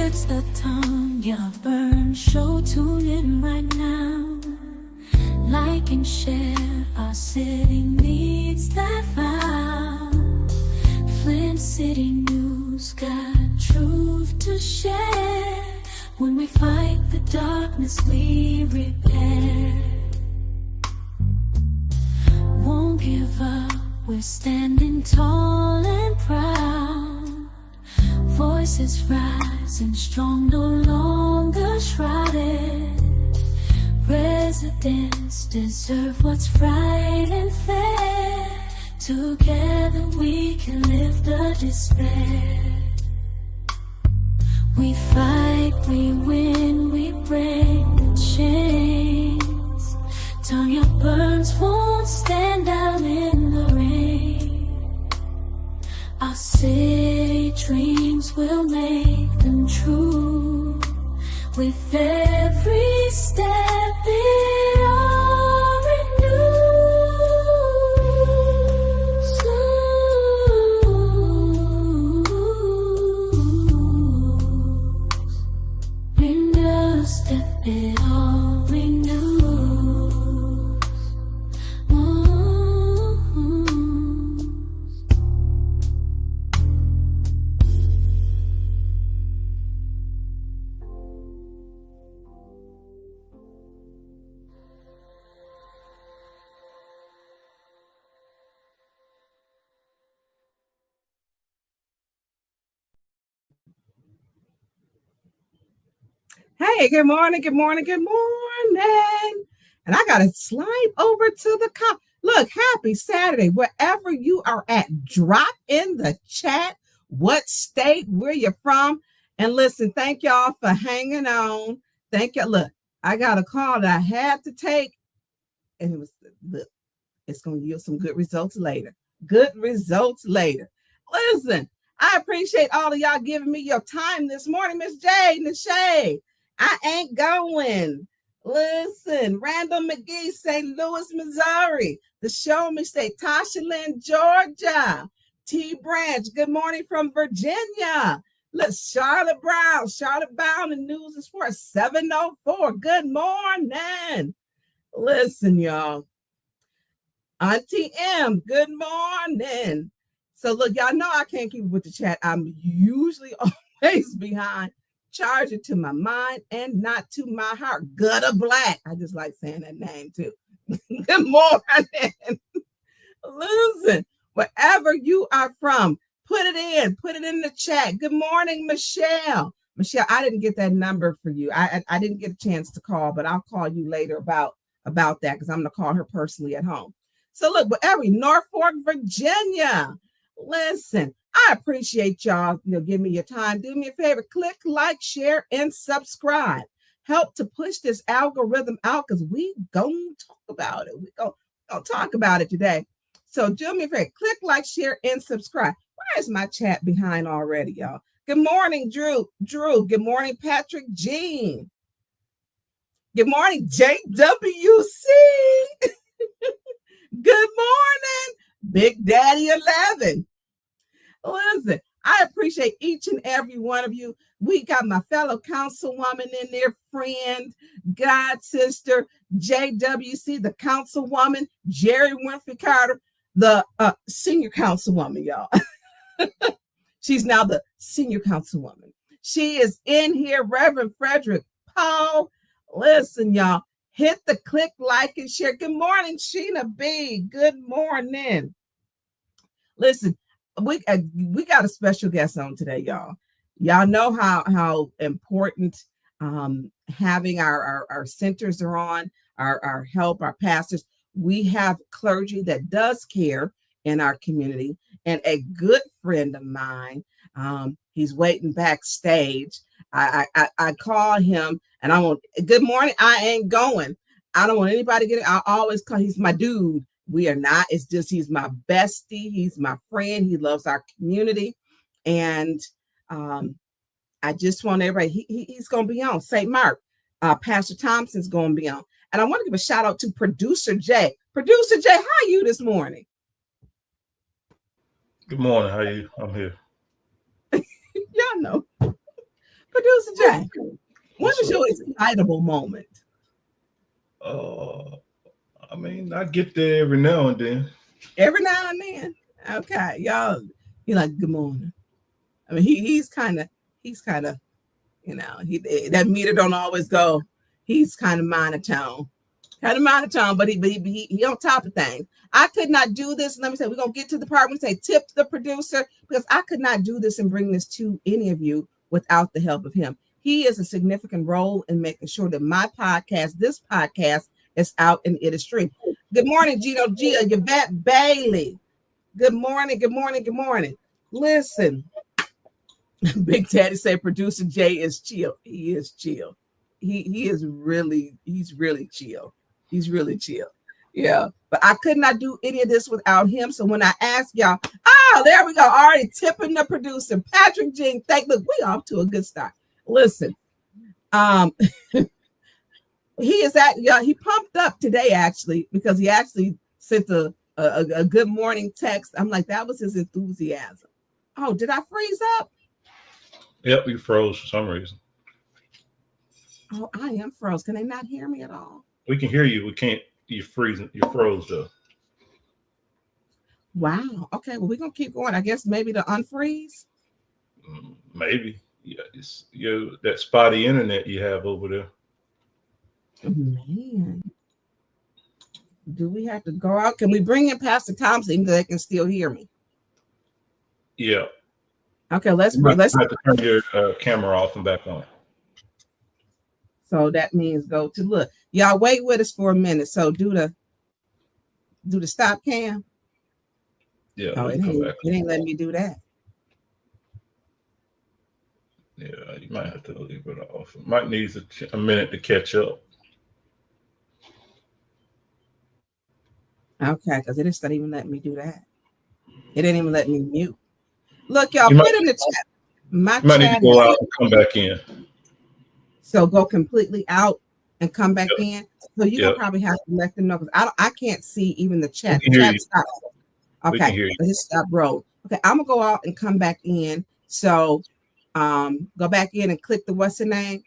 it's the tongue you've burned. So tune in right now. Like and share, our city needs that vow. Flint City News got truth to share. When we fight the darkness, we repair. Won't give up, we're standing tall and proud. Voices rising strong, no longer shrouded. Residents deserve what's right and fair. Together we can lift the despair. We fight, we win, we break the chains. Tongue your burns won't stand out in the rain. Our city dreams will make them true. With every step it all renews. In a step it all renews. Hey, good morning, good morning, good morning. And I got to slide over to the Look, happy Saturday. Wherever you are at, drop in the chat what state, where you're from. And listen, thank y'all for hanging on. Thank you. Look, I got a call that I had to take. And it was, look, it's going to yield some good results later. Good results later. Listen, I appreciate all of y'all giving me your time this morning, Miss J, Nashay. I ain't going. Listen, Randall McGee, St. Louis, Missouri. The Show Me State, Tasha Lynn, Georgia. T. Branch, good morning from Virginia. Let's Charlotte Brown in News and Sports, 704. Good morning. Listen, y'all. Auntie M, good morning. So look, y'all know I can't keep up with the chat. I'm usually always behind. Charge it to my mind and not to my heart. Gutter Black. I just like saying that name too. Good morning. Listen, wherever you are from, put it in the chat. Good morning, Michelle. Michelle, I didn't get that number for you. I didn't get a chance to call, but I'll call you later about that because I'm going to call her personally at home. So look, wherever, Norfolk, Virginia. Listen, I appreciate y'all, give me your time. Do me a favor, click like, share, and subscribe. Help to push this algorithm out because we gonna talk about it. We gonna talk about it today. So do me a favor, click like, share, and subscribe. Why is my chat behind already, y'all? Good morning, Drew. Good morning, Patrick Jean. Good morning, JWC. Good morning, Big Daddy 11. Listen, I appreciate each and every one of you. We got my fellow councilwoman in there, friend, God sister, JWC, the councilwoman, Jerry Winfrey Carter, the senior councilwoman, y'all. She's now the senior councilwoman. She is in here, Reverend Frederick Paul. Listen, y'all, hit the click, like, and share. Good morning, Sheena B. Good morning. Listen, we got a special guest on today, y'all. Y'all know how important having our centers are on, our help, our pastors. We have clergy that does care in our community, and a good friend of mine, he's waiting backstage. I call him and I want, good morning, I ain't going. I don't want anybody to get it. I always call, he's my dude. We are not. It's just he's my bestie. He's my friend. He loves our community. And I just want everybody, he's going to be on St. Mark. Pastor Thompson's going to be on. And I want to give a shout out to Producer Jay. Producer Jay, how are you this morning? Good morning. How are you? I'm here. Y'all know. Producer Producer Jay, what is your excitable moment? I mean, I get there every now and then. Every now and then. Okay, y'all. You're like, good morning. I mean, he's kind of, you know, that meter don't always go. He's kind of monotone, but he on top of things. I could not do this. Let me say, we're gonna get to the part when we say tip the producer, because I could not do this and bring this to any of you without the help of him. He is a significant role in making sure that this podcast is out and it is streamed. Good morning, Gino G, Yvette Bailey. Good morning. Listen, Big Daddy say producer Jay is chill. He is chill. He's really chill. He's really chill. Yeah. But I could not do any of this without him. So when I ask y'all, there we go. Already tipping the producer. Patrick Jing. Look, we off to a good start. Listen. He is he pumped up today actually, because he actually sent a good morning text. I'm like, that was his enthusiasm. Oh, did I freeze up? Yep, you froze for some reason. Oh, I am froze. Can they not hear me at all? We can hear you. We can't. You're freezing. You're froze though. Wow. Okay. Well, we're gonna keep going. I guess maybe to unfreeze. Maybe. Yeah. It's that spotty internet you have over there. Man. Do we have to go out? Can we bring in Pastor Thompson even though they can still hear me? Yeah. Okay. Let's have to turn your camera off and back on. So that means go to look. Y'all wait with us for a minute. So do the stop cam. Yeah. Oh, it ain't letting me do that. Yeah, you might have to leave it off. It might need a minute to catch up. Okay, because it's not even letting me do that. It ain't even letting me mute. Look, y'all put in the chat. My chat need to go out and come back in. So go completely out and come back in. So you'll probably have to let them know, because I can't see even the chat. The chat stops. Okay, let's stop roll. Okay, I'm gonna go out and come back in. So go back in and click the what's the name?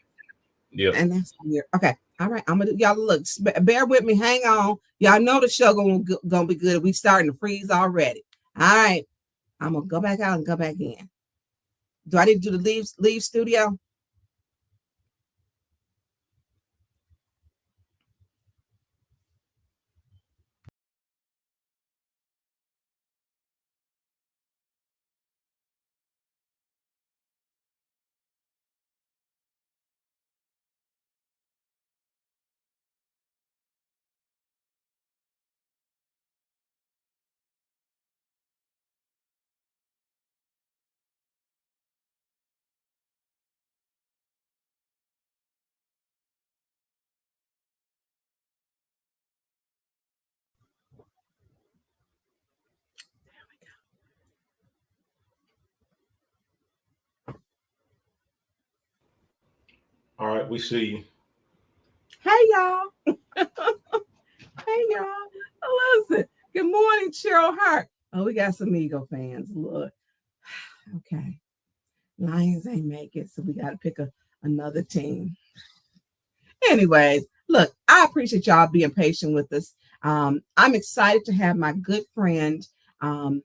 Yeah. And that's weird. Okay. All right. I'm gonna do y'all look. Bear with me. Hang on. Y'all know the show gonna be good. We starting to freeze already. All right. I'm gonna go back out and go back in. Do I need to do the leave studio? All right, we see you. Hey y'all. Hey y'all. Listen. Good morning, Cheryl Hart. Oh, we got some Eagle fans. Look. Okay. Lions ain't make it, so we got to pick another team. Anyways, look, I appreciate y'all being patient with us. I'm excited to have my good friend, the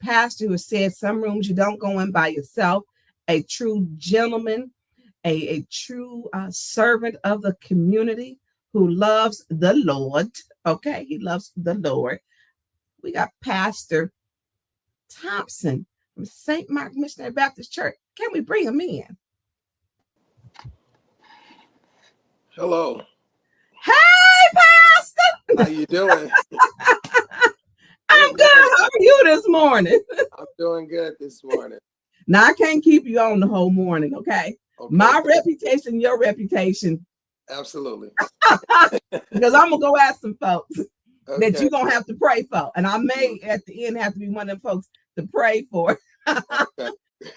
pastor who has said some rooms you don't go in by yourself, a true gentleman, a true servant of the community who loves the Lord. Okay, he loves the Lord. We got Pastor Thompson from St. Mark Missionary Baptist Church. Can we bring him in? Hello. Hey, Pastor. How you doing? I'm good. How are you this morning? I'm doing good this morning. Now, I can't keep you on the whole morning, okay? My reputation, your reputation. Absolutely. Because I'm going to go ask some folks that you're going to have to pray for. And I may, at the end, have to be one of them folks to pray for. Because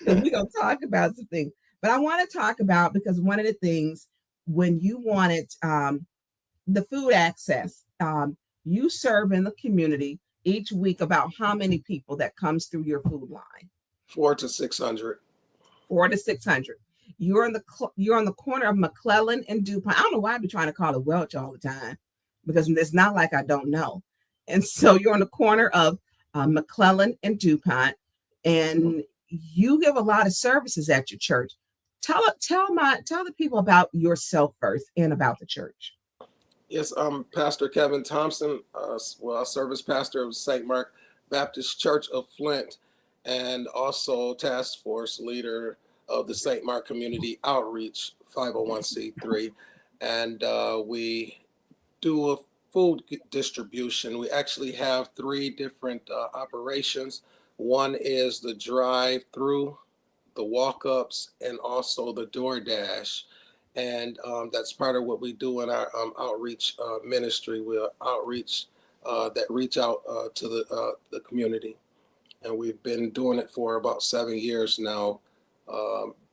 we're going to talk about some things. But I want to talk about, because one of the things, when you wanted the food access, you serve in the community each week about how many people that comes through your food line? 400 to 600. 4 to 600. You're on the corner of McClellan and DuPont. I don't know why I be trying to call it Welch all the time, because it's not like I don't know. And so you're on the corner of McClellan and DuPont, and you give a lot of services at your church. Tell the people about yourself first and about the church. Yes, I'm Pastor Kevin Thompson. Service pastor of St. Mark Baptist Church of Flint, and also task force leader of the St. Mark Community Outreach 501c3. And we do a food distribution. We actually have 3 different operations. One is the drive-through, the walk-ups, and also the DoorDash. And that's part of what we do in our outreach ministry. We'll outreach that reach out to the community. And we've been doing it for about 7 years now.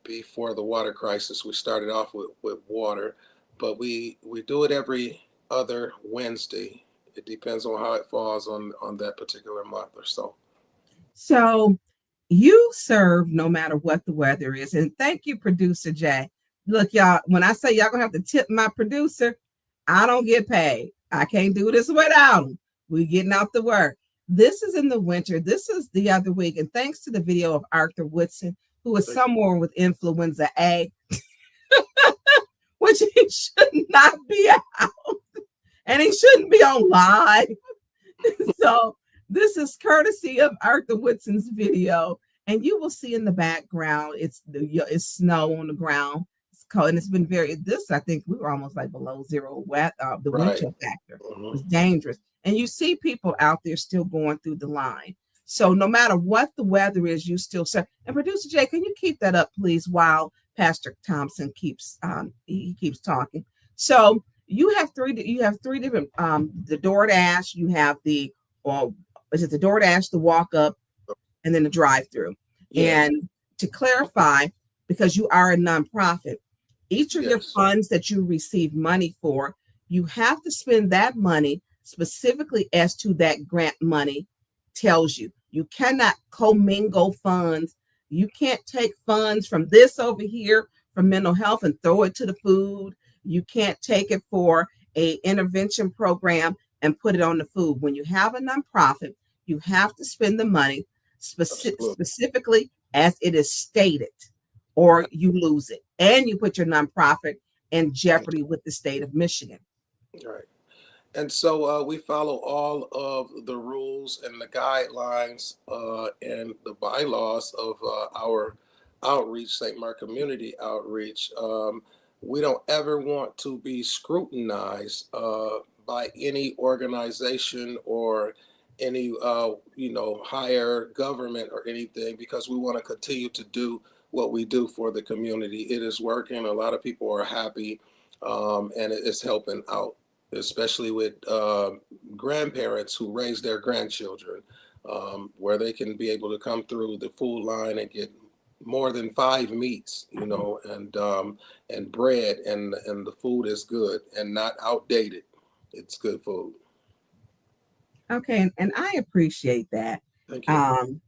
Before the water crisis, we started off with water, but we do it every other Wednesday. It depends on how it falls on that particular month or so. So you serve no matter what the weather is. And thank you, Producer Jay. Look, y'all, when I say y'all gonna have to tip my producer, I don't get paid. I can't do this without him. We getting out the work. This is in the winter. This is the other week. And thanks to the video of Arthur Woodson, who is somewhere with influenza A, which he should not be out. And he shouldn't be on live. So this is courtesy of Arthur Woodson's video. And you will see in the background, it's snow on the ground. It's cold, and it's been I think we were almost like below zero wet. The wind chill factor was dangerous. And you see people out there still going through the line. So no matter what the weather is, you still serve. And Producer Jay, can you keep that up, please, while Pastor Thompson keeps talking? So you have three different the DoorDash, you have the DoorDash, the walk up, and then the drive-through. Yeah. And to clarify, because you are a nonprofit, each of your funds that you receive money for, you have to spend that money specifically as to that grant money tells you. You cannot commingle funds. You can't take funds from this over here from mental health and throw it to the food. You can't take it for a intervention program and put it on the food. When you have a nonprofit, you have to spend the money specifically as it is stated, or you lose it. And you put your nonprofit in jeopardy with the state of Michigan. Right. And so we follow all of the rules and the guidelines and the bylaws of our outreach, St. Mark Community Outreach. We don't ever want to be scrutinized by any organization or any higher government or anything, because we want to continue to do what we do for the community. It is working. A lot of people are happy, and it is helping out, especially with grandparents who raise their grandchildren, where they can be able to come through the food line and get more than 5 meats, and bread, and the food is good and not outdated. It's good food. Okay, and I appreciate that. Thank you.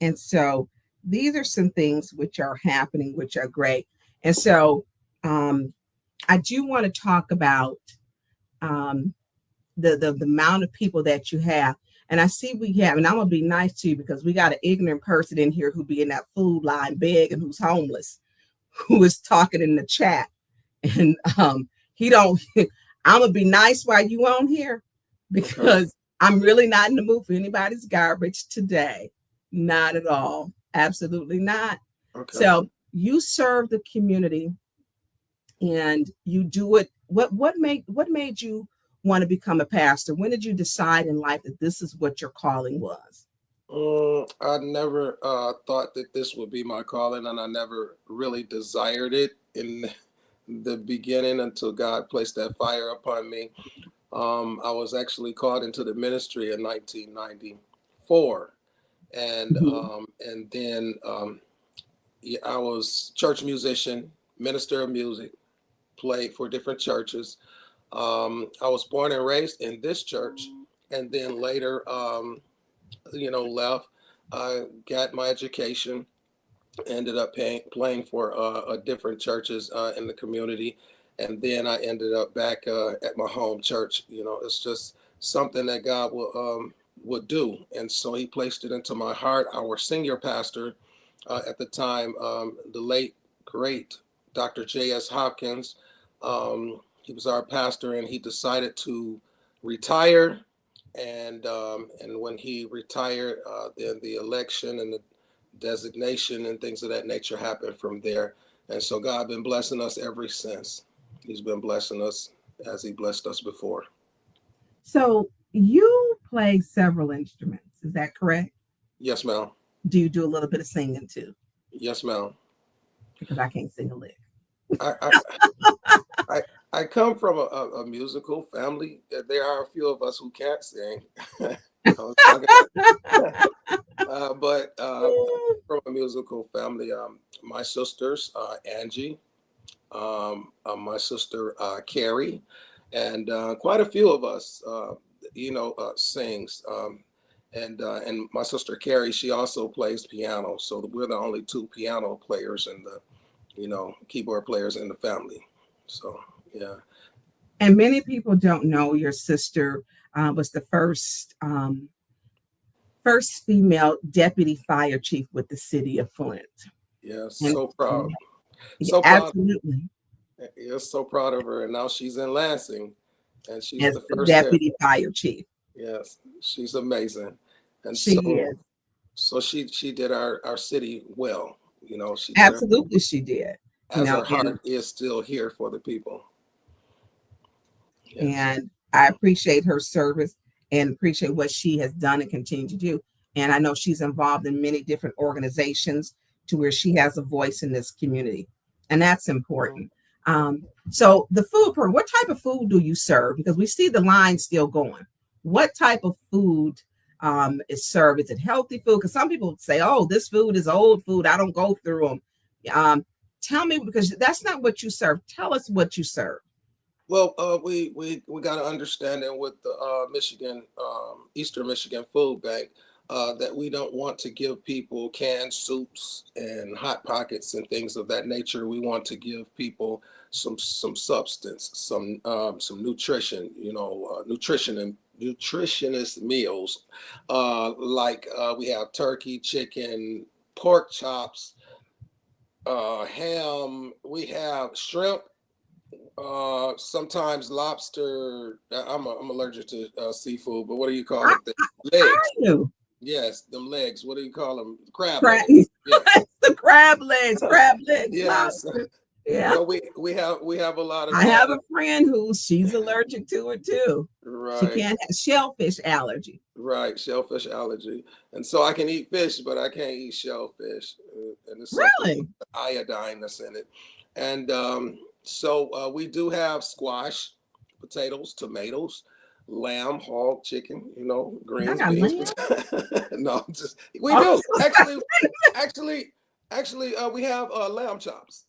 And so these are some things which are happening, which are great. And so I do want to talk about the amount of people that you have. And I see we have, and I'm gonna be nice to you because we got an ignorant person in here who be in that food line big and who's homeless, who is talking in the chat. And I'm gonna be nice while you on here, because I'm really not in the mood for anybody's garbage today. Not at all. Absolutely not. Okay. So you serve the community and you do it. What made you want to become a pastor? When did you decide in life that this is what your calling was? I never thought that this would be my calling, and I never really desired it in the beginning until God placed that fire upon me. I was actually called into the ministry in 1994, and then I was church musician, minister of music, played for different churches. I was born and raised in this church, and then later, left. I got my education, Ended up playing for different churches in the community, and then I ended up back at my home church. It's just something that God would do, and so He placed it into my heart. Our senior pastor at the time, the late great Dr. J.S. Hopkins, he was our pastor, and he decided to retire. And when he retired, then the election and the designation and things of that nature happened from there. And so God been blessing us ever since. He's been blessing us as He blessed us before. So you play several instruments, is that correct? Yes, ma'am. Do you do a little bit of singing too? Yes, ma'am. Because I can't sing a lick. I I, I come from a musical family. There are a few of us who can't sing. But from a musical family, my sisters, Angie, my sister, Carrie, and quite a few of us, sings. And my sister Carrie, she also plays piano. So we're the only two piano players and the, keyboard players in the family. So, yeah. And many people don't know your sister was the first female deputy fire chief with the city of Flint. Yes, And so proud. yeah, So proud. absolutely. Yes, so proud of her. And now she's in Lansing, and she's As the the first deputy fire chief. Yes, she's amazing. And She is. so she did our city well. She did Absolutely, she did. as her heart is still here for the people. Yes. And I appreciate her service and appreciate what she has done and continue to do. And I know she's involved in many different organizations to where she has a voice in this community. And that's important. So the food program, what type of food do you serve? Because we see the line still going. What type of food is served? Is it healthy food? Because some people say, oh, this food is old food. I don't go through them. Tell me, because that's not what you serve. Tell us what you serve. Well, we got to understand that with the Michigan, Eastern Michigan Food Bank, that we don't want to give people canned soups and hot pockets and things of that nature. We want to give people some substance, some nutrition, nutritionist meals. Like we have turkey, chicken, pork chops, ham. We have shrimp. Sometimes lobster. I'm allergic to seafood, but what do you call it? The legs. Yes, them legs. What do you call them? Crab legs. Yeah. The crab legs. Crab legs. Yes. Yeah. So we have a lot of. I have a friend she's allergic to it too. Right. She can't have shellfish allergy. Right, shellfish allergy, and so I can eat fish, but I can't eat shellfish. And it's really iodine that's in it, and so we do have squash, potatoes, tomatoes, lamb, hog, chicken, greens, beans. No, we do. Actually, we have lamb chops.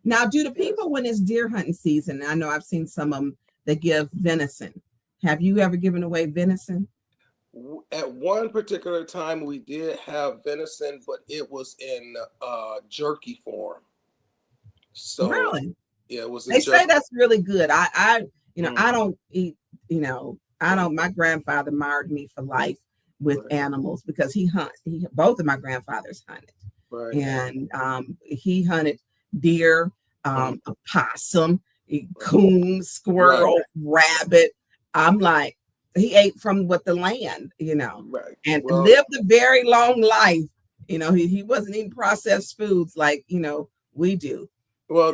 Now, do the people, when it's deer hunting season, I know I've seen some of them that give venison. Have you ever given away venison? At one particular time, we did have venison, but it was in jerky form. So really? Yeah, it was. They say that's really good. I don't eat. My grandfather marred me for life with animals because he hunts. Both of my grandfathers hunted, right. And he hunted deer, a possum, coon, squirrel, rabbit. I'm like, he ate from the land, right. And lived a very long life. He wasn't eating processed foods like we do. Well,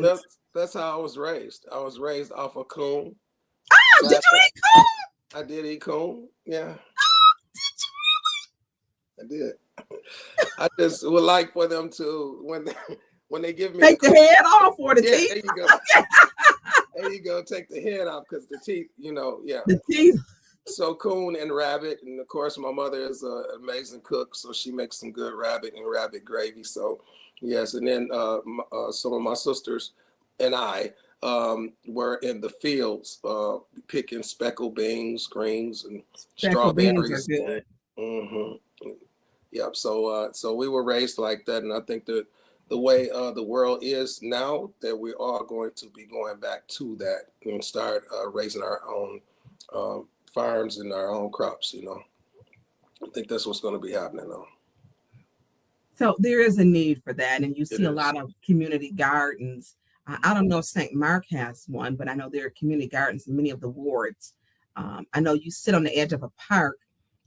that's how I was raised. I was raised off of coon. Oh, did you eat coon? I did eat coon. Yeah. I did. I just would like for them to when they give me take the head off or the teeth. There you go. There you go. Take the head off because the teeth, The teeth. So coon and rabbit, and of course my mother is an amazing cook, so she makes some good rabbit and rabbit gravy. So yes, and then some of my sisters and I were in the fields picking speckled beans, greens, and strawberries. Beans are good. Mm-hmm. Yep. So we were raised like that, and I think that the way the world is now, that we are going to be going back to that and start raising our own farms and our own crops. I think that's what's going to be happening now. So there is a need for that, and you It see a is. lot of community gardens. I don't know if St. Mark has one, but I know there are community gardens in many of the wards. I know you sit on the edge of a park.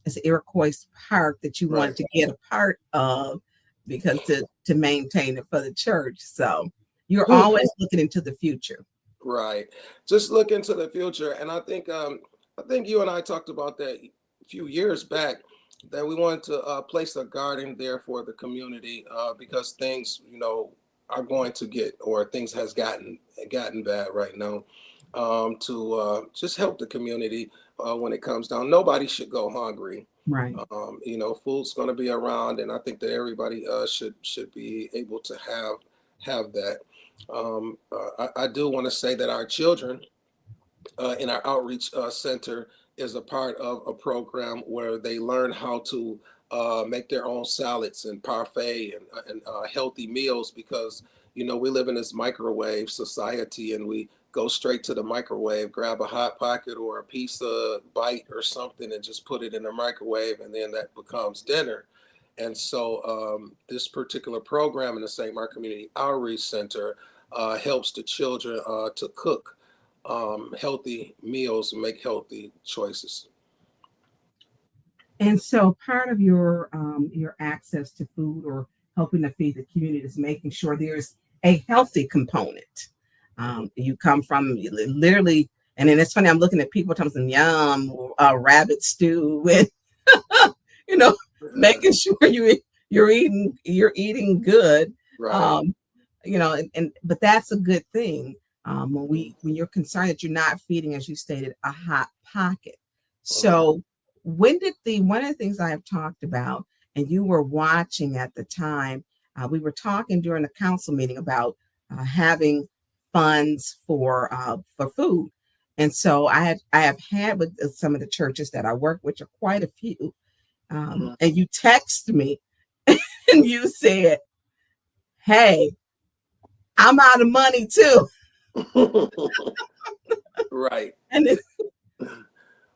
It's Iroquois Park that you Right. wanted to get a part of because to maintain it for the church. So you're always looking into the future. Right. Just look into the future. And I think you and I talked about that a few years back, that we wanted to place a garden there for the community because things, are going to get, or things has gotten bad right now. To just help the community when it comes down. Nobody should go hungry. Right. Food's going to be around, and I think that everybody should be able to have that. I do want to say that our children in our outreach center is a part of a program where they learn how to make their own salads and parfait and healthy meals, because we live in this microwave society, and we go straight to the microwave, grab a hot pocket or a pizza bite or something, and just put it in the microwave, and then that becomes dinner. And so this particular program in the St. Mark Community Outreach Center helps the children to cook healthy meals and make healthy choices. And so part of your access to food or helping to feed the community is making sure there's a healthy component. You come from literally, and then it's funny. I'm looking at people telling them yum, rabbit stew, and you know, making sure you're eating good. Right. Um, but that's a good thing. When you're concerned that you're not feeding, as you stated, a hot pocket. Mhm. So when did one of the things I have talked about, and you were watching at the time, we were talking during the council meeting about having funds for food. And so I have had with some of the churches that I work with, are quite a few. And you text me and you said, "Hey, I'm out of money too." Right. And it,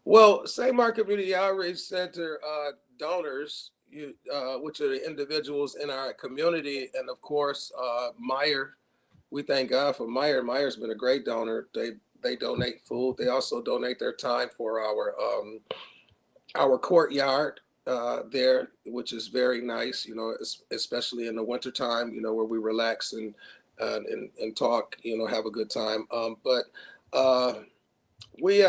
Well, St. Mark Community Outreach Center donors, which are the individuals in our community, and of course, Meyer. We thank God for Meyer. Meyer's been a great donor. They donate food. They also donate their time for our courtyard there, which is very nice. Especially in the wintertime. Where we relax and talk. Have a good time. But uh, we.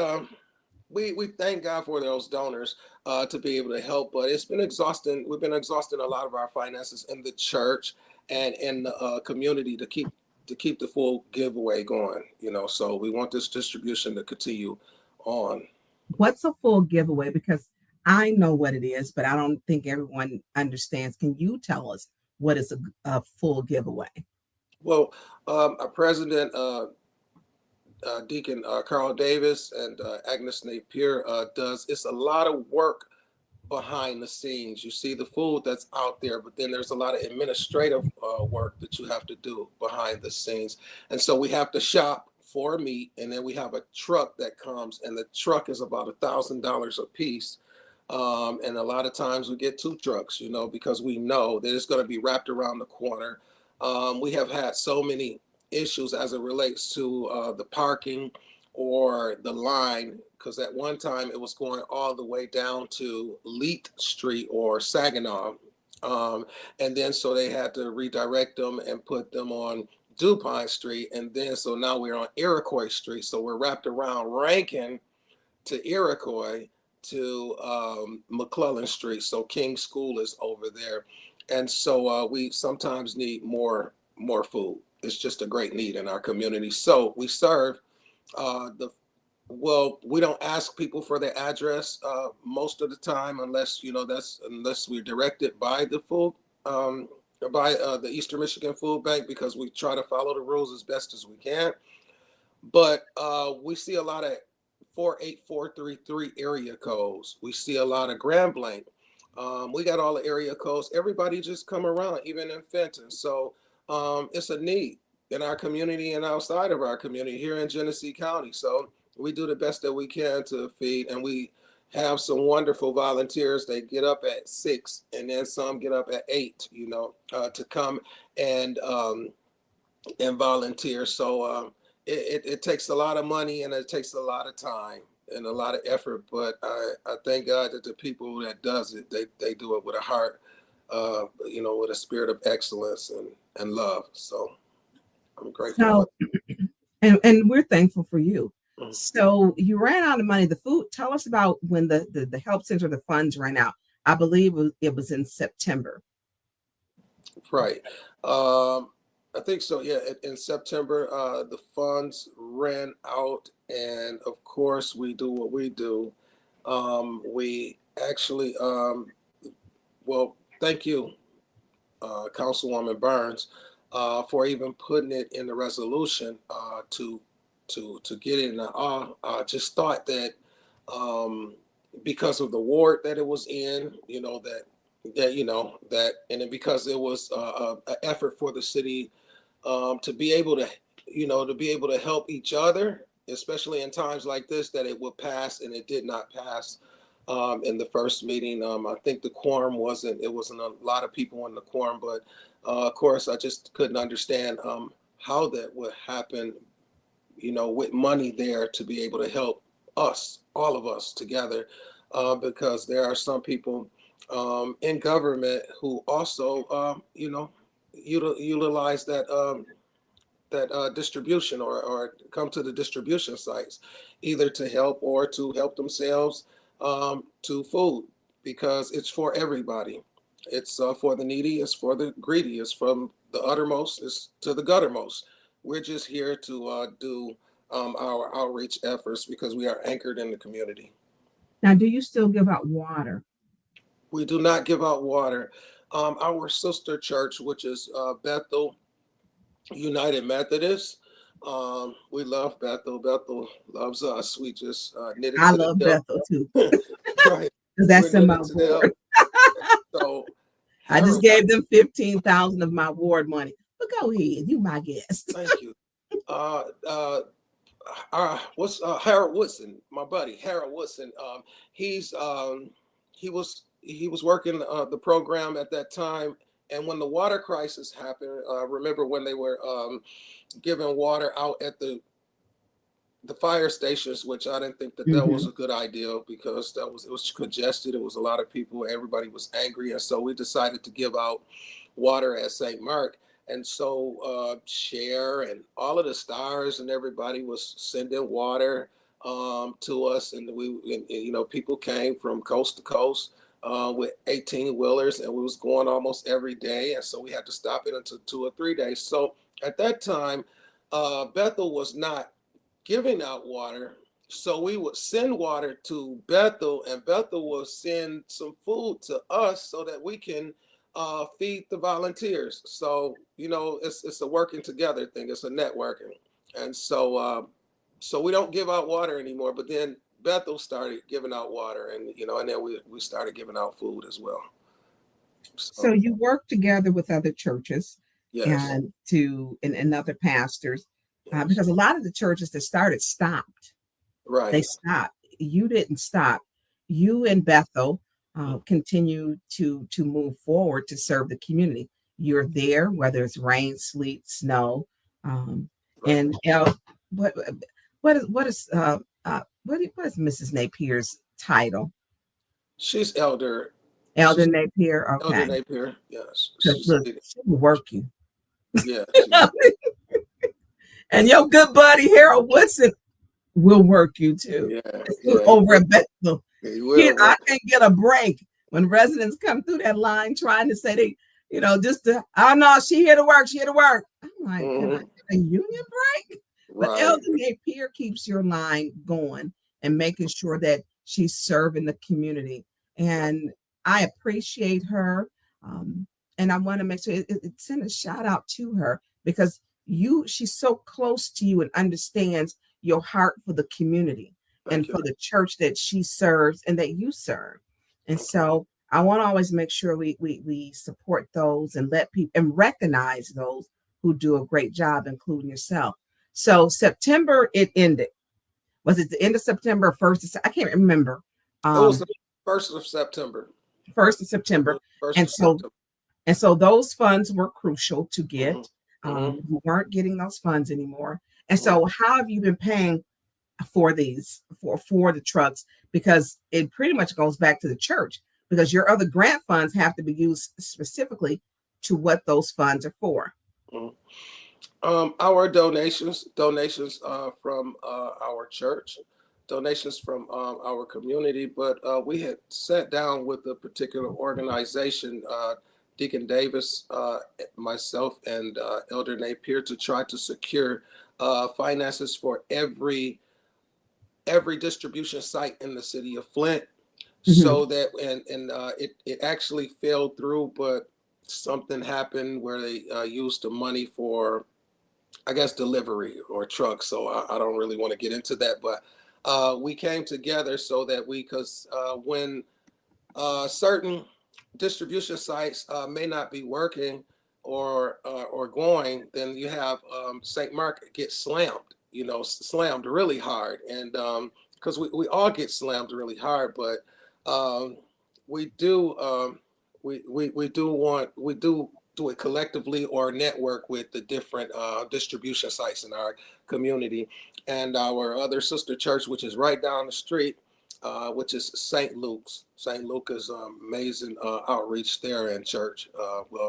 We thank God for those donors to be able to help, but it's been exhausting. We've been exhausting a lot of our finances in the church and in the community to keep the full giveaway going. So we want this distribution to continue on. what's a full giveaway? Because I know what it is, but I don't think everyone understands. Can you tell us what is a full giveaway? Well, our president, Deacon Carl Davis, and Agnes Napier does. It's a lot of work behind the scenes. You see the food that's out there, but then there's a lot of administrative work that you have to do behind the scenes. And so we have to shop for meat, and then we have a truck that comes, and the truck is about $1,000 a piece. And a lot of times we get two trucks, because we know that it's going to be wrapped around the corner. We have had so many issues as it relates to the parking or the line, because at one time it was going all the way down to Leet Street or Saginaw. Um, and then so they had to redirect them and put them on DuPont Street. And then so now we're on Iroquois Street. So we're wrapped around Rankin to Iroquois to McClellan Street. So King School is over there. And so we sometimes need more food. It's just a great need in our community. So we serve the well, we don't ask people for their address most of the time, unless we're directed by the food by the Eastern Michigan Food Bank, because we try to follow the rules as best as we can. But we see a lot of 48433 area codes. We see a lot of Grand Blanc. We got all the area codes. Everybody just come around, even in Fenton. So it's a need in our community and outside of our community here in Genesee County. So we do the best that we can to feed, and we have some wonderful volunteers. They get up at 6, and then some get up at 8, to come and volunteer. So it takes a lot of money, and it takes a lot of time and a lot of effort. But I thank God that the people that does it, they do it with a heart, with a spirit of excellence and love. So I'm grateful. So, and we're thankful for you. Mhm. So you ran out of money. The food. Tell us about when the help center, the funds ran out. I believe it was in September. Right. I think so. Yeah. In September, the funds ran out, and of course, we do what we do. We actually, well, thank you, Councilwoman Burns, for even putting it in the resolution to get it. And I just thought that because of the ward that it was in, and then because it was an effort for the city to be able to help each other, especially in times like this, that it would pass, and it did not pass in the first meeting. I think the quorum it wasn't a lot of people in the quorum, but of course, I just couldn't understand how that would happen, with money there to be able to help us, all of us together, because there are some people in government who also, utilize that distribution, or come to the distribution sites, either to help or to help themselves to food, because it's for everybody. It's for the needy, it's for the greedy, it's from the uttermost, it's to the guttermost. We're just here to do our outreach efforts because we are anchored in the community. Now, do you still give out water? We do not give out water. Our sister church, which is Bethel United Methodist. We love Bethel. Bethel loves us. We just knitted I to the love hip. Bethel too, Right. because that's We're in my knitted to the ward. hip. So I just Harold, gave them 15,000 of my ward money. But go ahead, you my guest. thank you. Uh, what's Harold Woodson, my buddy Harold Woodson. He's he was working the program at that time, and when the water crisis happened, remember when they were giving water out at the fire stations, which I didn't think that was Mhm. a good idea, because it was congested. It was a lot of people. Everybody was angry, and so we decided to give out water at St. Mark. And so Cher and all of the stars and everybody was sending water to us, and people came from coast to coast with 18 wheelers, and we was going almost every day, and so we had to stop it into 2 or 3 days. So at that time, Bethel was not giving out water. So we would send water to Bethel, and Bethel will send some food to us so that we can feed the volunteers. So it's a working together thing. It's a networking, and so we don't give out water anymore. But then Bethel started giving out water, and then we started giving out food as well. So So you work together with other churches yes, and other pastors, yes, because a lot of the churches that started stopped. They right. stopped. You didn't stop. You and Bethel continue to move forward to serve the community. You're there, whether it's rain, sleet, snow, um, Right. and what what is Mrs. Napier's title? She's elder. Elder She's Napier. Elder Okay, Napier. Yes, because she's look, she will work you. yeah, she will. And your good buddy Harold Woodson will work you too. Yeah, yeah, Over at Bethel. he will I work. can't get a break when residents come through that line trying to say oh no, she here to work, she here to work. I'm like, can I Mhm. get a union break? But Right. Elder Napier keeps your line going and making sure that she's serving the community. And I appreciate her. Um, and I want to make sure send a shout out to her, because she's so close to you and understands your heart for the community and Thank you. for the church that she serves and that you serve. And Thank you. so I want to always make sure we support those and let people and recognize those who do a great job, including yourself. So September it ended. Was it the end of September, I can't remember. It was the 1st of September. 1st of September. 1st And of so September. and so those funds were crucial to get. Mhm. You weren't getting those funds anymore. And so how have you been paying for these for the trucks? Because it pretty much goes back to the church, because your other grant funds have to be used specifically to what those funds are for. Mhm. Our donations from our church, donations from our community, but we had sat down with a particular organization, Deacon Davis, myself, and Elder Napier, to try to secure finances for every distribution site in the city of Flint, Mhm. so that it actually fell through, but something happened where they used the money for, I guess, delivery or trucks. So I don't really want to get into that, but we came together so that because when certain distribution sites may not be working or going, then you have St. Mark get slammed, slammed really hard. And because we all get slammed really hard, but we do we do it collectively or network with the different distribution sites in our community. And our other sister church, which is right down the street, which is St. Luke's. St. Luke is amazing outreach there in church,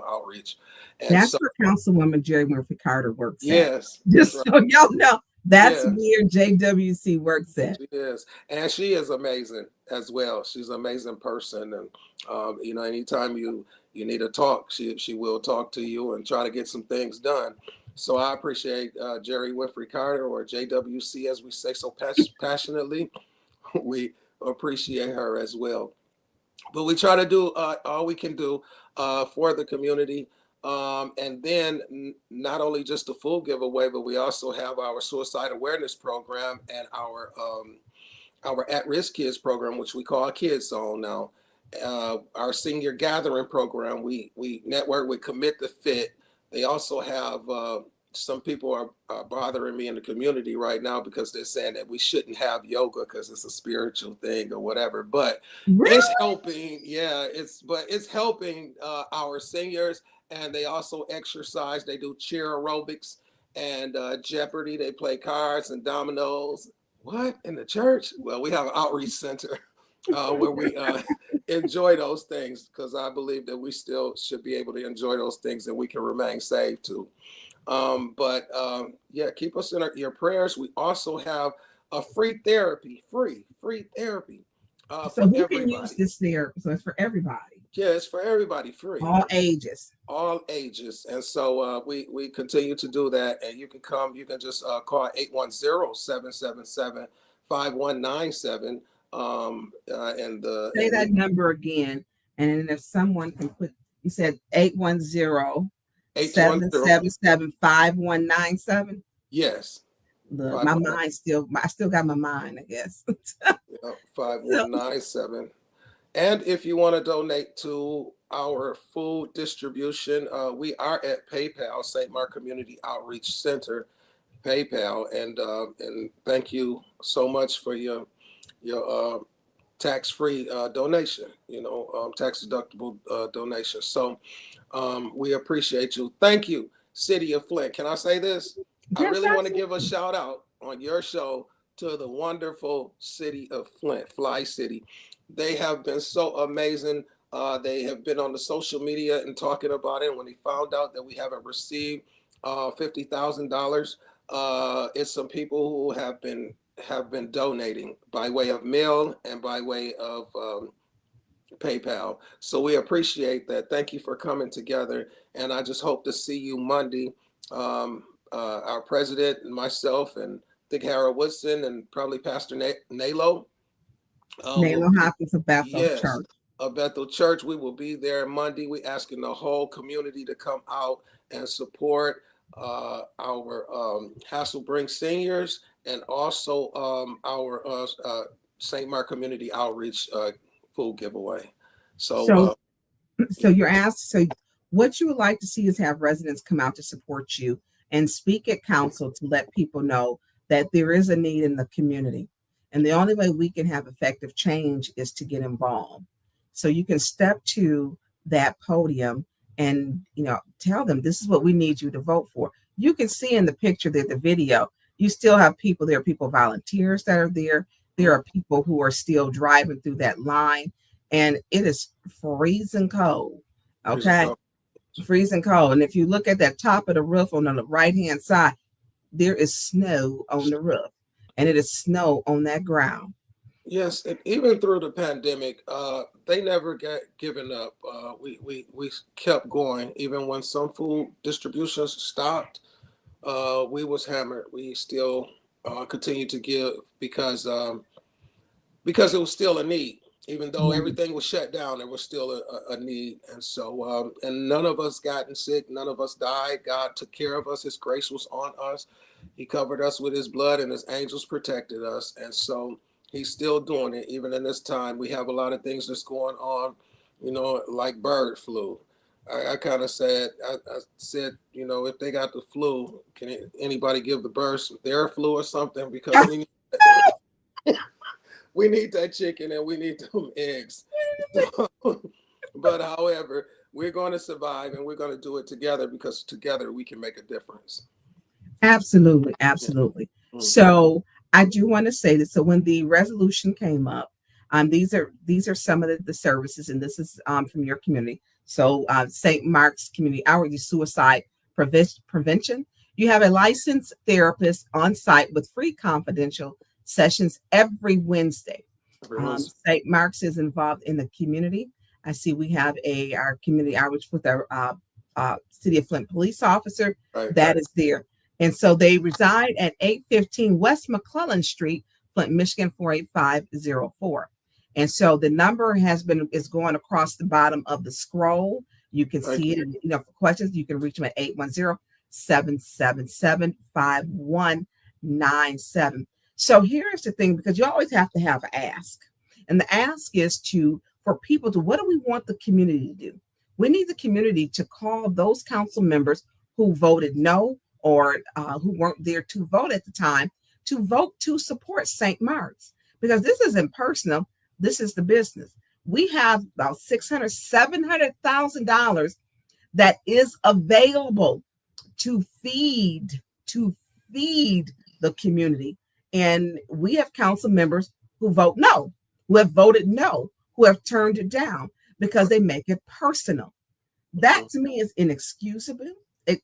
outreach. And That's so, where Councilwoman Jerry Murphy Carter works at. yes, that's Just right. so y'all know, that's Yes, where JWC works at. she is. And she is amazing as well. She's an amazing person. And, anytime you need to talk, she will talk to you and try to get some things done. So I appreciate Jerry Winfrey Carter, or JWC, as we say so passionately. We appreciate her as well. But we try to do all we can do for the community. And then not only just the food giveaway, but we also have our suicide awareness program and our at-risk kids program, which we call Kids Zone now. Our senior gathering program, we network with Commit to Fit. They also have some people are bothering me in the community right now because they're saying that we shouldn't have yoga because it's a spiritual thing or whatever. But Really? it's helping, yeah. It's helping our seniors, and they also exercise. They do cheer aerobics and Jeopardy. They play cards and dominoes. What, in the church? Well, we have an outreach center where we enjoy those things, because I believe that we still should be able to enjoy those things and we can remain saved too. But yeah, keep us in your prayers. We also have a free therapy, free therapy So for who can use everybody. this there? So it's for everybody, Yeah, it's for everybody, free, all ages. all ages. And so we continue to do that. And you can come, you can just call 810-777-5197. And Say we that number again. And then if someone can put, you said 810 810, 777-5197. yes, Look, my 519, mind still, I still got my mind, I guess. So, 5197. And if you want to donate to our food distribution, we are at PayPal, St. Mark Community Outreach Center, PayPal, and thank you so much for your tax-free donation, tax deductible donation. So we appreciate you. Thank you, City of Flint. Can I say this? I yes, really want to absolutely. give a shout out on your show to the wonderful City of Flint, Fly City. They have been so amazing. They have been on the social media and talking about it. When they found out that we haven't received $50,000, it's some people who have been donating by way of mail and by way of PayPal. So we appreciate that. Thank you for coming together. And I just hope to see you Monday. Our president and myself and Dick Harold Woodson and probably Pastor Nalo will Nalo be, Hopkins of Bethel yes, Church. of Bethel Church. We will be there Monday. We asking the whole community to come out and support our Hasselbring seniors, and also our St. Mark Community Outreach food giveaway. So, so you're asked, so what you would like to see is have residents come out to support you and speak at council to let people know that there is a need in the community. And the only way we can have effective change is to get involved. So you can step to that podium and, tell them this is what we need you to vote for. You can see in the picture there, the video, you still have people there, people, volunteers that are there. There are people who are still driving through that line, and it is freezing cold. Okay. Freezing cold. And if you look at that top of the roof on the right-hand side, there is snow on the roof, and it is snow on that ground. Yes, and even through the pandemic, they never got given up. We kept going, even when some food distributions stopped. We was hammered. We still continued to give because it was still a need. Even though everything was shut down, there was still a need. And so, and none of us gotten sick. None of us died. God took care of us. His grace was on us. He covered us with his blood, and his angels protected us. And so he's still doing it. Even in this time, we have a lot of things that's going on, like bird flu. I kind of said, I said, if they got the flu, can anybody give the birds their flu or something? Because we need that chicken and we need them eggs. But however, we're going to survive, and we're going to do it together, because together we can make a difference. Absolutely. Absolutely. Yeah. So I do want to say that. So when the resolution came up, these are some of the services, and this is from your community. So St. Mark's Community Outreach Suicide Prevention. You have a licensed therapist on site with free confidential sessions every Wednesday. St. Mark's is involved in the community. I see we have our community outreach with our City of Flint police officer that is there. And so they reside at 815 West McClellan Street, Flint, Michigan, 48504. And so the number is going across the bottom of the scroll. You can see it. For questions, you can reach them at 810-777-5197. So here's the thing, because you always have to have an ask. And the ask is for people to, what do we want the community to do? We need the community to call those council members who voted no, or who weren't there to vote at the time, to vote to support St. Mark's. Because this isn't personal, this is the business. We have about $700,000 that is available to feed the community. And we have council members who vote no, who have voted no, who have turned it down because they make it personal. That to me is inexcusable. It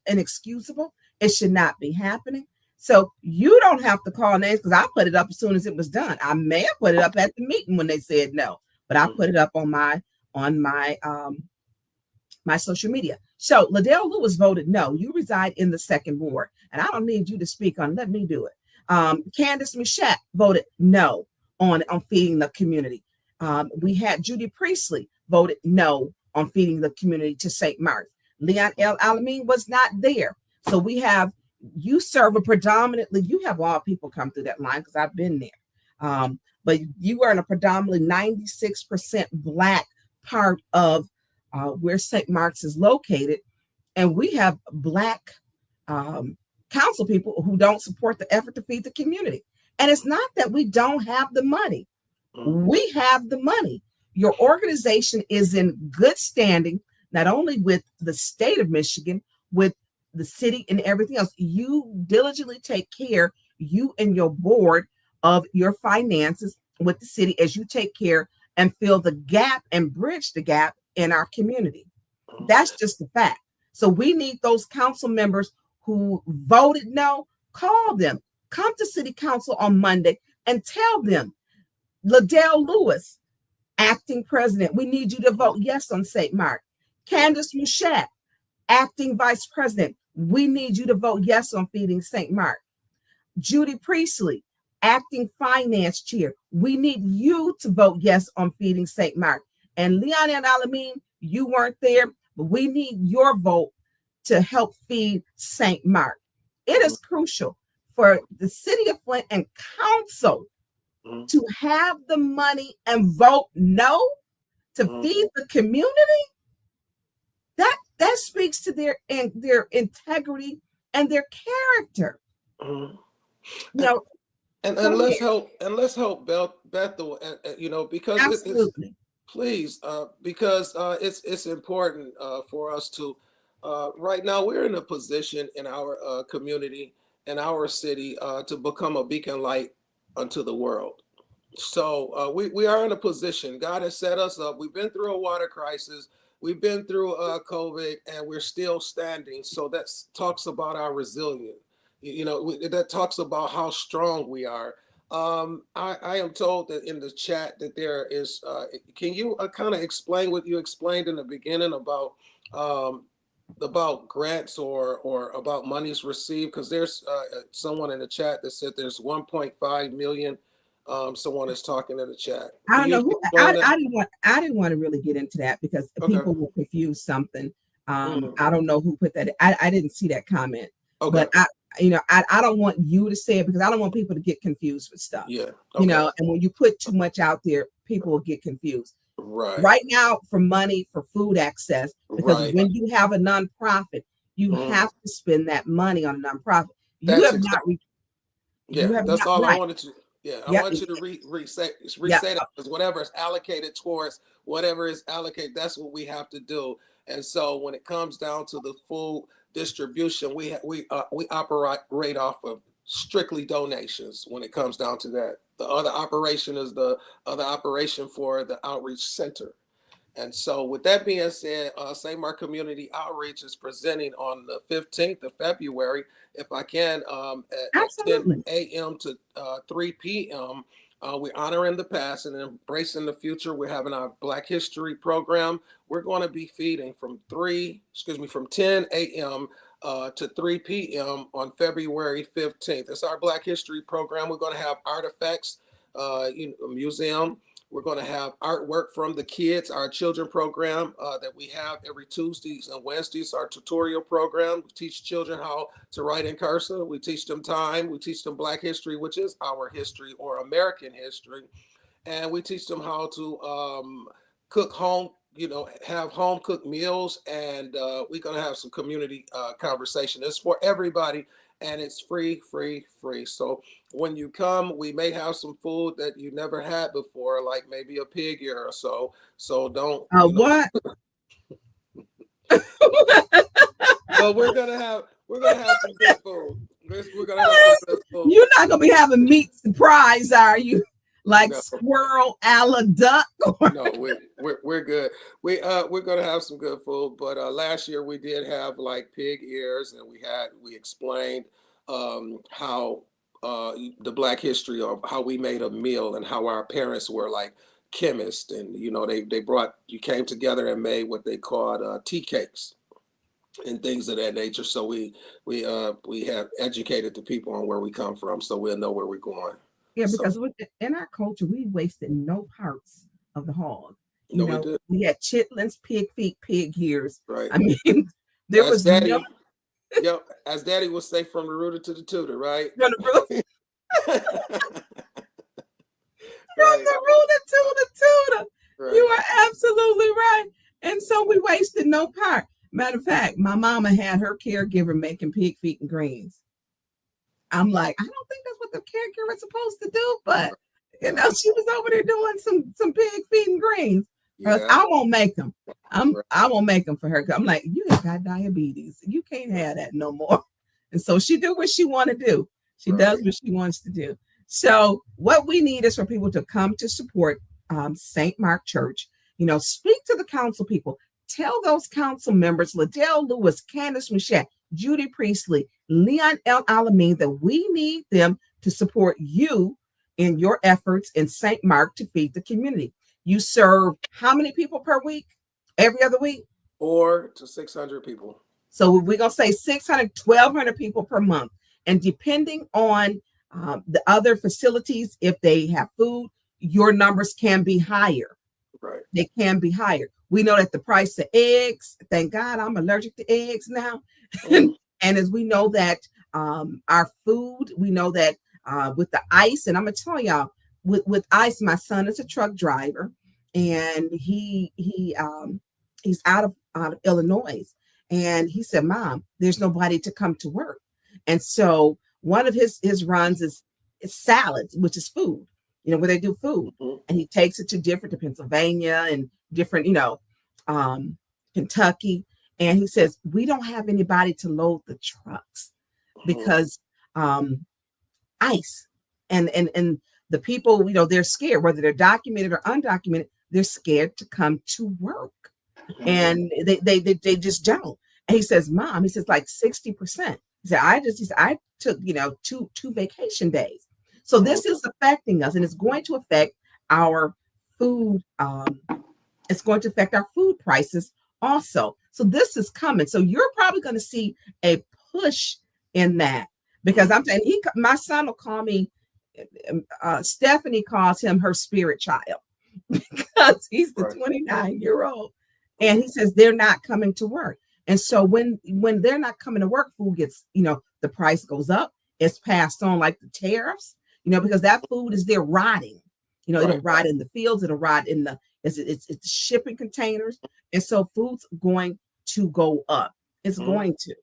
should not be happening. So you don't have to call names, because I put it up as soon as it was done. I may have put it up at the meeting when they said no, but I put it up on my my social media. So Liddell Lewis voted no. You reside in the second ward, and I don't need you to speak on. Let me do it. Candace Machette voted no on feeding the community. We had Judy Priestley voted no on feeding the community to St. Mark's. Leon L. Alameen was not there. So you have all people come through that line, because I've been there. But you are in a predominantly 96% Black part of where St. Mark's is located. And we have Black council people who don't support the effort to feed the community. And it's not that we don't have the money. We have the money. Your organization is in good standing, not only with the state of Michigan, with the city and everything else. You diligently take care, you and your board, of your finances with the city as you take care and fill the gap and bridge the gap in our community. That's just a fact. So we need those council members who voted no. Call them. Come to city council on Monday and tell them, Liddell Lewis, acting president, we need you to vote yes on St. Mark. Candace Machette, acting vice president, we need you to vote yes on feeding St. Mark. Judy Priestley, acting finance chair, we need you to vote yes on feeding St. Mark. And Leon and Alameen, you weren't there, but we need your vote to help feed St. Mark. It is crucial for the city of Flint and council to have the money and vote no to feed the community, that speaks to their integrity and their character. And let's help Bethel, because absolutely. Please, because it's important for us to. Right now, we're in a position in our community, in our city, to become a beacon light unto the world. So we are in a position. God has set us up. We've been through a water crisis. We've been through COVID, and we're still standing. So that talks about our resilience. That talks about how strong we are. I am told that in the chat that there is. Can you kind of explain what you explained in the beginning about grants or about monies received? Because there's someone in the chat that said there's 1.5 million. Someone is talking in the chat. I don't know who. I didn't want to really get into that because people will confuse something. I don't know who put that. I didn't see that comment. But I don't want you to say it because I don't want people to get confused with stuff. Yeah. And when you put too much out there, people will get confused. Right now, for money for food access, because when you have a nonprofit, you have to spend that money on a nonprofit. That's all I wanted to. Yeah, I want you to reset that, because whatever is allocated towards whatever is allocated, that's what we have to do. And so when it comes down to the food distribution, we operate off of strictly donations. When it comes down to that, the other operation is the other operation for the outreach center. And so with that being said, St. Mark Community Outreach is presenting on the 15th of February, if I can, at 10 a.m. to 3 p.m. We're honoring the past and embracing the future. We're having our Black History program. We're going to be feeding from 10 a.m. To 3 p.m. on February 15th. It's our Black History program. We're going to have artifacts, a museum. We're going to have artwork from the kids, our children program that we have every Tuesdays and Wednesdays, our tutorial program. We teach children how to write in cursive. We teach them time. We teach them Black history, which is our history or American history. And we teach them how to cook home, have home cooked meals. And we're going to have some community conversation. It's for everybody. And it's free. So when you come, we may have some food that you never had before, like maybe a pig ear or so. So don't. What? But we're gonna have some good food. We're gonna have some good food. You're not gonna be having meat surprise, are you? Like squirrel a la duck? No, we're good. We're gonna have some good food. But last year we did have like pig ears, and we explained how the Black history of how we made a meal and how our parents were like chemists, and you came together and made what they called tea cakes and things of that nature. So we have educated the people on where we come from, so we'll know where we're going. Yeah, because in our culture, we wasted no parts of the hog. We had chitlins, pig feet, pig ears. Right. I mean, there as was Daddy, as Daddy would say, from the rooter to the tutor, right? From the rooter to the tutor. Right. You are absolutely right. And so we wasted no part. Matter of fact, my mama had her caregiver making pig feet and greens. I'm like, I don't think that's what the caregiver is supposed to do, but she was over there doing some pig feet and greens. Yeah. I won't make them. I won't make them for her. I'm like, you have got diabetes. You can't have that no more. And so she do what she want to do. She does what she wants to do. So what we need is for people to come to support St. Mark Church. Speak to the council people. Tell those council members, Liddell Lewis, Candace Michette, Judy Priestley, Leon L. Alameen, that we need them to support you in your efforts in St. Mark to feed the community. You serve how many people per week? Every other week? 400 to 600 people. So we're going to say 600, 1,200 people per month. And depending on the other facilities, if they have food, your numbers can be higher. Right. They can be higher. We know that the price of eggs, thank God I'm allergic to eggs now. And as we know that our food, we know that with the ice, and I'm going to tell y'all, with ice, my son is a truck driver. and he's out of Illinois, and he said, "Mom, there's nobody to come to work." And so one of his runs is salads, which is food, where they do food, and he takes it to Pennsylvania and different, Kentucky, and he says, "We don't have anybody to load the trucks because ICE and the people, they're scared, whether they're documented or undocumented, they're scared to come to work, and they just don't." And he says, "Mom," he says, like 60%. He said, I took, two vacation days. So this is affecting us, and it's going to affect our food. It's going to affect our food prices also. So this is coming. So you're probably going to see a push in that, because I'm saying my son will call me. Stephanie calls him her spirit child because he's the 29-year-old, and he says they're not coming to work. And so when they're not coming to work, food gets, the price goes up. It's passed on like the tariffs, because that food is there rotting. It'll rot in the fields. It'll rot in it's shipping containers. And so food's going to go up. It's going to.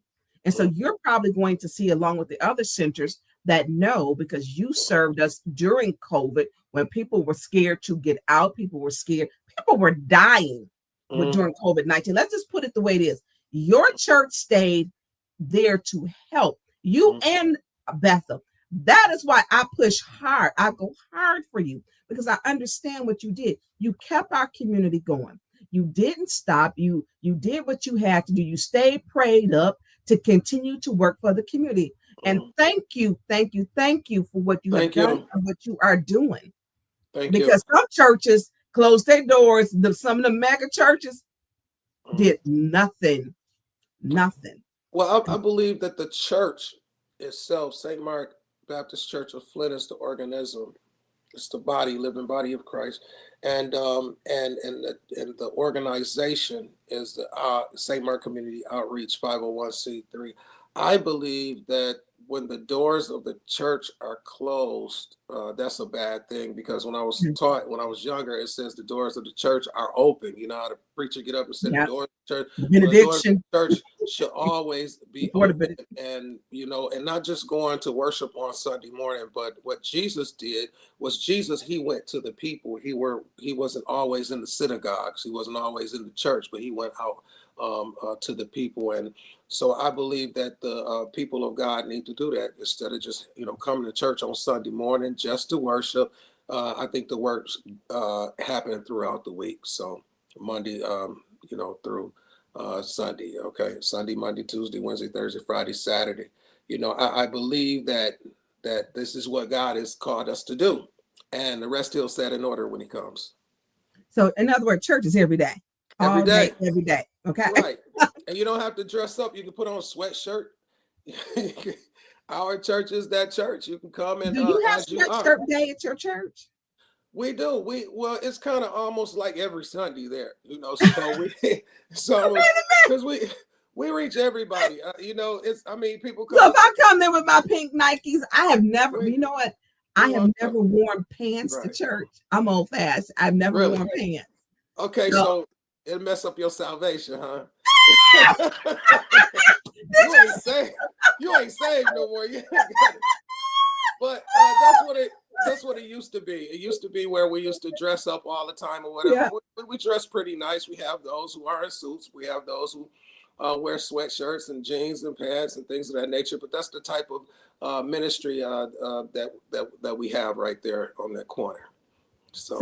And so you're probably going to see, along with the other centers that know, because you served us during COVID when people were scared to get out. People were scared. People were dying during COVID-19. Let's just put it the way it is. Your church stayed there to help you and Bethel. That is why I push hard. I go hard for you, because I understand what you did. You kept our community going. You didn't stop. You did what you had to do. You stayed prayed up to continue to work for the community. And thank you for what you have done and what you are doing. Because some churches closed their doors. Some of the mega churches did nothing. Well, I believe that the church itself, St. Mark Baptist Church of Flint, is the organism. It's the living body of Christ, and the organization is the St. Mark Community Outreach 501c3. I believe that when the doors of the church are closed, that's a bad thing, because when I was taught when I was younger, it says the doors of the church are open. You know how the preacher get up and say the doors of the church, benediction. The doors of the church should always be open, and and not just going to worship on Sunday morning, but what Jesus did was he went to the people. He wasn't always in the synagogues. He wasn't always in the church, but he went out to the people. And so I believe that the people of God need to do that instead of just, coming to church on Sunday morning just to worship. I think the works happen throughout the week. So Monday, through Sunday. Okay. Sunday, Monday, Tuesday, Wednesday, Thursday, Friday, Saturday. I believe that this is what God has called us to do. And the rest he'll set in order when he comes. So in other words, church is every day. Every day. Every day. Okay. Right. And you don't have to dress up. You can put on a sweatshirt. Our church is that church. You can come and do you have sweatshirt day at your church? We do. Well, it's kind of almost like every Sunday there, because we reach everybody. People come. So if I come there with my pink Nikes, I have never. You know what? I have never worn pants to church. I'm old fashioned. I've never worn pants. Okay, so it'll mess up your salvation, huh? You ain't saved no more. But that's what it used to be. It used to be where we used to dress up all the time or whatever. Yeah. We dress pretty nice. We have those who are in suits. We have those who wear sweatshirts and jeans and pants and things of that nature. But that's the type of ministry that we have right there on that corner. So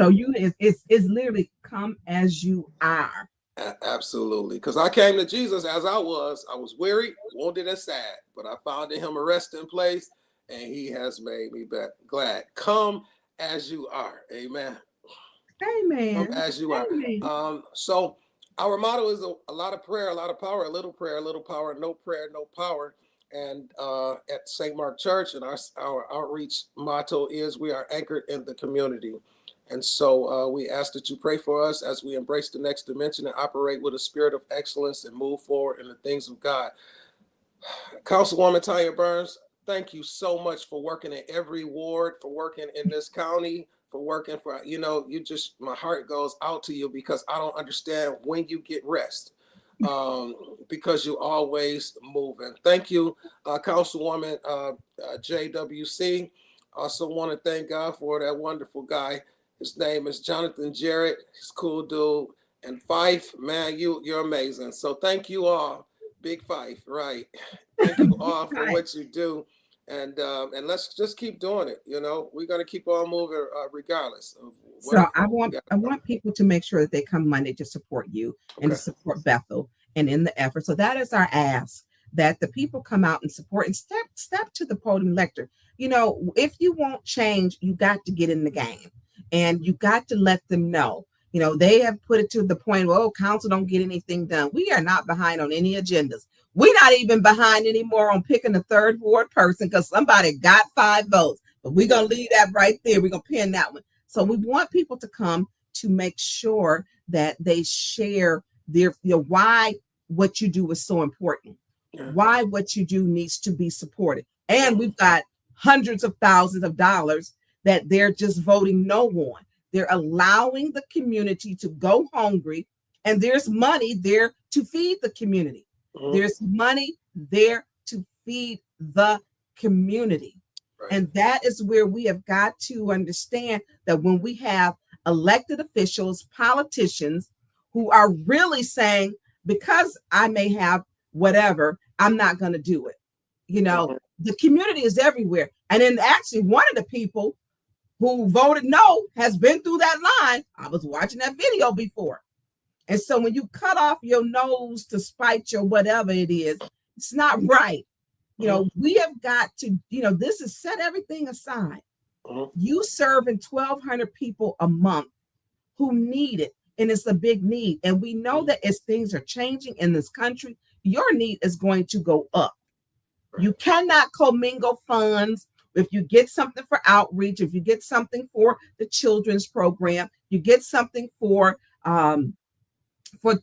it's literally come as you are. Absolutely. Because I came to Jesus as I was. I was weary, wounded, and sad. But I found in him a resting place, and he has made me glad. Come as you are. Amen. Amen. Come as you are. Amen. So our motto is a lot of prayer, a lot of power, a little prayer, a little power, no prayer, no power. And at St. Mark Church, and our outreach motto is we are anchored in the community. And so we ask that you pray for us as we embrace the next dimension and operate with a spirit of excellence and move forward in the things of God. Councilwoman Tanya Burns, thank you so much for working in every ward, for working in this county, working for, you just, my heart goes out to you because I don't understand when you get rest, because you always moving. Thank you, Councilwoman JWC. Also want to thank God for that wonderful guy. His name is Jonathan Jarrett. He's a cool dude. And Fife, man, you're amazing. So thank you all, Big Fife, right? Thank you all for what you do. And let's just keep doing it. We're gonna keep on moving regardless of so I want people to make sure that they come Monday to support you and to support Bethel and in the effort. So that is our ask, that the people come out and support and step to the podium lecture. If you want change, you got to get in the game and you got to let them know. They have put it to the point, well, council don't get anything done. We are not behind on any agendas. We're not even behind anymore on picking the third ward person because somebody got 5 votes. But we're going to leave that right there. We're going to pin that one. So we want people to come to make sure that they share their, why what you do is so important, why what you do needs to be supported. And we've got hundreds of thousands of dollars that they're just voting no on. They're allowing the community to go hungry, and there's money there to feed the community. There's money there to feed the community. Right. And that is where we have got to understand that when we have elected officials, politicians who are really saying, because I may have whatever, I'm not going to do it. The community is everywhere. And then actually one of the people who voted no has been through that line. I was watching that video before. And so when you cut off your nose to spite your whatever it is, it's not right. We have got to, this is set everything aside. You serving 1,200 people a month who need it. And it's a big need. And we know that as things are changing in this country, your need is going to go up. You cannot commingle funds. If you get something for outreach, if you get something for the children's program, you get something for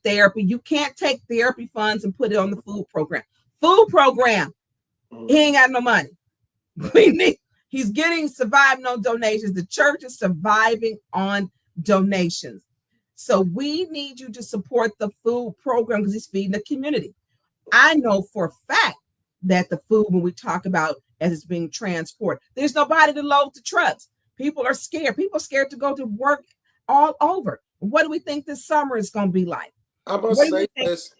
therapy, you can't take therapy funds and put it on the food program. He ain't got no money. He's getting surviving on donations. The church is surviving on donations. So we need you to support the food program because he's feeding the community. I know for a fact that the food, when we talk about as it's being transported, there's nobody to load the trucks. People are scared. People are scared to go to work all over. What do we think this summer is going to be like? I must say this.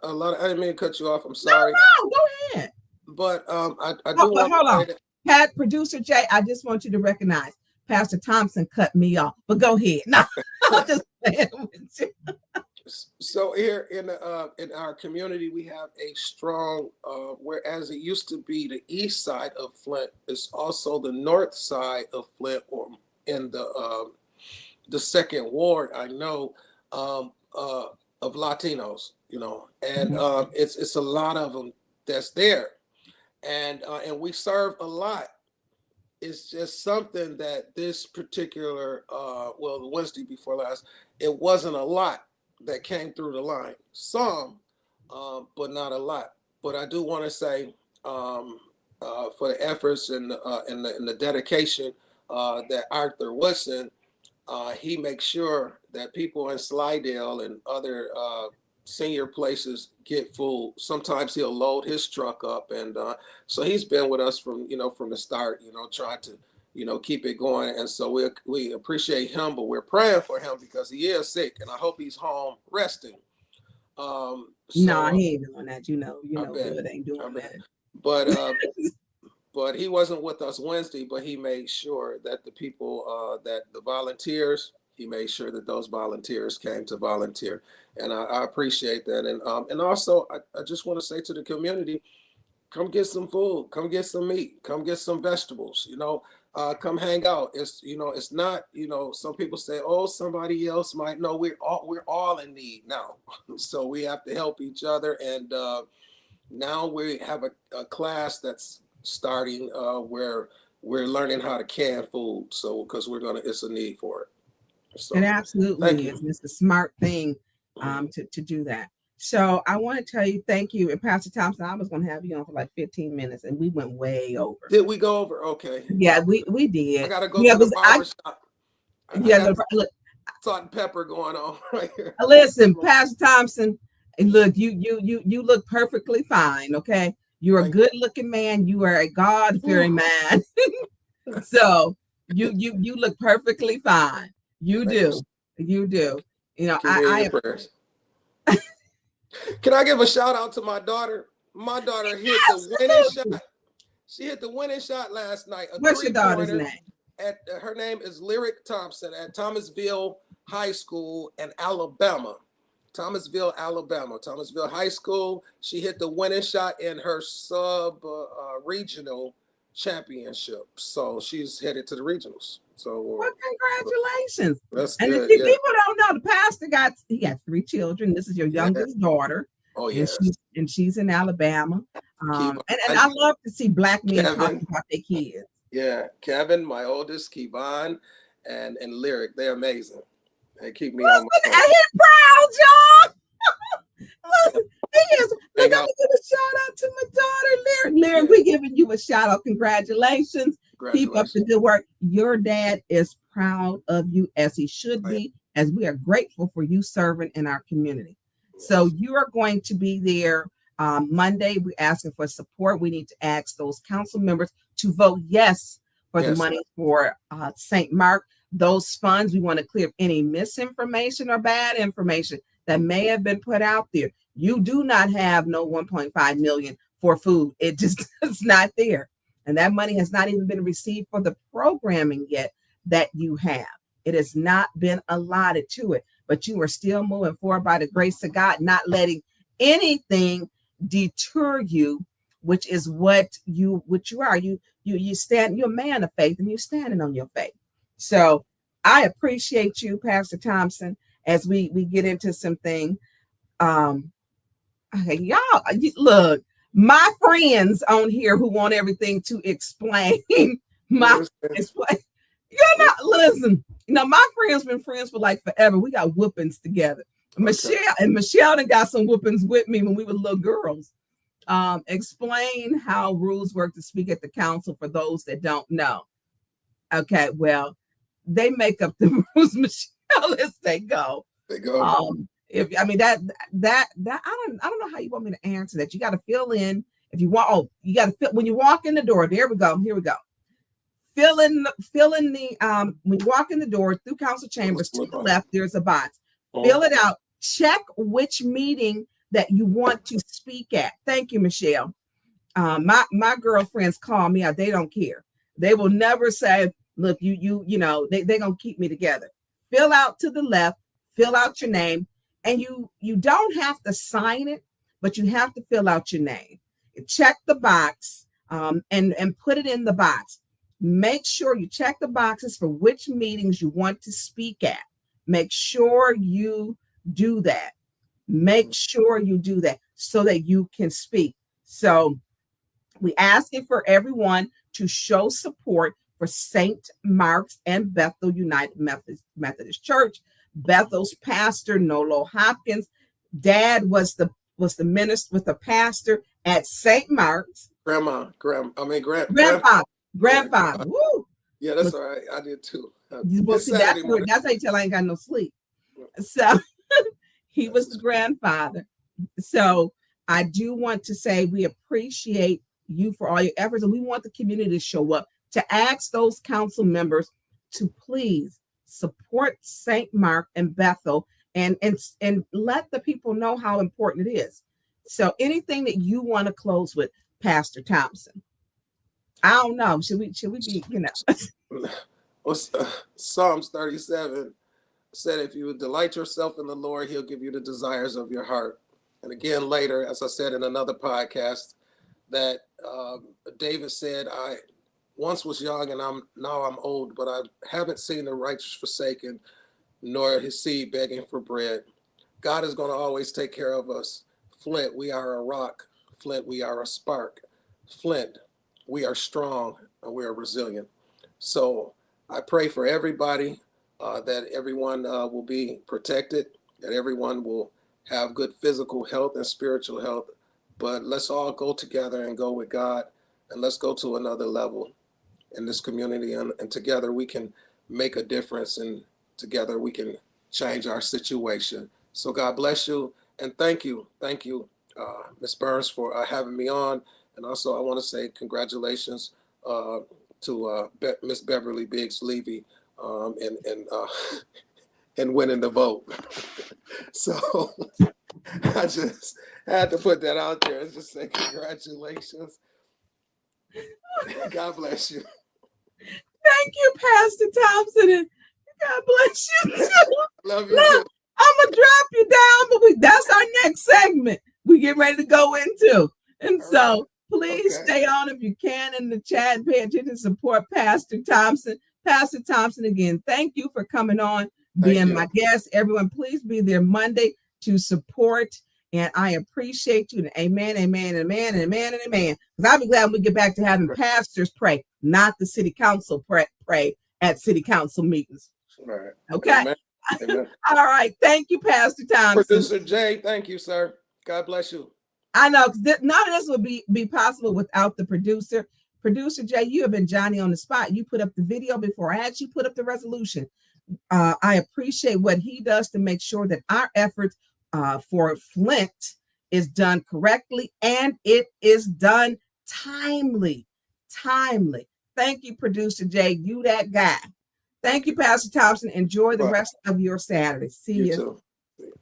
A lot of, I didn't mean to cut you off. I'm sorry. No, go ahead. But I do want hold on. to Pat, producer Jay, I just want you to recognize Pastor Thompson cut me off. But go ahead. No, I'm just saying with you. So here in our community, we have a strong, whereas it used to be the east side of Flint, it's also the north side of Flint, or in the second ward. I know of Latinos, and it's a lot of them that's there, and we serve a lot. It's just something that this particular, the Wednesday before last, it wasn't a lot that came through the line. Some, but not a lot. But I do want to say, for the efforts and the dedication that Arthur Woodson, he makes sure that people in Slidell and other senior places get food. Sometimes he'll load his truck up, and so he's been with us from the start, trying to keep it going. And so we appreciate him, but we're praying for him because he is sick, and I hope he's home resting. No, he ain't doing that. Good ain't doing that. But he wasn't with us Wednesday, but he made sure that the people, that the volunteers, he made sure that those volunteers came to volunteer. And I appreciate that. And also, I just want to say to the community, come get some food, come get some meat, come get some vegetables, come hang out. It's not, some people say, oh, somebody else might know. We're all in need now. So we have to help each other. And now we have a class that's starting where we're learning how to can food. So, because it's a need for it. So, it absolutely is. It's a smart thing to do that. So I want to tell you, thank you. And Pastor Thompson, I was going to have you on for like 15 minutes and we went way over. Did we go over? Okay. Yeah, we did. I got to go to the barber shop. I Yeah, got look, salt and pepper going on right here. listen, Pastor Thompson, and look, you look perfectly fine. Okay, you're a Thank you. good-looking man. You are a God-fearing man. So you look perfectly fine. You Thank you. do. You do. You know, Keep me in your prayers. Can I give a shout out to my daughter? My daughter hit the winning shot. She hit the winning shot last night. A What's your daughter's three-pointer. name? Her name is Lyric Thompson at Thomasville High School in Alabama. Thomasville High School. She hit the winning shot in her sub regional championship. So she's headed to the regionals. So Well, congratulations. that's And good. if Yeah. people don't know, the pastor got 3 children. This is your youngest daughter. Oh, and yes. she's in Alabama. Kevin, And I love to see black men Kevin. talking about their kids. Yeah, Kevin, my oldest, Kevon, and Lyric. They're amazing. They keep me on my And he's proud, y'all. He is. Look, I'm gonna give a shout out to my daughter, Lyric. Lyric, we're giving you a shout out. Congratulations. Keep up the good work. Your dad is proud of you, as he should be, as we are grateful for you serving in our community. So you are going to be there Monday. We're asking for support. We need to ask those council members to vote yes for the money for St. Mark. Those funds, we want to clear up any misinformation or bad information that may have been put out there. You do not have no 1.5 million for food. It just is not there. And that money has not even been received for the programming yet that you have. It has not been allotted to it, but you are still moving forward by the grace of God, not letting anything deter you, which is what you are. You stand, you're a man of faith, and you're standing on your faith. So I appreciate you, Pastor Thompson, as we get into something. Okay, y'all, look, my friends on here who want everything to explain explain. You're not listen. You know, my friends been friends for like forever. We got whoopings together. Michelle done got some whoopings with me when we were little girls. Explain how rules work to speak at the council for those that don't know. Okay, well, they make up the rules, Michelle, as they go. They go. If I mean that I don't know how you want me to answer that. You got to fill in if you want. Oh, you got to fill when you walk in the door. There we go. Here we go. Fill in the when you walk in the door through council chambers to the left. There's a box. Fill it out. Check which meeting that you want to speak at. Thank you, Michelle. My girlfriends call me out. They don't care. They will never say, "Look, you know they gonna keep me together." Fill out to the left. Fill out your name. And you don't have to sign it, but you have to fill out your name. Check the box and put it in the box. Make sure you check the boxes for which meetings you want to speak at. Make sure you do that. Make sure you do that so that you can speak. So we asking for everyone to show support for St. Mark's and Bethel United Methodist Church. Bethel's pastor, Nolo Hopkins. Dad was the minister with the pastor at St. Mark's. Grandfather. Woo. Yeah, that's all right. I did too. Well, see, that's how you tell I ain't got no sleep. So he was the grandfather. So I do want to say we appreciate you for all your efforts, and we want the community to show up to ask those council members to please support St. Mark and Bethel and let the people know how important it is. So anything that you want to close with, Pastor Thompson? I don't know. Should we be, you know? Psalms 37 said, if you would delight yourself in the Lord, he'll give you the desires of your heart. And again, later, as I said in another podcast, that David said, I once was young and now I'm old, but I haven't seen the righteous forsaken, nor his seed begging for bread. God is going to always take care of us. Flint, we are a rock. Flint, we are a spark. Flint, we are strong and we are resilient. So I pray for everybody that everyone will be protected, that everyone will have good physical health and spiritual health. But let's all go together and go with God, and let's go to another level in this community, and together we can make a difference, and together we can change our situation. So God bless you, and thank you, Ms. Burns, for having me on. And also, I want to say congratulations to Miss Beverly Biggs Levy in winning the vote. So I just had to put that out there and just say congratulations. God bless you. Thank you, Pastor Thompson, and God bless you too. Love you Look, too. I'm gonna drop you down, but that's our next segment we get ready to go into. And so please stay on if you can in the chat and pay attention to support Pastor Thompson. Pastor Thompson, again, thank you for coming on, being my guest. Everyone, please be there Monday to support. And I appreciate you. And amen, amen, amen, amen, and amen. Because I'll be glad when we get back to having pastors pray, not the city council pray at city council meetings. Right. Okay. Amen. Amen. All right. Thank you, Pastor Thompson. Producer Jay, thank you, sir. God bless you. I know none of this would be possible without the producer. Producer Jay, you have been Johnny on the spot. You put up the video before I actually put up the resolution. I appreciate what he does to make sure that our efforts for Flint is done correctly and it is done timely. Thank you, Producer Jay. You that guy. Thank you, Pastor Thompson. Enjoy the rest of your Saturday. See you. Too.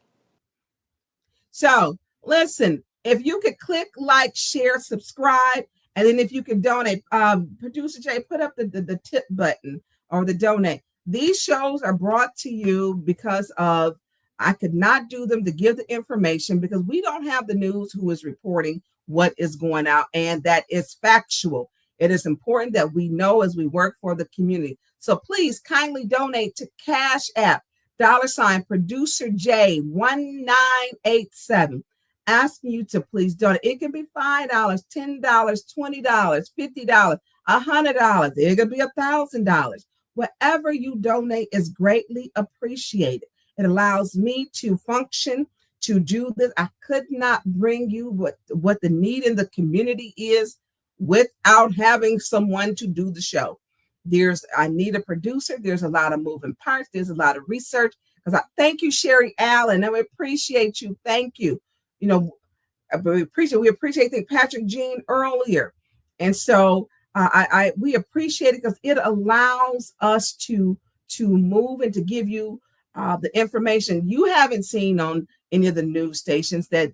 So listen, if you could click like, share, subscribe, and then if you could donate, Producer Jay, put up the tip button or the donate. These shows are brought to you because of I could not do them to give the information because we don't have the news who is reporting what is going out, and that is factual. It is important that we know as we work for the community. So please kindly donate to Cash App, $ Producer J 1987. Asking you to please donate. It can be $5, $10, $20, $50, $100. It could be $1,000. Whatever you donate is greatly appreciated. It allows me to function, to do this. I could not bring you what the need in the community is without having someone to do the show. I need a producer. There's a lot of moving parts. There's a lot of research. Because I thank you, Sherry Allen. I appreciate you. Thank you. You know, we appreciate Patrick Jean earlier. And so we appreciate it because it allows us to move and to give you the information you haven't seen on any of the news stations that,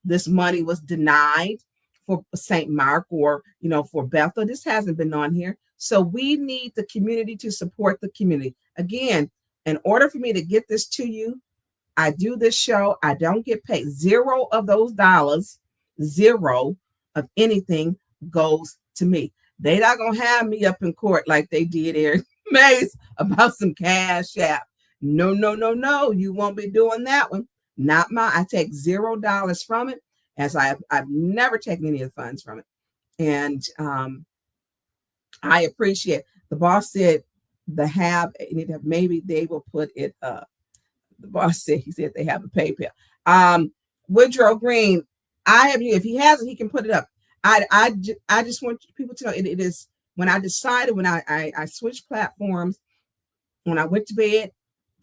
this money was denied for St. Mark or, for Bethel. This hasn't been on here. So we need the community to support the community. Again, in order for me to get this to you, I do this show. I don't get paid. $0 of those dollars, $0 of anything goes to me. They're not going to have me up in court like they did Eric Mays about some Cash App. No. You won't be doing that one. Not mine. I take $0 from it, as I've never taken any of the funds from it. And I appreciate it. The boss said maybe they will put it up. The boss said they have a PayPal. Woodrow Green, I have you. If he hasn't, he can put it up. I just want people to know it is when I decided when I switched platforms, when I went to bed,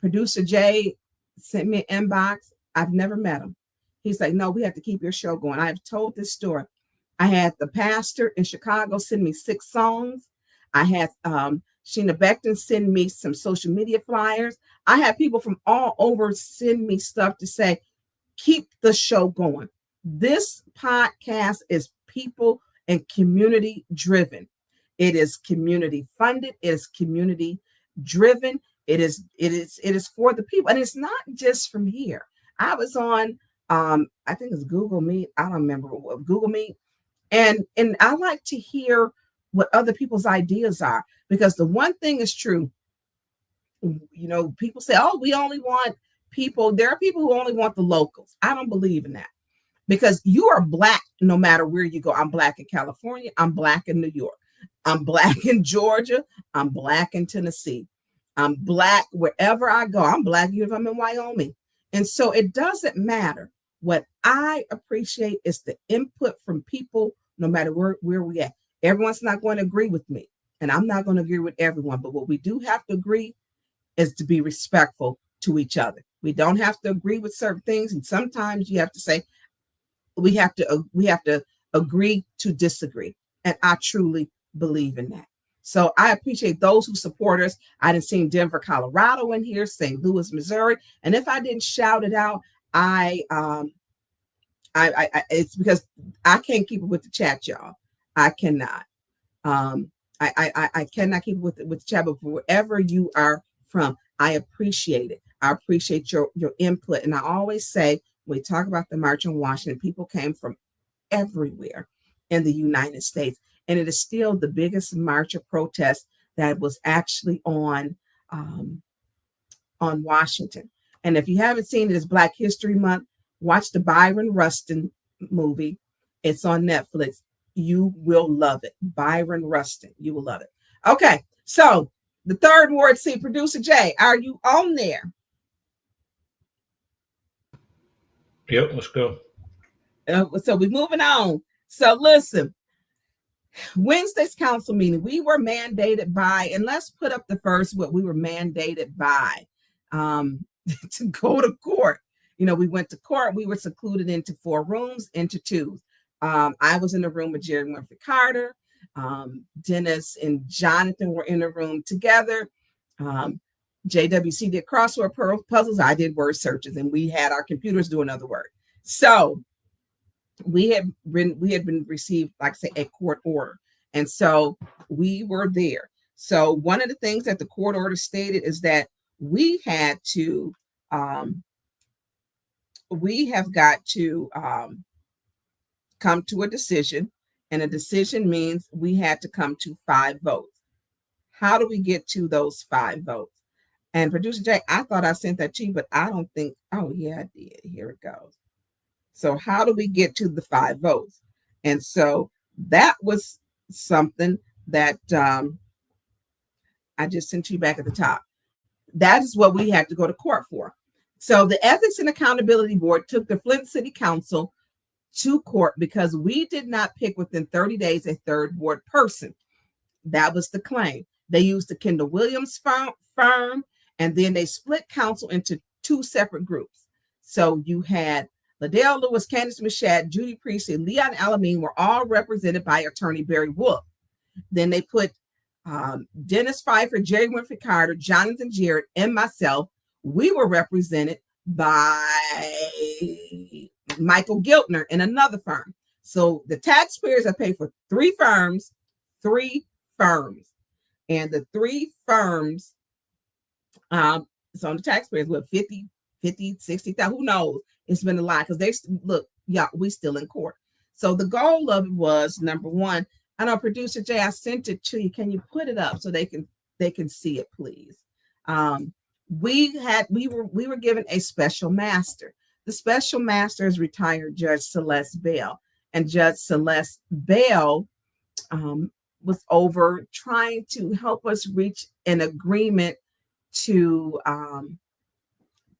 Producer Jay sent me an inbox. I've never met him. He's like, no, we have to keep your show going. I've told this story. I had the pastor in Chicago send me 6 songs. I had Sheena Beckton send me some social media flyers. I had people from all over send me stuff to say, keep the show going. This podcast is people and community driven. It is community funded. It is community driven. It is for the people. And it's not just from here. I was on, I think it's Google Meet. I don't remember what Google Meet. And I like to hear what other people's ideas are, because the one thing is true. People say, oh, we only want people. There are people who only want the locals. I don't believe in that, because you are Black no matter where you go. I'm Black in California. I'm Black in New York. I'm Black in Georgia. I'm Black in Tennessee. I'm Black wherever I go. I'm Black even if I'm in Wyoming. And so it doesn't matter. What I appreciate is the input from people no matter where we at. Everyone's not going to agree with me. And I'm not going to agree with everyone, but what we do have to agree is to be respectful to each other. We don't have to agree with certain things. And sometimes you have to say, we have to agree to disagree. And I truly believe in that. So I appreciate those who support us. I didn't see Denver, Colorado in here, St. Louis, Missouri. And if I didn't shout it out, I it's because I can't keep it with the chat, y'all. I cannot. I cannot keep it with the chat, but wherever you are from, I appreciate it. I appreciate your input. And I always say, when we talk about the March on Washington, people came from everywhere in the United States. And it is still the biggest march of protest that was actually on Washington. And if you haven't seen it, it's Black History Month. Watch the Byron Rustin movie. It's on Netflix. You will love it. Byron Rustin. You will love it. Okay. So the third ward C, Producer Jay, are you on there? Yep, let's go. So we're moving on. So listen, Wednesday's council meeting, we were mandated by, and let's put up the first what we were mandated by to go to court. You know, we went to court. We were secluded into 4 rooms, into 2. I was in the room with Jerry Winfrey Carter. Dennis and Jonathan were in the room together. JWC did crossword puzzles. I did word searches, and we had our computers doing other work. So we had been received, like I say, a court order. And so we were there. So one of the things that the court order stated is that we have got to come to a decision, and a decision means we had to come to 5 votes. How do we get to those 5 votes? And Producer Jay, I thought I sent that to you, but I don't think, oh yeah, I did. Here it goes. So how do we get to the 5 votes? And so that was something that I just sent you back at the top. That is what we had to go to court for. So the Ethics and Accountability Board took the Flint City Council to court because we did not pick within 30 days a third ward person. That was the claim. They used the Kendall Williams firm, and then they split council into 2 separate groups. So you had Liddell Lewis, Candace Machad, Judy Priestley, Leon Alameen were all represented by attorney Barry Wolf. Then they put Dennis Pfeiffer, Jerry Winfrey Carter, Jonathan Jarrett, and myself. We were represented by Michael Giltner in another firm. So the taxpayers have paid for 3 firms, and the 3 firms, so the taxpayers were 50, 60,000, who knows? It's been a lot because they look, yeah, we still in court. So the goal of it was, number one, I know Producer Jay, I sent it to you. Can you put it up so they can see it, please? We were given a special master. The special master is retired Judge Celeste Bell, and Judge Celeste Bell was over trying to help us reach an agreement to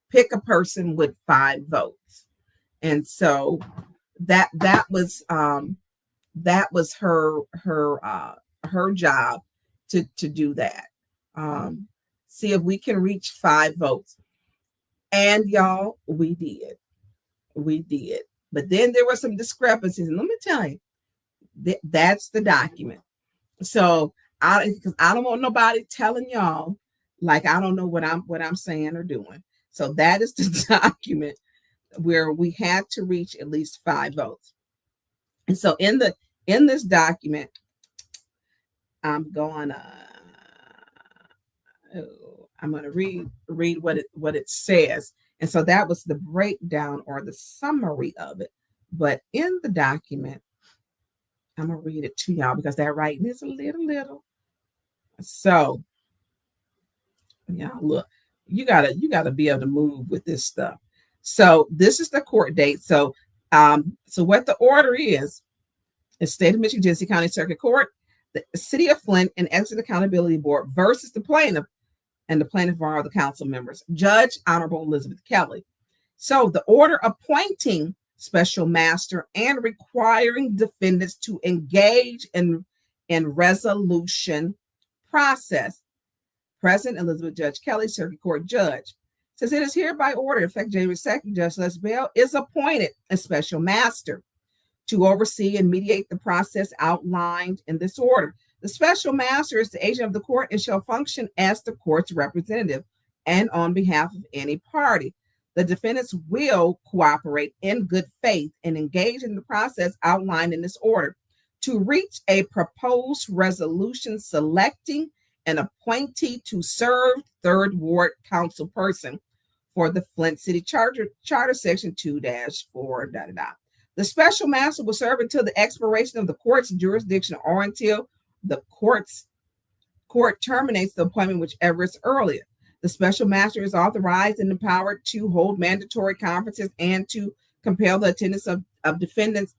pick a person with 5 votes. And so that was her job to do that. See if we can reach 5 votes. And y'all, we did. But then there were some discrepancies. And let me tell you, that's the document. So because I don't want nobody telling y'all like I don't know what I'm saying or doing. So that is the document where we had to reach at least 5 votes. And so in this document, I'm going to read what it says. And so that was the breakdown or the summary of it. But in the document, I'm going to read it to y'all because that writing is a little. So, yeah, look, you gotta be able to move with this stuff. So this is the court date. So what the order is State of Michigan, Genesee County Circuit Court, the City of Flint, and Exit Accountability Board versus the plaintiff, and the plaintiff are the council members, Judge Honorable Elizabeth Kelly. So the order appointing special master and requiring defendants to engage in resolution process. President Elizabeth Judge Kelly, Circuit Court Judge, says it is hereby ordered, effective January 2nd, Judge Les Bell is appointed a special master to oversee and mediate the process outlined in this order. The special master is the agent of the court and shall function as the court's representative and on behalf of any party. The defendants will cooperate in good faith and engage in the process outlined in this order to reach a proposed resolution selecting an appointee to serve third ward council person for the Flint City Charter Section 2-4. The special master will serve until the expiration of the court's jurisdiction or until the court terminates the appointment, whichever is earlier. The special master is authorized and empowered to hold mandatory conferences and to compel the attendance of defendants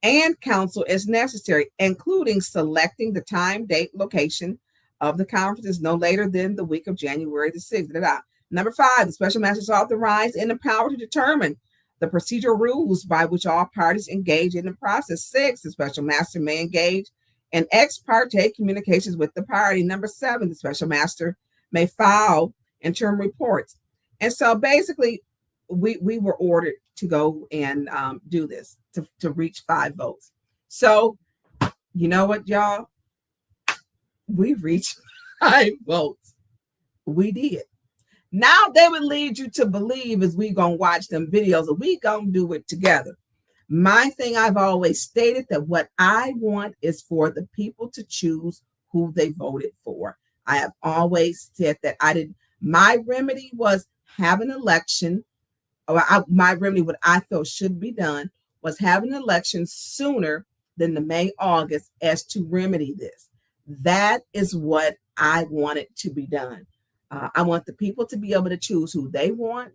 and counsel as necessary, including selecting the time, date, location of the conferences no later than the week of January the 6th. Number 5, the special master is authorized and empowered to determine the procedural rules by which all parties engage in the process. 6, the special master may engage in ex parte communications with the party. Number 7, the special master may file interim reports. And so basically, we were ordered to go and do this to reach 5 votes. So, you know what, y'all? We reached 5 votes. We did. Now they would lead you to believe as we gonna watch them videos and we gonna do it together. My thing, I've always stated that what I want is for the people to choose who they voted for. I have always said that my remedy was have an election, my remedy, what I felt should be done was have an election sooner than the May, August as to remedy this. That is what I wanted to be done. I want the people to be able to choose who they want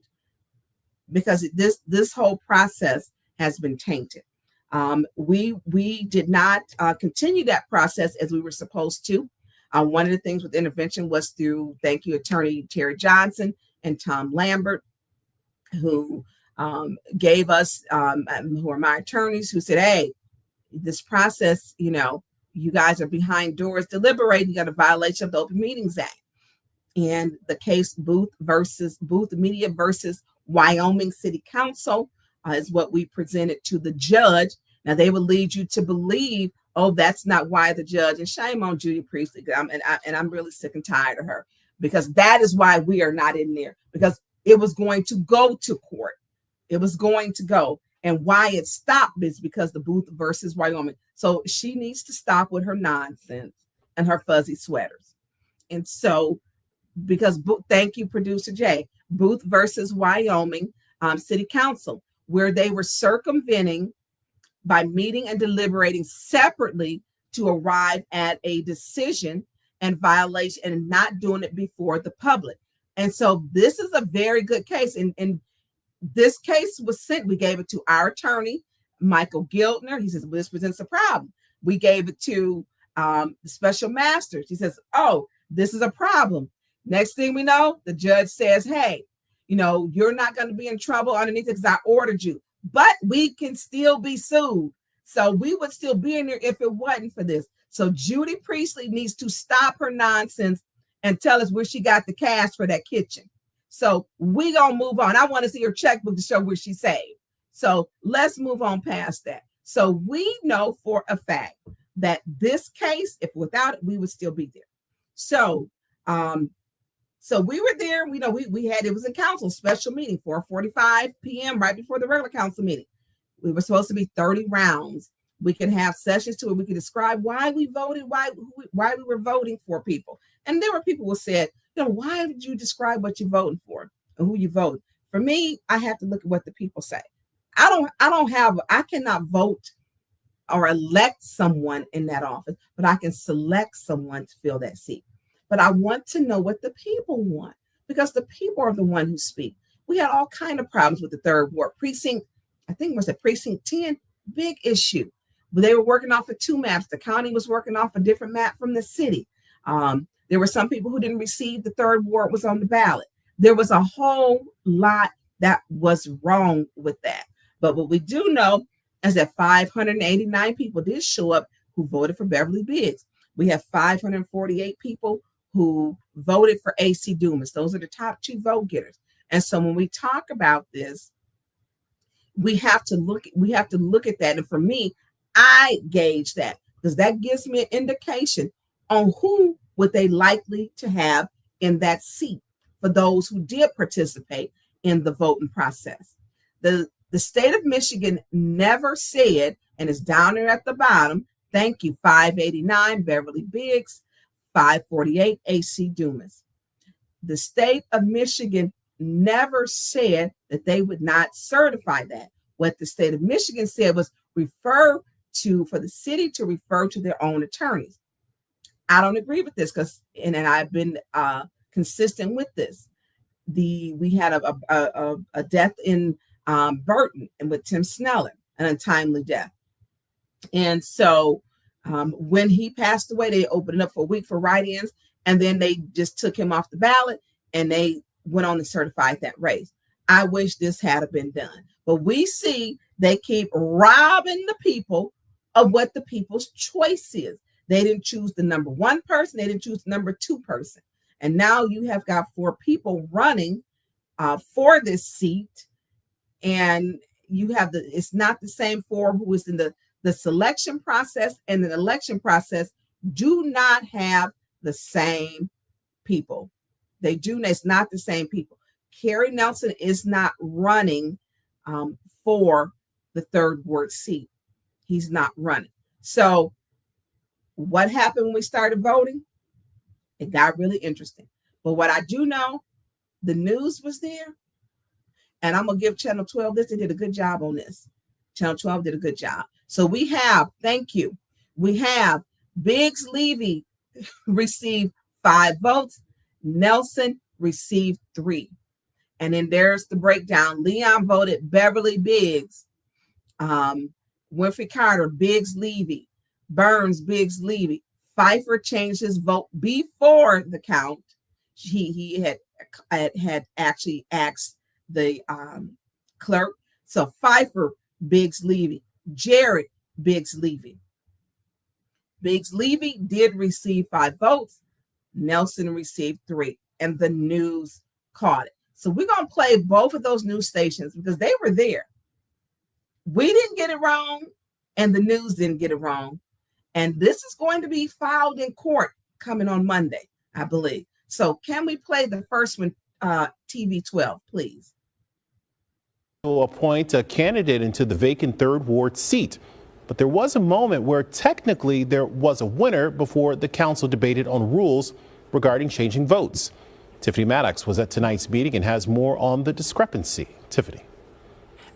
because this whole process has been tainted. We did not continue that process as we were supposed to. One of the things with intervention was through, thank you, Attorney Terry Johnson and Tom Lambert, who gave us, who are my attorneys, who said, hey, this process, you guys are behind doors deliberating, you got a violation of the Open Meetings Act. And the case Booth Media versus Wyoming City Council is what we presented to the judge. Now they will lead you to believe, oh, that's not why the judge, and shame on Judy Priestley. I'm really sick and tired of her because that is why we are not in there, because it was going to go to court. It was going to go. And why it stopped is because the Booth versus Wyoming. So she needs to stop with her nonsense and her fuzzy sweaters. And so, because thank you, Producer Jay, Booth versus Wyoming City Council, where they were circumventing by meeting and deliberating separately to arrive at a decision and violation and not doing it before the public. And so this is a very good case. And this case was sent, we gave it to our attorney, Michael Giltner. He says, well, this presents a problem. We gave it to the special masters. He says, oh, this is a problem. Next thing we know, the judge says, hey, you're not going to be in trouble underneath it because I ordered you, but we can still be sued. So we would still be in there if it wasn't for this. So Judy Priestley needs to stop her nonsense and tell us where she got the cash for that kitchen. So we gonna move on. I want to see her checkbook to show where she saved. So let's move on past that. So we know for a fact that this case, if without it, we would still be there. So, so we were there. We had, it was a council special meeting, 4:45 p.m. right before the regular council meeting. We were supposed to be 30 rounds. We could have sessions to it. We could describe why we voted, why we were voting for people. And there were people who said, why did you describe what you're voting for and who you vote? For me, I have to look at what the people say. I cannot vote or elect someone in that office, but I can select someone to fill that seat. But I want to know what the people want because the people are the one who speak. We had all kinds of problems with the third ward precinct. I think it was at precinct 10, big issue. But they were working off of 2 maps. The county was working off a different map from the city. There were some people who didn't receive the third ward was on the ballot. There was a whole lot that was wrong with that. But what we do know is that 589 people did show up who voted for Beverly Biggs. We have 548 people who voted for AC Dumas. Those are the top 2 vote getters. And so when we talk about this, we have to look at that. And for me, I gauge that because that gives me an indication on who would they likely to have in that seat for those who did participate in the voting process. The state of Michigan never said, and it's down there at the bottom, thank you, 589 Beverly Biggs, 548 AC Dumas. The state of Michigan never said that they would not certify that. What the state of Michigan said was for the city to refer to their own attorneys. I don't agree with this and I've been consistent with this. We had a death in Burton and with Tim Sneller, an untimely death. And so when he passed away, they opened up for a week for write-ins, and then they just took him off the ballot and they went on and certified that race. I wish this had been done. But we see they keep robbing the people of what the people's choice is. They didn't choose the number 1 person. They didn't choose the number 2 person. And now you have got 4 people running for this seat. And you have it's not the same 4 who is in the selection process and the election process do not have the same people. They do. It's not the same people. Kerry Nelson is not running for the 3rd ward seat. He's not running. So what happened when we started voting? It got really interesting. But what I do know, the news was there. And I'm going to give Channel 12 this. They did a good job on this. Channel 12 did a good job. So we have, thank you, we have Biggs Levy received 5 votes. Nelson received 3. And then there's the breakdown. Leon voted Beverly Biggs, Winfrey Carter, Biggs Levy, Burns, Biggs Levy. Pfeiffer changed his vote before the count. He had actually asked the clerk. So Pfeiffer, Biggs Levy, Jared, Biggs Levy. Biggs Levy did receive 5 votes. Nelson received 3, and the news caught it. So we're going to play both of those news stations because they were there. We didn't get it wrong, and the news didn't get it wrong. And this is going to be filed in court coming on Monday, I believe. So can we play the first one, TV 12, please? Will appoint a candidate into the vacant 3rd ward seat. But there was a moment where technically there was a winner before the council debated on rules regarding changing votes. Tiffany Maddox was at tonight's meeting and has more on the discrepancy. Tiffany.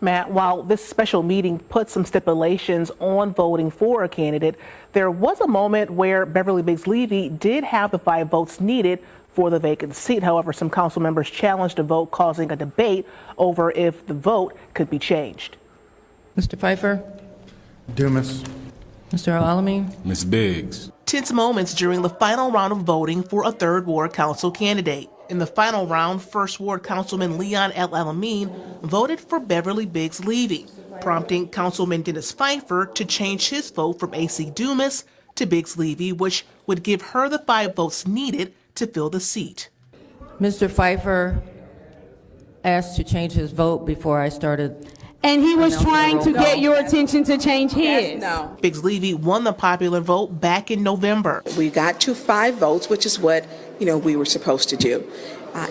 Matt, while this special meeting put some stipulations on voting for a candidate, there was a moment where Beverly Biggs Levy did have the 5 votes needed for the vacant seat. However, some council members challenged the vote, causing a debate over if the vote could be changed. Mr. Pfeiffer? Dumas. Mr. Alamin? Ms. Biggs. Tense moments during the final round of voting for a 3rd ward council candidate. In the final round, 1st Ward Councilman Leon L. Alamin voted for Beverly Biggs Levy, prompting Councilman Dennis Pfeiffer to change his vote from AC Dumas to Biggs Levy, which would give her the 5 votes needed to fill the seat. Mr. Pfeiffer asked to change his vote before I started. And he was trying to get your attention to change his. No. Biggs Levy won the popular vote back in November. We got to 5 votes, which is what we were supposed to do.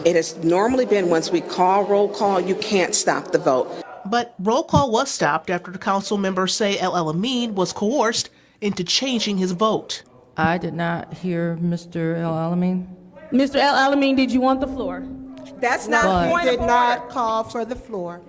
It has normally been once we call roll call, you can't stop the vote. But roll call was stopped after the council members say El Alamin was coerced into changing his vote. I did not hear Mr. El Alamin. Mr. El Alamin, did you want the floor? That's not the point. Did not call for the floor.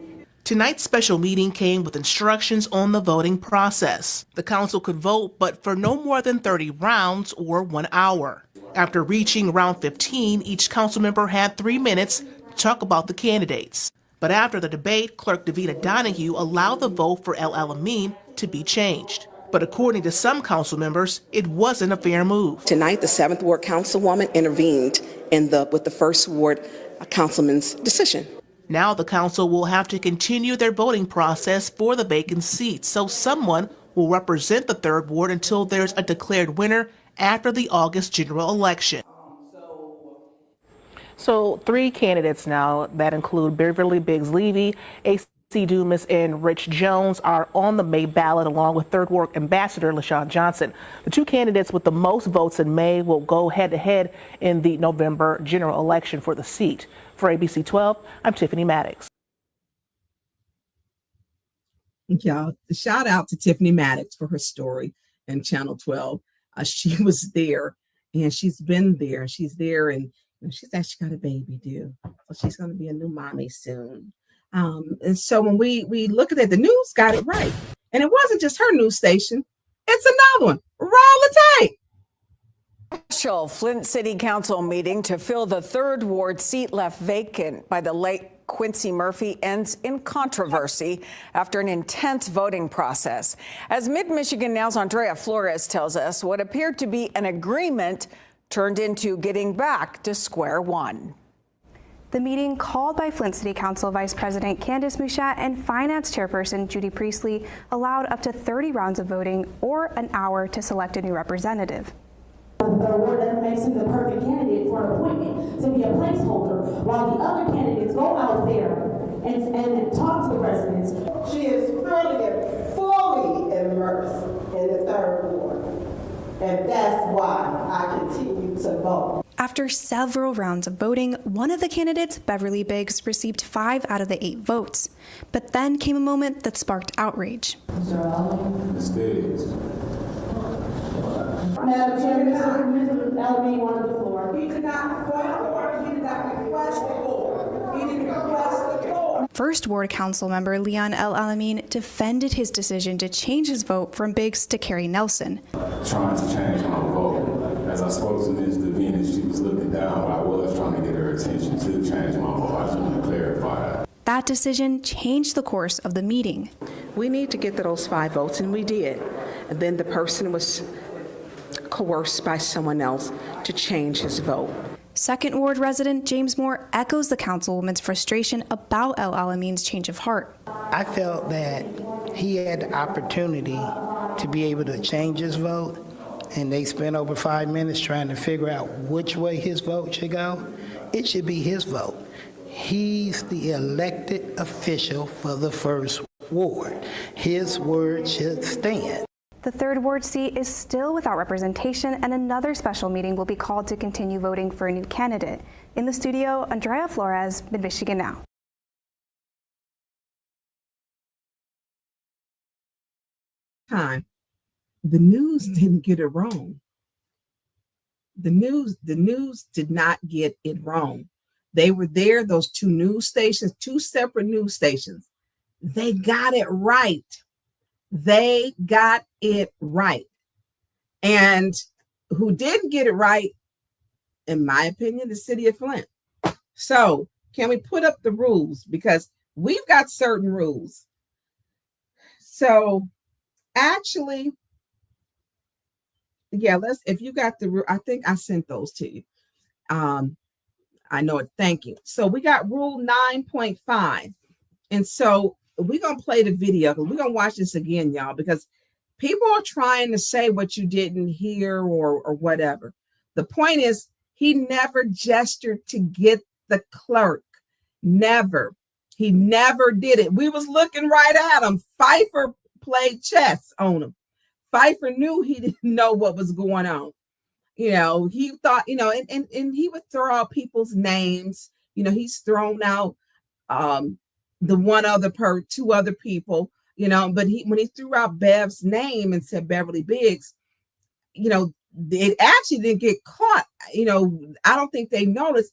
Tonight's special meeting came with instructions on the voting process. The council could vote, but for no more than 30 rounds or 1 hour. After reaching round 15, each council member had 3 minutes to talk about the candidates. But after the debate, Clerk Davita Donahue allowed the vote for El Alamin to be changed. But according to some council members, it wasn't a fair move. Tonight, the 7th Ward Councilwoman intervened with the 1st Ward Councilman's decision. Now the council will have to continue their voting process for the vacant seat, so someone will represent the 3rd Ward until there's a declared winner after the August general election. So 3 candidates now that include Beverly Biggs Levy, A.C. Dumas, and Rich Jones are on the May ballot along with Third Ward Ambassador LaShawn Johnson. The 2 candidates with the most votes in May will go head-to-head in the November general election for the seat. For ABC 12, I'm Tiffany Maddox. Y'all, shout out to Tiffany Maddox for her story in Channel 12. She was there, and she's been there. She's there, and she's actually got a baby due, so she's going to be a new mommy soon. And so when we look at it, the news got it right, and it wasn't just her news station; it's another one. Roll the tape. Special Flint City Council meeting to fill the 3rd Ward seat left vacant by the late Quincy Murphy ends in controversy after an intense voting process. As Mid-Michigan Now's Andrea Flores tells us, what appeared to be an agreement turned into getting back to square one. The meeting, called by Flint City Council Vice President Candace Mouchat and Finance Chairperson Judy Priestley, allowed up to 30 rounds of voting or an hour to select a new representative. The word that makes him the perfect candidate for an appointment, to be a placeholder, while the other candidates go out there and talk to the residents. She is fully immersed in the 3rd Ward, and that's why I continue to vote. After several rounds of voting, one of the candidates, Beverly Biggs, received 5 out of the 8 votes. But then came a moment that sparked outrage. Ms. Biggs. Madam Chair, Mr. Alameen wanted the floor. He did not request the floor. He didn't request the floor. First Ward Council member Leon L. Alameen defended his decision to change his vote from Biggs to Carrie Nelson. Trying to change my vote. As I spoke to Ms. Davina, she was looking down, but I was trying to get her attention to change my vote. I just want to clarify that. That decision changed the course of the meeting. We need to get to those 5 votes, and we did. And then the person was coerced by someone else to change his vote. Second Ward resident James Moore echoes the councilwoman's frustration about El Alameen's change of heart. I felt that he had the opportunity to be able to change his vote, and they spent over 5 minutes trying to figure out which way his vote should go. It should be his vote. He's the elected official for the First Ward. His word should stand. The 3rd Ward seat is still without representation, and another special meeting will be called to continue voting for a new candidate. In the studio, Andrea Flores, Mid-Michigan Now. Time. The news didn't get it wrong. The news did not get it wrong. They were there, those 2 news stations, 2 separate news stations. They got it right. They got it right. And who didn't get it right, in my opinion, the city of Flint. So can we put up the rules? Because we've got certain rules. So actually, yeah, if you got I think I sent those to you. I know it. Thank you. So we got rule 9.5. And so we're going to play the video. We're going to watch this again, y'all, because people are trying to say what you didn't hear or whatever. The point is, he never gestured to get the clerk. Never. He never did it. We was looking right at him. Pfeiffer played chess on him. Pfeiffer knew he didn't know what was going on. He thought, and he would throw out people's names. He's thrown out the one other 2 other people, but when he threw out Bev's name and said Beverly Biggs, it actually didn't get caught. I don't think they noticed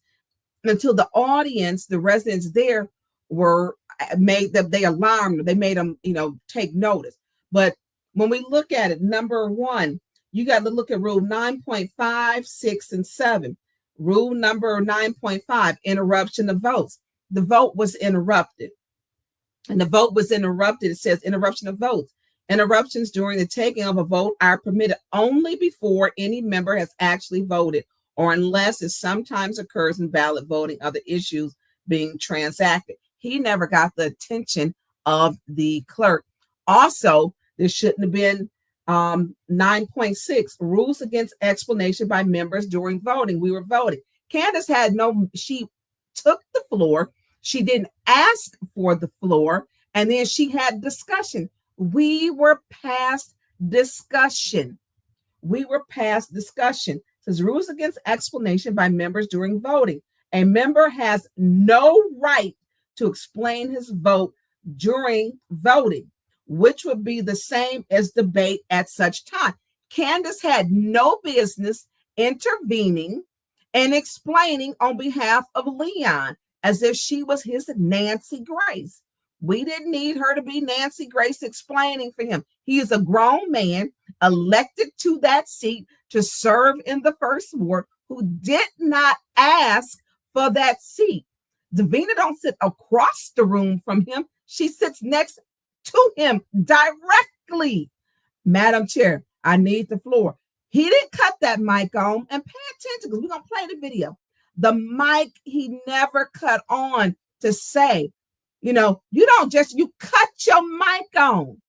until the audience, the residents there they alarmed, they made them, take notice. But when we look at it, number 1, you got to look at rule 9.5, 6, and 7. Rule number 9.5, interruption of votes. The vote was interrupted. And the vote was interrupted. It says interruption of votes. Interruptions during the taking of a vote are permitted only before any member has actually voted, or unless it sometimes occurs in ballot voting, other issues being transacted. He never got the attention of the clerk. Also, there shouldn't have been 9.6, rules against explanation by members during voting. We were voting. Candace she took the floor. She didn't ask for the floor. And then she had discussion. We were past discussion. Says rules against explanation by members during voting. A member has no right to explain his vote during voting, which would be the same as debate at such time. Candace had no business intervening and explaining on behalf of Leon as if she was his Nancy Grace. We didn't need her to be Nancy Grace explaining for him. He is a grown man elected to that seat to serve in the first ward who did not ask for that seat. Davina don't sit across the room from him. She sits next to him directly. Madam Chair, I need the floor. He didn't cut that mic on, and pay attention because we're going to play the video. The mic he never cut on to say, you cut your mic on.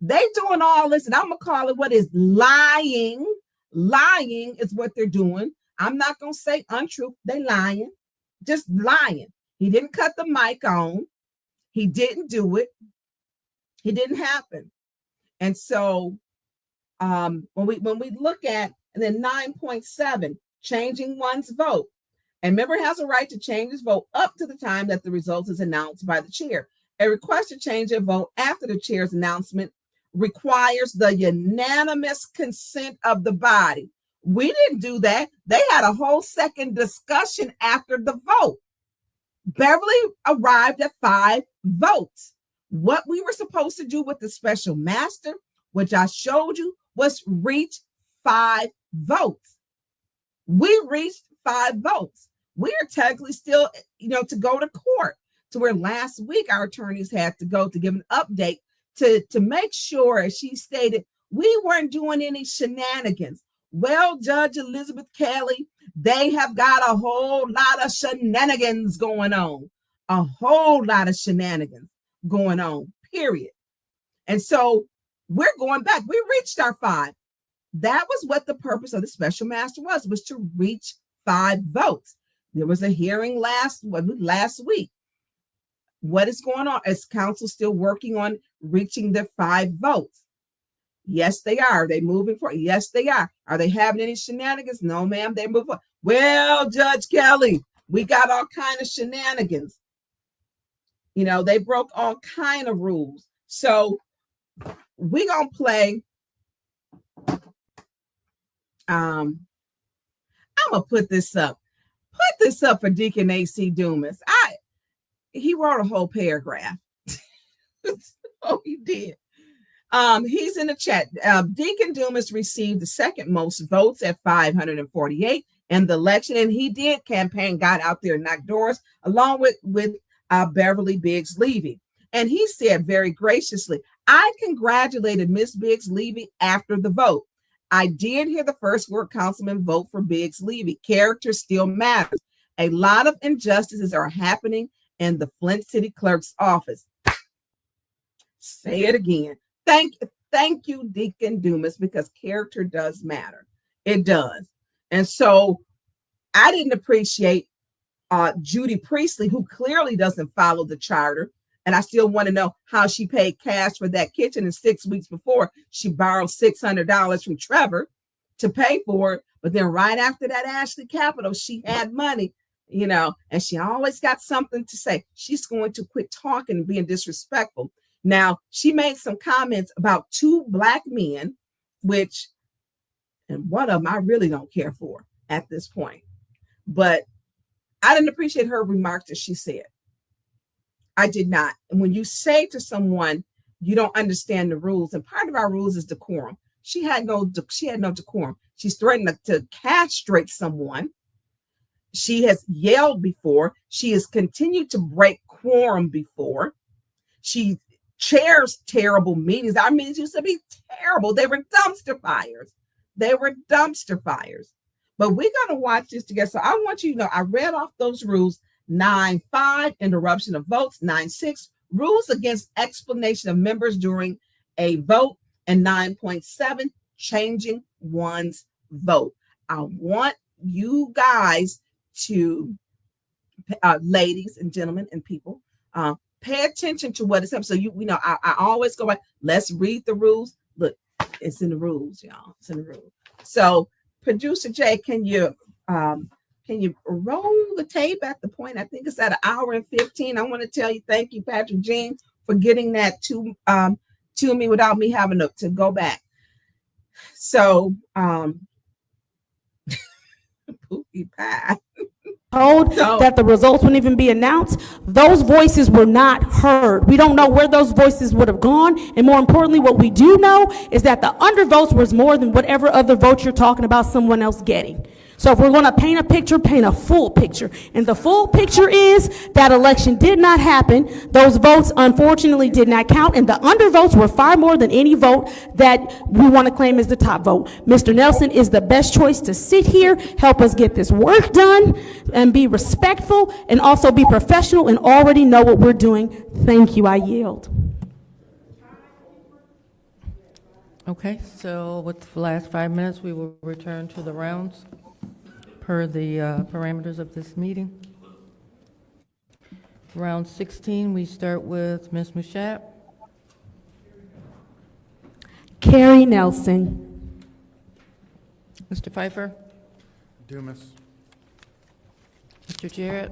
They doing all this, and I'm going to call it what is lying. Lying is what they're doing. I'm not going to say untruth. They lying, just lying. He didn't cut the mic on. He didn't do it. It didn't happen. And so when we look at, and then 9.7, changing one's vote. A member has a right to change his vote up to the time that the result is announced by the chair. A request to change a vote after the chair's announcement requires the unanimous consent of the body. We didn't do that. They had a whole second discussion after the vote. Beverly arrived at 5 votes. What we were supposed to do with the special master, which I showed you, was reach 5 votes. We reached 5 votes. We are technically still, to go to court, to where last week our attorneys had to go to give an update to make sure, as she stated, we weren't doing any shenanigans. Well, Judge Elizabeth Kelly, they have got a whole lot of shenanigans going on. A whole lot of shenanigans going on, period. And so we're going back. We reached our 5. That was what the purpose of the special master was to reach 5 votes. There was a hearing last week. What is going on? Is council still working on reaching their 5 votes? Yes, they are. Are they moving forward? Yes, they are. Are they having any shenanigans? No, ma'am. They move forward. Well, Judge Kelly, we got all kind of shenanigans. They broke all kind of rules. So we're going to play. I'm going to put this up. Put this up for Deacon A.C. Dumas. He wrote a whole paragraph. Oh, he did. He's in the chat. Deacon Dumas received the second most votes at 548 in the election, and he did campaign, got out there and knocked doors, along with Beverly Biggs Levy. And he said very graciously, I congratulated Miss Biggs Levy after the vote. I did hear the first word councilman vote for Biggs Levy. Character still matters. A lot of injustices are happening in the Flint City Clerk's office. Say it again. Thank you, Deacon Dumas, because character does matter. It does. And so I didn't appreciate Judy Priestley, who clearly doesn't follow the charter. And I still want to know how she paid cash for that kitchen. And 6 weeks before, she borrowed $600 from Trevor to pay for it. But then right after that Ashley Capital, she had money, and she always got something to say. She's going to quit talking and being disrespectful. Now, she made some comments about 2 Black men, and one of them I really don't care for at this point. But I didn't appreciate her remarks that she said. I did not. And when you say to someone, you don't understand the rules, and part of our rules is decorum. She had no decorum. She's threatened to castrate someone. She has yelled before. She has continued to break quorum before. She chairs terrible meetings. Our meetings used to be terrible. They were dumpster fires. But we're going to watch this together. So I want you to know, I read off those rules. 9.5, interruption of votes. 9.6, rules against explanation of members during a vote. And 9.7, changing one's vote. I want you guys to, ladies and gentlemen and people, pay attention to what is happening. So I always go back. Let's read the rules. Look, it's in the rules, y'all. It's in the rules. So, Producer Jay, can you roll the tape at the point? I think it's at 1 hour and 15. I want to tell you, thank you, Patrick Jean, for getting that to me without me having to go back. So, Pookie Pie. Told that the results wouldn't even be announced. Those voices were not heard. We don't know where those voices would have gone. And more importantly, what we do know is that the undervotes was more than whatever other vote you're talking about someone else getting. So if we're going to paint a picture, paint a full picture. And the full picture is that election did not happen. Those votes, unfortunately, did not count. And the undervotes were far more than any vote that we want to claim as the top vote. Mr. Nelson is the best choice to sit here, help us get this work done, and be respectful, and also be professional and already know what we're doing. Thank you. I yield. Okay, so with the last 5 minutes, we will return to the rounds per the parameters of this meeting. Round 16, we start with Ms. Mushat. Carrie Nelson. Mr. Pfeiffer. Dumas. Mr. Jarrett.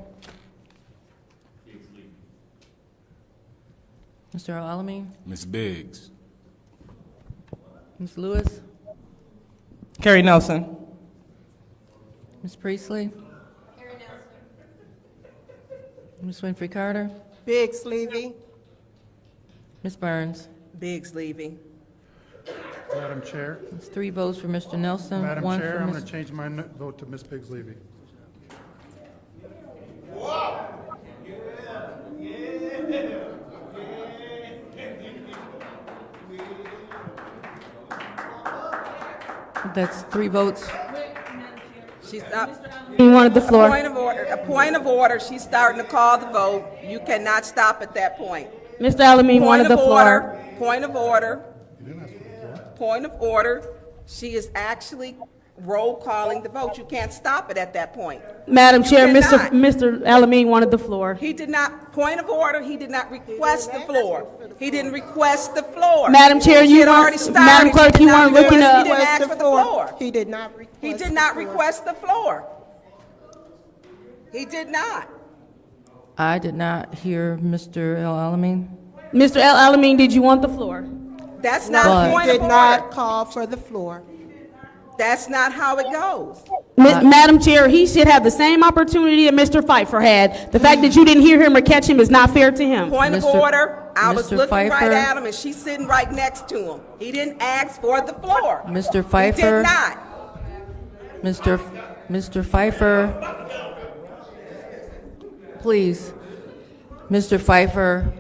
Mr. Al-Alamin. Ms. Biggs. Ms. Lewis. Carrie Nelson. Ms. Priestley. Ms. Winfrey Carter. Biggs Levy. Ms. Burns. Biggs Levy. Madam Chair. It's 3 votes for Mr. Nelson. Madam 1 Chair, for I'm Ms. going to change my vote to Ms. Biggs Levy. That's 3 votes. She's up. You wanted the floor. A point of order. She's starting to call the vote. You cannot stop at that point. Mr. Alamin wanted the floor. Point of order. Point of order. She is actually roll calling the vote. You can't stop it at that point. Madam Chair, cannot. Mr. Alamin wanted the floor. He did not, point of order, he did not request the floor. He didn't request the floor. Madam Chair, She you had weren't- already started. Madam Clerk, you weren't looking He up. didn't ask for the floor. He did not request. He did not request the floor. He did not. I did not hear Mr. Al-Alamin. Mr. Alamin, did you want the floor? That's not But- a point He of did not order. call for the floor. That's not how it goes. Madam Chair, he should have the same opportunity that Mr. Pfeiffer had. The fact that you didn't hear him or catch him is not fair to him. Point of Mr. order, I was Mr. looking right Pfeiffer. at him and she's sitting right next to him. He didn't ask for the floor. Mr. He Pfeiffer. did not. Mr. Pfeiffer. Please. Mr. Pfeiffer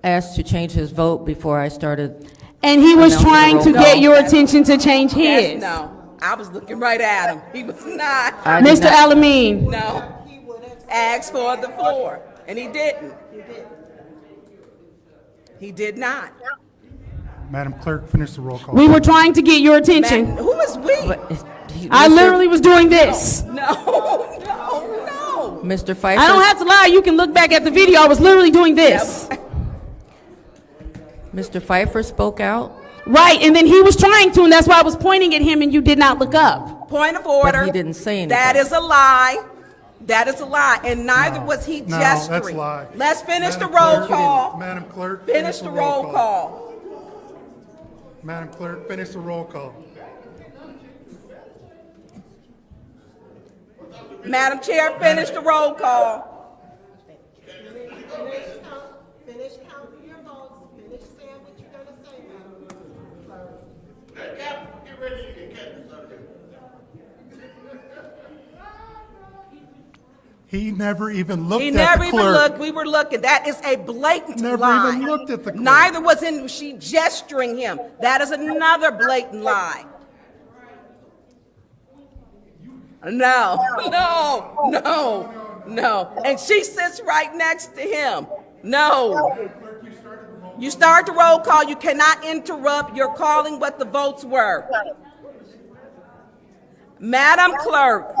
asked to change his vote before I started. And he was announcing the trying roll to call. get your attention to change his. No, I was looking right at him. He was not. I did Mr. not- Alamin. No. Asked for the floor, and he didn't. He did not. Madam Clerk, finish the roll call. We were trying to get your attention. Who is we? I literally was doing this. No. Mr. Pfeiffer. I don't have to lie. You can look back at the video. I was literally doing this. Mr. Pfeiffer spoke out. Right, and then he was trying to, and that's why I was pointing at him and you did not look up. Point of order. But he didn't say anything. That is a lie. That is a lie, and neither was he No, gesturing. that's a lie. Let's finish Madam the roll Clerk, call. Madam Clerk, Finish the roll call. Madam Clerk, finish the roll call. Madam Chair, finish the roll call. Finish counting your votes. Finish saying what you're going to say, Madam Clerk. Get ready to get He never even looked He at never the even clerk. looked. We were looking. That is a blatant Never lie. even looked at the clerk. Neither was she gesturing him. That is another blatant lie. No. And she sits right next to him. No. You start the roll call. You cannot interrupt. You're calling what the votes were. Madam Clerk,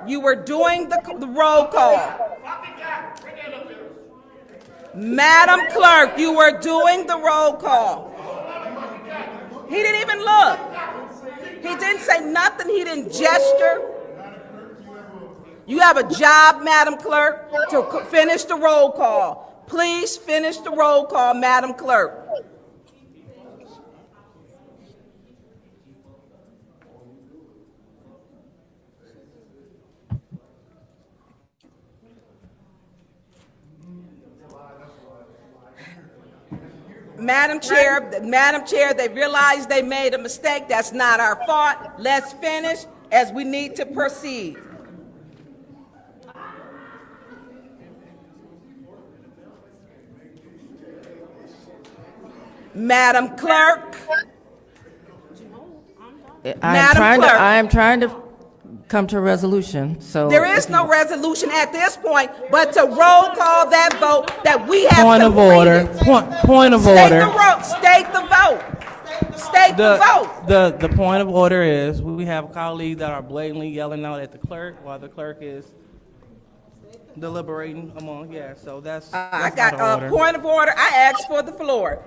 you were doing the roll call. Madam Clerk, you were doing the roll call. He didn't even look. He didn't say nothing. He didn't gesture. You have a job, Madam Clerk, to finish the roll call. Please finish the roll call, Madam Clerk. Madam Chair, they realized they made a mistake. That's not our fault. Let's finish as we need to proceed. Madam Clerk. I am trying to come to a resolution, so. There is no resolution at this point, but to roll call that vote that we have Point of order, point of order. State the vote. State the vote. The point of order is we have colleagues that are blatantly yelling out at the clerk while the clerk is deliberating among, so that's I got a point of order. I asked for the floor.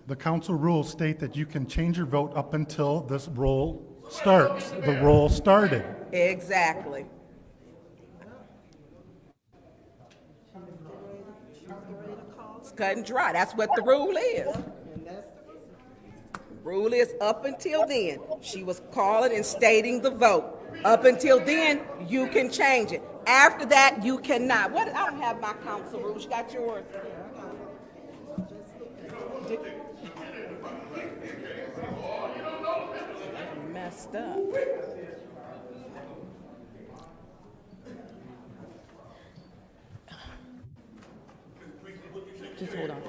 The council rules state that you can change your vote up until this roll starts. The roll started. Exactly. It's cut and dry. That's what the rule is. Rule is up until then. She was calling and stating the vote. Up until then, you can change it. After that, you cannot. I don't have my council rules. You got yours? Messed up. Just hold on.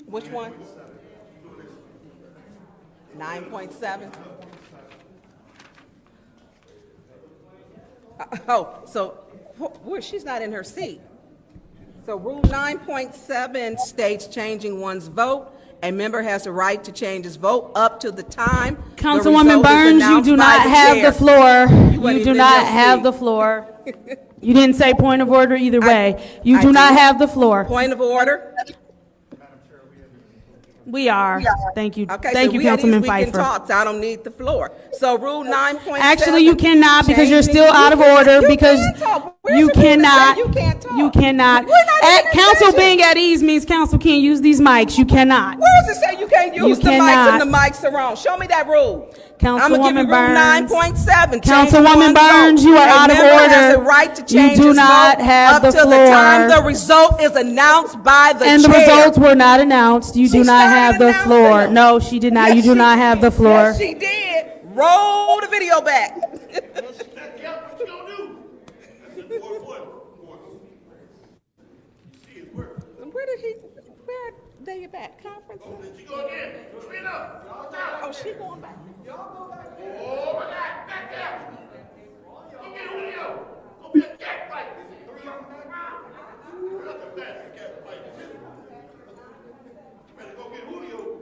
Which one? 9.7. She's not in her seat. So Rule 9.7 states changing one's vote. A member has the right to change his vote up to the time. Councilwoman Burns, you do not have the floor. You do not have the floor. You didn't say point of order either way. You do not have the floor. Point of order. We are. Thank you. Okay, Thank so you, Councilman Pfeiffer. We can talk, so I don't need the floor. So Rule 9.7. Actually, you cannot because you're still out of order because you cannot. You cannot. Council being at ease means council can't use these mics. You cannot. Where does it say you can't use the mics and the mics are on? Show me that rule. Councilwoman Burns. 9.7. Councilwoman Burns, you are out of order. Has a right to change you do not have the floor. Up to the time the result is announced by the chair. And the results were not announced. You do not have the floor. No, she did not. You do not have the floor. Yes, she did. Roll the video back. Where they back? Conference? Oh, she going back. Oh, my God, back there. Go get Julio. Go be a cat fight. Go get Julio.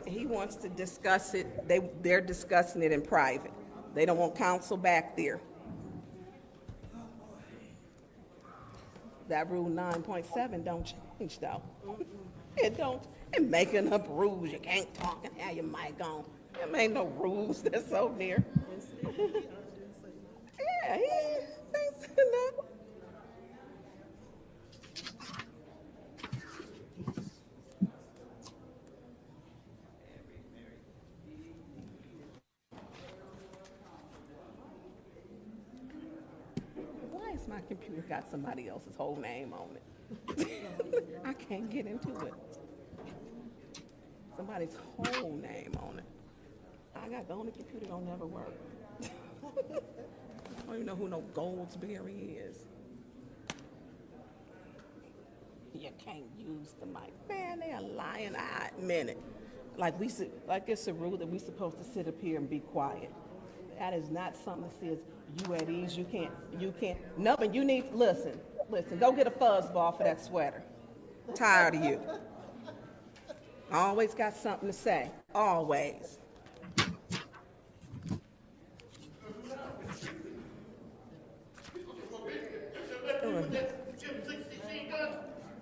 He wants to discuss it. They're discussing it in private. They don't want counsel back there. That Rule 9.7 don't change, though. And making up rules. You can't talk and have your mic on. There ain't no rules that's over there. Yeah, he thinks that. Why is my computer got somebody else's whole name on it? I can't get into it. Somebody's whole name on it. I got the only computer don't never work. I don't even know who no Goldsberry is. You can't use the mic. Man, they are lying. I admit it. Like it's a rule that we supposed to sit up here and be quiet. That is not something that says you at ease. You can't. No, but you need, listen, go get a fuzzball for that sweater. Tired of you. Always got something to say. Always.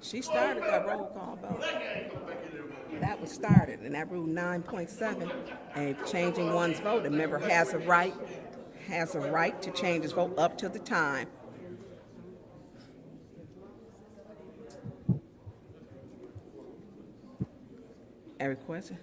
She started that roll call vote. That was started, and that rule 9.7, and changing one's vote. A member has a right to change his vote up to the time. Every question?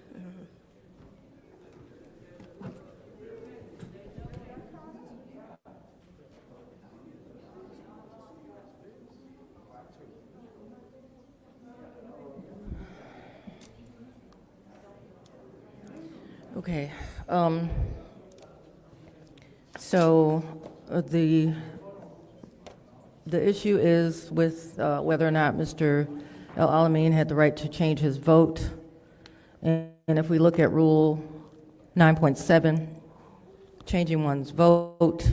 Okay. So the issue is with whether or not Mr. El-Alamin had the right to change his vote. And if we look at Rule 9.7, changing one's vote,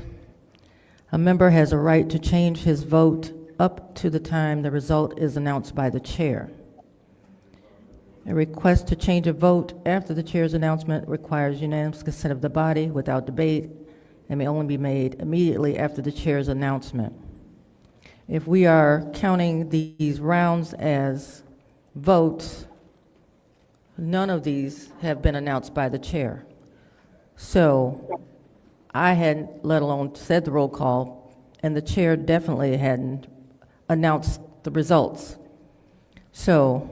a member has a right to change his vote up to the time the result is announced by the chair. A request to change a vote after the chair's announcement requires unanimous consent of the body without debate and may only be made immediately after the chair's announcement. If we are counting these rounds as votes, none of these have been announced by the chair. So I hadn't, let alone said the roll call, and the chair definitely hadn't announced the results. So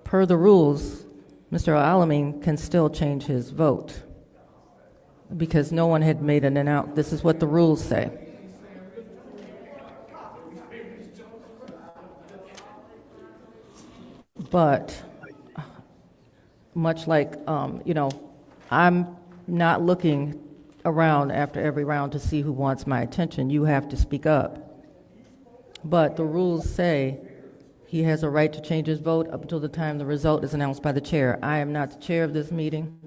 per the rules, Mr. El-Alamin can still change his vote because no one had made an announcement. This is what the rules say. But much like, I'm not looking around after every round to see who wants my attention. You have to speak up. But the rules say he has a right to change his vote up until the time the result is announced by the chair. I am not the chair of this meeting.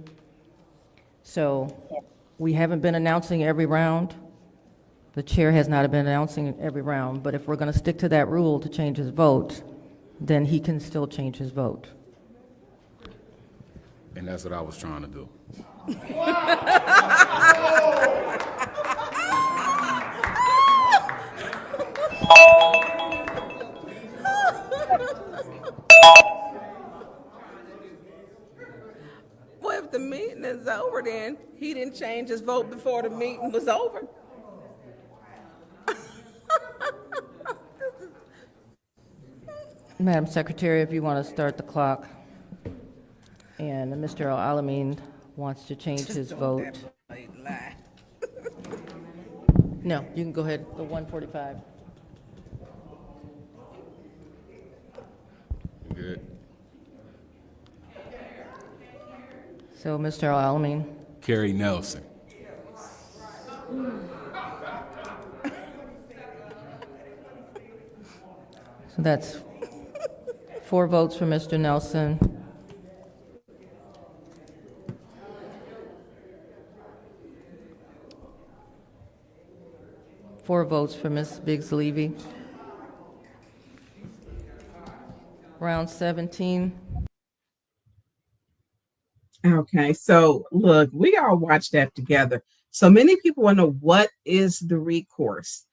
So we haven't been announcing every round. The chair has not been announcing every round. But if we're going to stick to that rule to change his vote, then he can still change his vote. And that's what I was trying to do. Well, if the meeting is over, then he didn't change his vote before the meeting was over. Madam Secretary, if you want to start the clock. And Mr. El-Alamin wants to change his vote. No, you can go ahead, the 145. Good. So, Mr. El-Alamin. Kerry Nelson. So that's 4 votes for Mr. Nelson. Four votes for Ms. Biggs-Levy. Round 17. Okay, so look, we all watched that together. So many people want to know what is the recourse.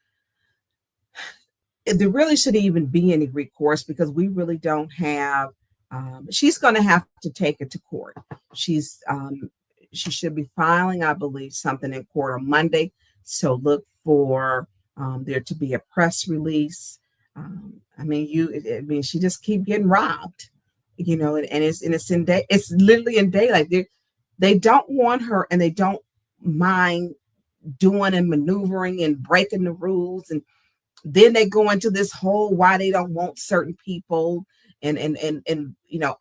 There really shouldn't even be any recourse because we really don't have She's going to have to take it to court. She should be filing, I believe, something in court on Monday. So look for there to be a press release. She just keep getting robbed, and it's literally in daylight. They don't want her, and they don't mind doing and maneuvering and breaking the rules, and then they go into this whole why they don't want certain people, and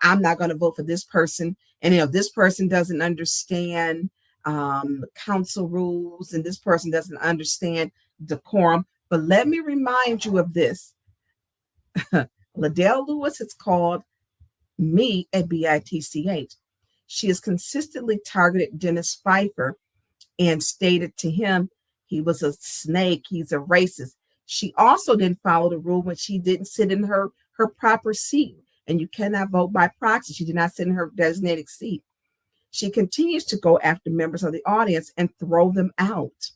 I'm not going to vote for this person, and this person doesn't understand council rules, and this person doesn't understand decorum. But let me remind you of this. Liddell Lewis has called me a bitch. She has consistently targeted Dennis Pfeiffer and stated to him he was a snake, he's a racist. She also didn't follow the rule when she didn't sit in her proper seat, and you cannot vote by proxy. She did not sit in her designated seat. She continues to go after members of the audience and throw them out.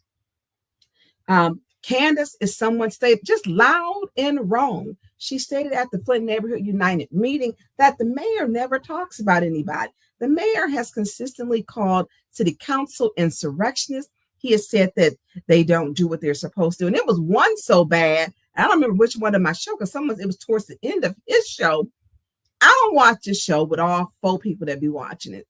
Candace is someone stated just loud and wrong. She stated at the Flint Neighborhood United meeting that the mayor never talks about anybody. The mayor has consistently called city council insurrectionists. He has said that they don't do what they're supposed to. And it was one so bad, I don't remember which one of my show, because it was towards the end of his show. I don't watch this show with all 4 people that be watching it.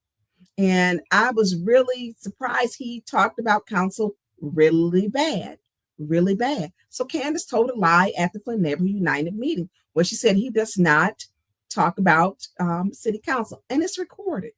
And I was really surprised he talked about council really bad. Really bad. So Candace told a lie at the Flint Neighborhood United meeting where she said he does not talk about city council, and it's recorded.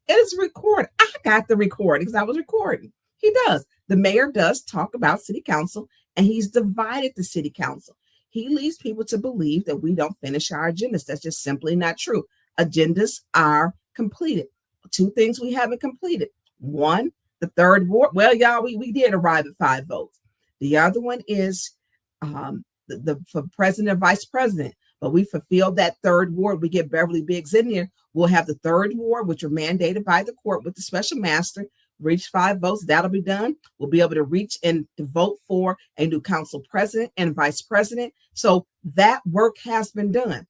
It is recorded. I got the recording because I was recording. He does. The mayor does talk about city council, and he's divided the city council. He leads people to believe that we don't finish our agendas. That's just simply not true. Agendas are completed. 2 things we haven't completed. 1, the 3rd ward. Well, y'all, we did arrive at 5 votes. The other one is for president and vice president, but we fulfilled that 3rd ward. We get Beverly Biggs in there. We'll have the 3rd ward, which are mandated by the court with the special master, reach 5 votes. That'll be done. We'll be able to reach and to vote for a new council president and vice president. So that work has been done.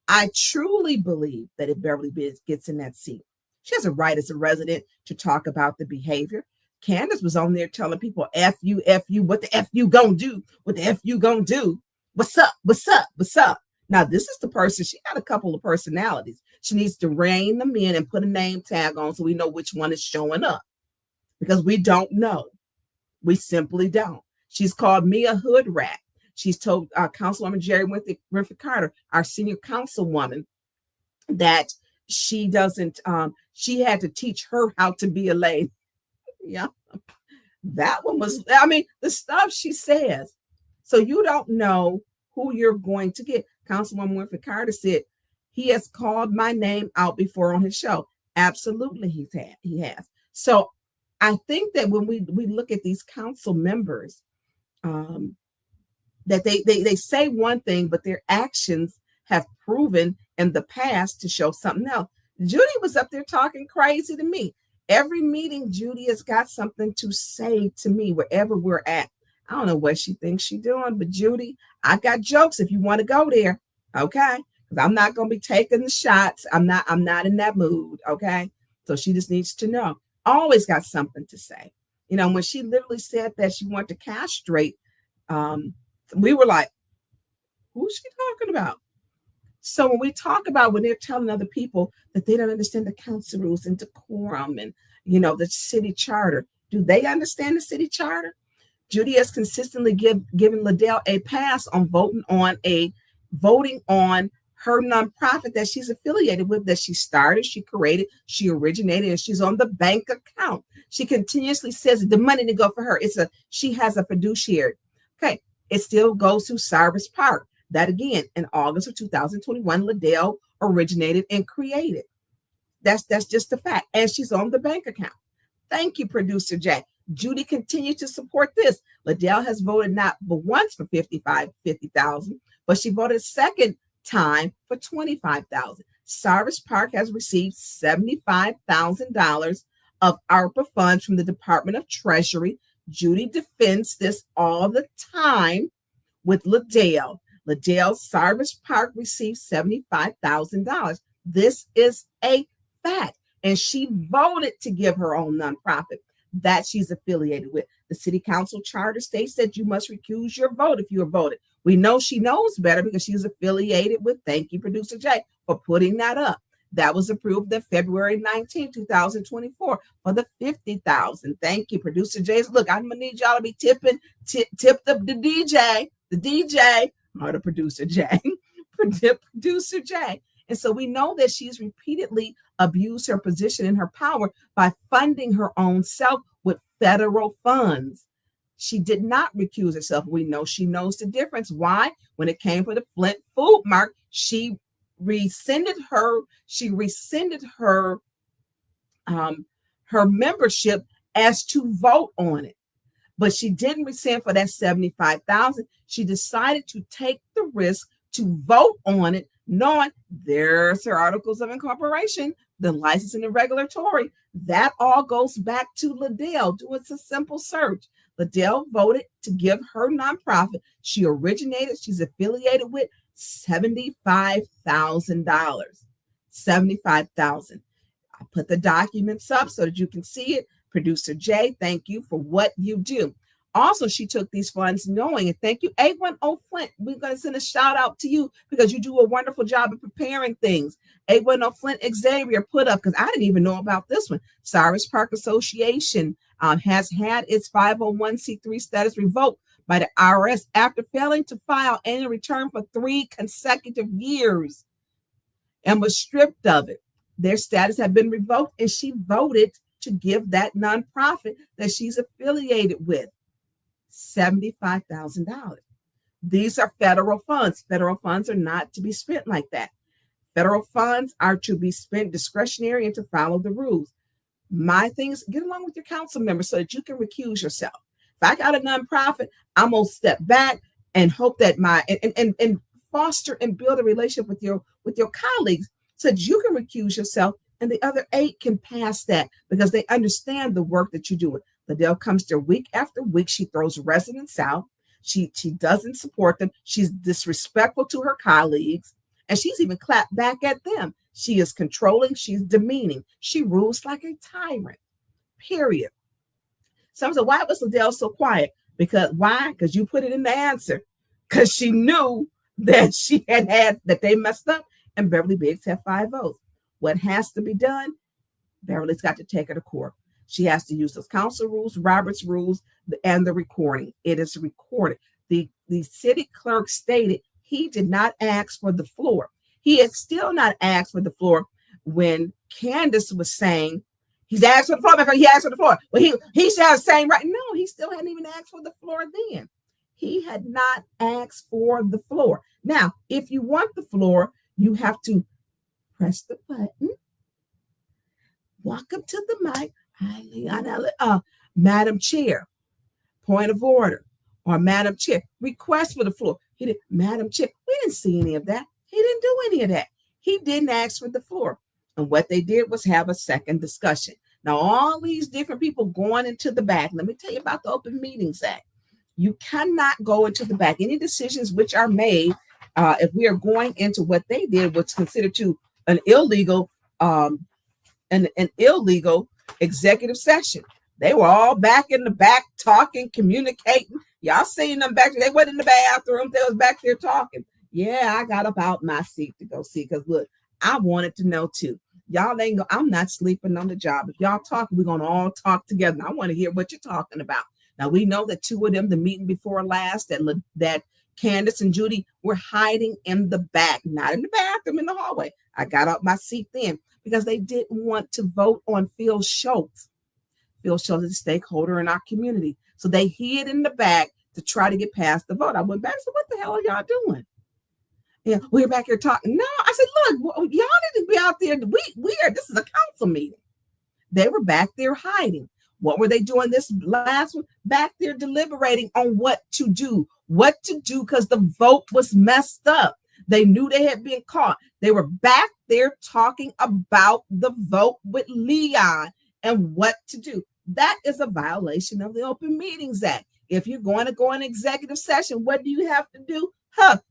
I truly believe that if Beverly Biggs gets in that seat, she has a right as a resident to talk about the behavior. Candace was on there telling people, F you, what the F you gonna do? What the F you gonna do? What's up? What's up? What's up? Now, this is the person, she got a couple of personalities. She needs to rein them in and put a name tag on so we know which one is showing up, because we don't know. We simply don't. She's called me a hood rat. She's told Councilwoman Jerry Winfrey Carter, our senior councilwoman, that she doesn't, she had to teach her how to be a lady. Yeah, that one was, the stuff she says. So you don't know who you're going to get. Councilwoman Winfrey Carter said, he has called my name out before on his show. Absolutely, he has. So I think that when we look at these council members, that they say one thing, but their actions have proven in the past to show something else. Judy was up there talking crazy to me. Every meeting, Judy has got something to say to me wherever we're at. I don't know what she thinks she's doing, but Judy, I got jokes if you want to go there, okay? Because I'm not going to be taking the shots. I'm not in that mood, okay? So she just needs to know. Always got something to say. When she literally said that she wanted to castrate, we were like, who's she talking about? So when we talk about when they're telling other people that they don't understand the council rules and decorum and, the city charter, do they understand the city charter? Judy has consistently given Liddell a pass on voting on her nonprofit that she's affiliated with, that she started, she created, she originated, and she's on the bank account. She continuously says the money to go for her. She has a fiduciary. Okay, it still goes to Cyrus Park. That again, in August of 2021, Liddell originated and created. That's just a fact. And she's on the bank account. Thank you, producer Jay. Judy continues to support this. Liddell has voted not but once for $50,000, but she voted a second time for $25,000. Cyrus Park has received $75,000 of ARPA funds from the Department of Treasury. Judy defends this all the time with Liddell. Cyrus Park received $75,000. This is a fact. And she voted to give her own nonprofit that she's affiliated with. The city council charter states that you must recuse your vote if you are voted. We know she knows better because she's affiliated with, thank you, Producer Jay, for putting that up. That was approved on February 19, 2024 for the $50,000. Thank you, Producer Jay. Look, I'm gonna need y'all to be tip the DJ, or the Producer Jay, Producer Jay. And so we know that she's repeatedly abused her position and her power by funding her own self with federal funds. She did not recuse herself. We know she knows the difference. Why? When it came for the Flint Food Mark, she rescinded her membership as to vote on it. But she didn't rescind for that $75,000. She decided to take the risk to vote on it, knowing there's her articles of incorporation, the license and the regulatory. That all goes back to Liddell. Do it's a simple search. Liddell voted to give her nonprofit she's affiliated with $75,000. $75,000. I put the documents up so that you can see it. Producer Jay, thank you for what you do. Also, she took these funds knowing, and thank you, A10 Flint. We're going to send a shout out to you because you do a wonderful job of preparing things. A10 Flint Xavier put up, because I didn't even know about this one. Cyrus Park Association has had its 501c3 status revoked by the IRS after failing to file annual return for 3 consecutive years and was stripped of it. Their status had been revoked, and she voted to give that nonprofit that she's affiliated with $75,000. These are federal funds. Federal funds are not to be spent like that. Federal funds are to be spent discretionary and to follow the rules. My thing is, get along with your council members so that you can recuse yourself. If I got a nonprofit, I'm gonna step back and hope that and foster and build a relationship with your colleagues so that you can recuse yourself and the other 8 can pass that because they understand the work that you're doing. Liddell comes there week after week. She throws residents out. She doesn't support them. She's disrespectful to her colleagues, and she's even clapped back at them. She is controlling. She's demeaning. She rules like a tyrant, period. Some say, why was Liddell so quiet? Why? Because you put it in the answer. Because she knew that that they messed up, and Beverly Biggs had 5 votes. What has to be done? Beverly's got to take her to court. She has to use those council rules, Robert's rules, and the recording. It is recorded. The city clerk stated he did not ask for the floor. He had still not asked for the floor when Candace was saying he's asked for the floor. He asked for the floor. Well, he should have the same right. No, he still hadn't even asked for the floor then. He had not asked for the floor. Now, if you want the floor, you have to press the button, walk up to the mic. Madam Chair, point of order, or Madam Chair, request for the floor. He did, Madam Chair, we didn't see any of that. He didn't do any of that. He didn't ask for the floor. And what they did was have a second discussion. Now, all these different people going into the back, let me tell you about the Open Meetings Act. You cannot go into the back. Any decisions which are made, if we are going into what they did, was considered to an illegal executive session. They were all back in the back talking, communicating. Y'all seen them back there. They wasn't in the bathroom. They was back there talking. Yeah, I got up out my seat to go see because look, I wanted to know too. Y'all ain't go. I'm not sleeping on the job. If y'all talk, we're gonna all talk together. I want to hear what you're talking about. Now we know that 2 of them, the meeting before last, that Candace and Judy were hiding in the back, not in the bathroom, in the hallway. I got up my seat then because they didn't want to vote on Phil Schultz. Phil Schultz is a stakeholder in our community. So they hid in the back to try to get past the vote. I went back and said, what the hell are y'all doing? Yeah, we're back here talking. No, I said, look, y'all need to be out there. This is a council meeting. They were back there hiding. What were they doing this last one? Back there deliberating on what to do because the vote was messed up. They knew they had been caught. They were back there talking about the vote with Leon and what to do. That is a violation of the Open Meetings Act. If you're going to go in executive session, what do you have to do?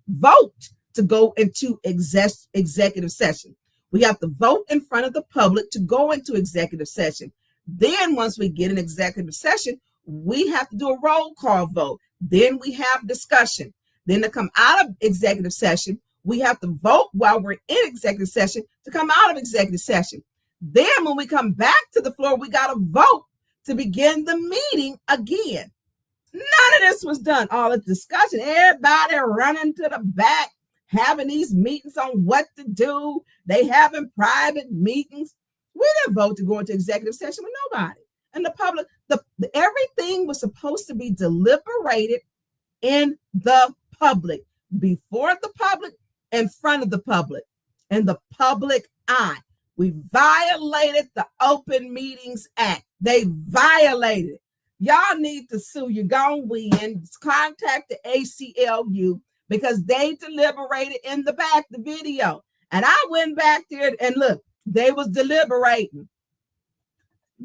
Vote to go into executive session. We have to vote in front of the public to go into executive session. Then once we get an executive session, we have to do a roll call vote. Then we have discussion. Then to come out of executive session, we have to vote while we're in executive session to come out of executive session. Then when we come back to the floor, we got to vote to begin the meeting again. None of this was done. All the discussion, everybody running to the back, having these meetings on what to do. They having private meetings. We didn't vote to go into executive session with nobody. And the public, everything was supposed to be deliberated in the public, before the public, in front of the public, in the public eye. We violated the Open Meetings Act. They violated it. Y'all need to sue. You're going to win. Contact the ACLU because they deliberated in the back, the video. And I went back there and look, they was deliberating.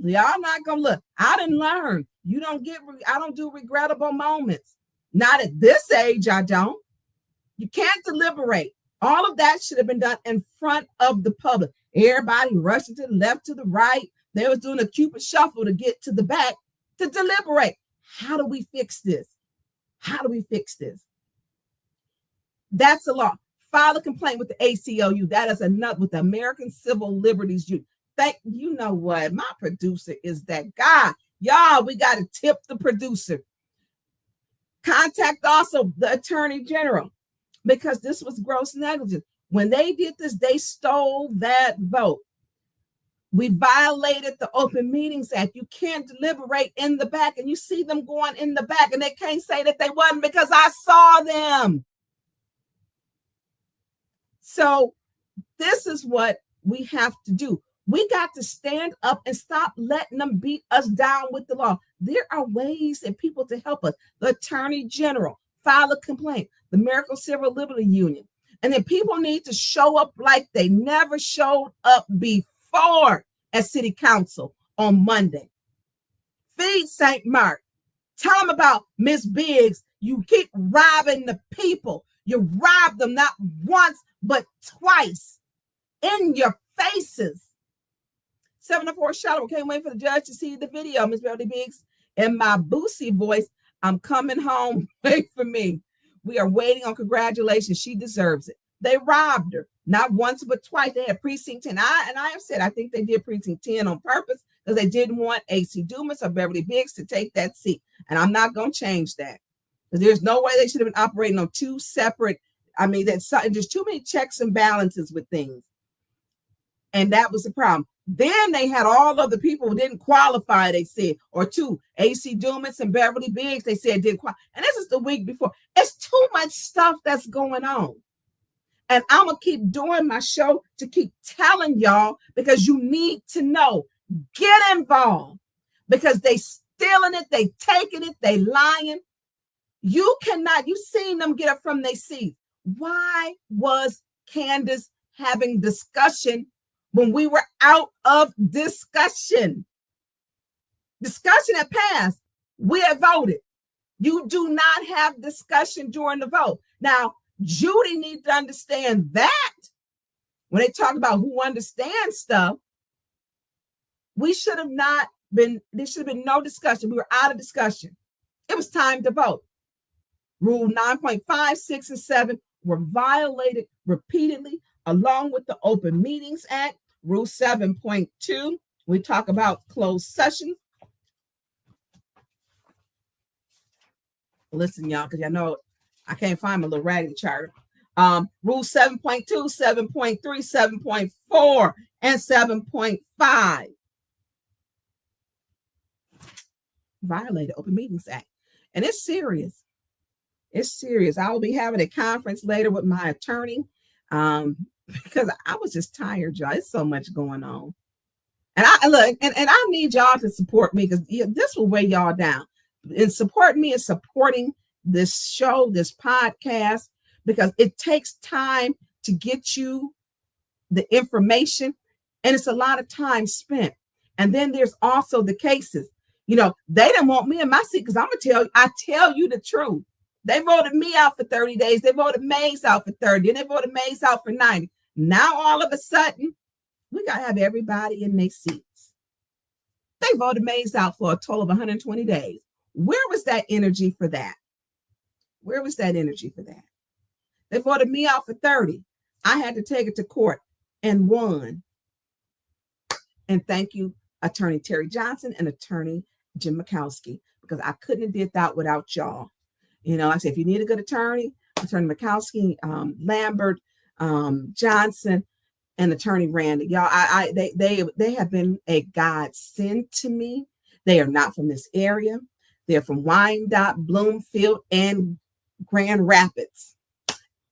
Y'all not going to look. I didn't learn. I don't do regrettable moments. Not at this age, I don't. You can't deliberate. All of that should have been done in front of the public. Everybody rushing to the left, to the right. They was doing a Cupid shuffle to get to the back to deliberate. How do we fix this? How do we fix this? That's a law. File a complaint with the ACLU. That is another with the American Civil Liberties Union. You know what? My producer is that guy. Y'all, we got to tip the producer. Contact also the Attorney General because this was gross negligence. When they did this, they stole that vote. We violated the Open Meetings Act. You can't deliberate in the back, and you see them going in the back, and they can't say that they wasn't because I saw them. So this is what we have to do. We got to stand up and stop letting them beat us down with the law. There are ways and people to help us. The Attorney General, file a complaint, the American Civil Liberties Union. And then people need to show up like they never showed up before at City Council on Monday. Feed St. Mark. Tell them about Miss Biggs. You keep robbing the people. You robbed them not once, but twice in your faces. 704 Shadow, can't wait for the judge to see the video, Miss Beverly Biggs. In my Boosie voice, I'm coming home. Wait for me. We are waiting on congratulations. She deserves it. They robbed her, not once, but twice. They had precinct 10. I have said, I think they did precinct 10 on purpose because they didn't want AC Dumas or Beverly Biggs to take that seat. And I'm not going to change that because there's no way they should have been operating on two separate. I mean, there's too many checks and balances with things. And that was the problem. Then they had all of the people who didn't qualify, they said, or two, AC Dumas and Beverly Biggs, they said didn't qualify. And this is the week before. It's too much stuff that's going on. And I'm going to keep doing my show to keep telling y'all because you need to know. Get involved because they stealing it, they taking it, they lying. You cannot, you seen them get up from their seats. Why was Candace having discussion when we were out of discussion? Discussion had passed. We had voted. You do not have discussion during the vote. Now, Judy needs to understand that when they talk about who understands stuff, we should have not been, there should have been no discussion. We were out of discussion. It was time to vote. Rule 9.5, 6, and 7 were violated repeatedly, along with the Open Meetings Act. Rule 7.2, we talk about closed sessions. Listen, y'all, because y'all know I can't find my little writing charter. Rule 7.2, 7.3, 7.4, and 7.5. Violated Open Meetings Act. And it's serious. It's serious. I will be having a conference later with my attorney because I was just tired, y'all. It's so much going on. And I need y'all to support me because this will weigh y'all down. And support me is supporting this show, this podcast, because it takes time to get you the information and it's a lot of time spent. And then there's also the cases. You know, they didn't want me in my seat because I tell you the truth. They voted me out for 30 days. They voted Mays out for 30. And they voted Mays out for 90. Now all of a sudden, we got to have everybody in their seats. They voted Mays out for a total of 120 days. Where was that energy for that? Where was that energy for that? They voted me out for 30. I had to take it to court and won. And thank you, Attorney Terry Johnson and Attorney Jim Mikowski, because I couldn't have did that without y'all. You know, I said, if you need a good attorney, Attorney Mikowski, Lambert, Johnson, and Attorney Randy, y'all, they have been a godsend to me. They are not from this area. They're from Wyandotte, Bloomfield, and Grand Rapids.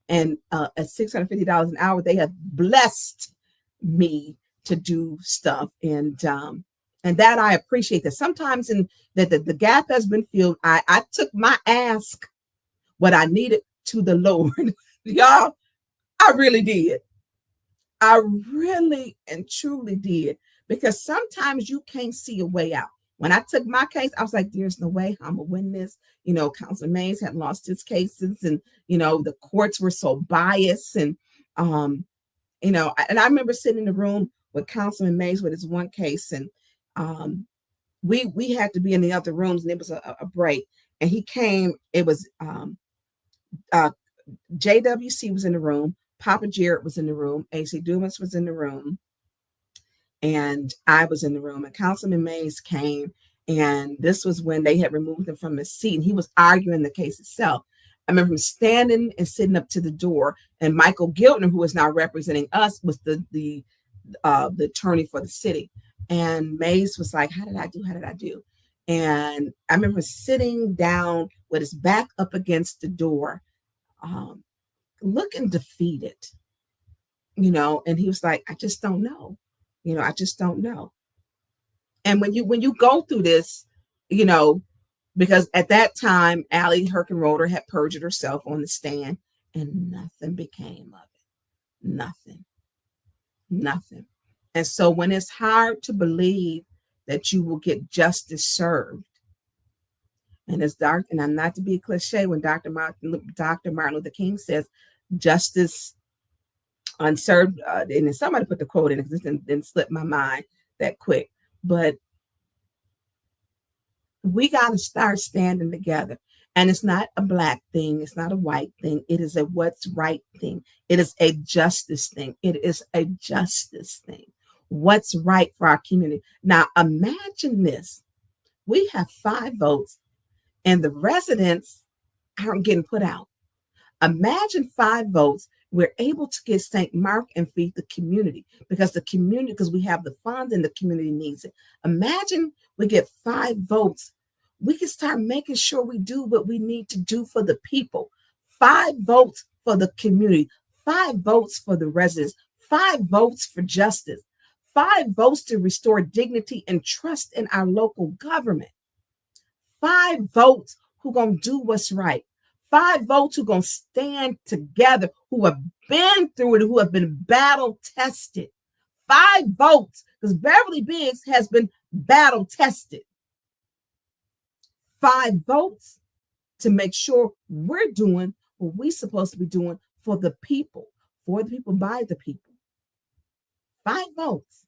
And at $650 an hour, they have blessed me to do stuff. And that I appreciate that. Sometimes the gap has been filled. I took my ask, what I needed, to the Lord. Y'all, I really did. I really and truly did. Because sometimes you can't see a way out. When I took my case, I was like, there's no way I'm going to win this. You know, Councilman Mays had lost his cases, and, you know, the courts were so biased. And, you know, and I remember sitting in the room with Councilman Mays with his one case, and we had to be in the other rooms, and it was a break. And he came, it was JWC was in the room, Papa Jarrett was in the room, AC Dumas was in the room, and I was in the room, and Councilman Mays came, and this was when they had removed him from his seat, and he was arguing the case itself. I remember him standing and sitting up to the door, and Michael Giltner, who is now representing us, was the attorney for the city. And Mays was like, how did I do? And I remember sitting down with his back up against the door, looking defeated, you know, and he was like, I just don't know. You know, I just don't know. And when you go through this, you know, because at that time, Allie Herkenroder had perjured herself on the stand, and nothing became of it. Nothing. And so when it's hard to believe that you will get justice served, and it's dark, and I'm not to be a cliche, when Dr. Martin Luther King says justice unserved, and then somebody put the quote in, because it didn't slip my mind that quick, but we got to start standing together. And it's not a black thing. It's not a white thing. It is a what's right thing. It is a justice thing. It is a justice thing. What's right for our community. Now, imagine this. We have 5 votes, and the residents aren't getting put out. Imagine 5 votes. We're able to get St. Mark and feed the community, because we have the funds and the community needs it. Imagine we get 5 votes. We can start making sure we do what we need to do for the people. 5 votes for the community, 5 votes for the residents, 5 votes for justice, 5 votes to restore dignity and trust in our local government. 5 votes who gonna do what's right. 5 votes who gonna stand together, who have been through it, who have been battle tested. 5 votes, because Beverly Biggs has been battle tested. 5 votes to make sure we're doing what we're supposed to be doing for the people, by the people. 5 votes.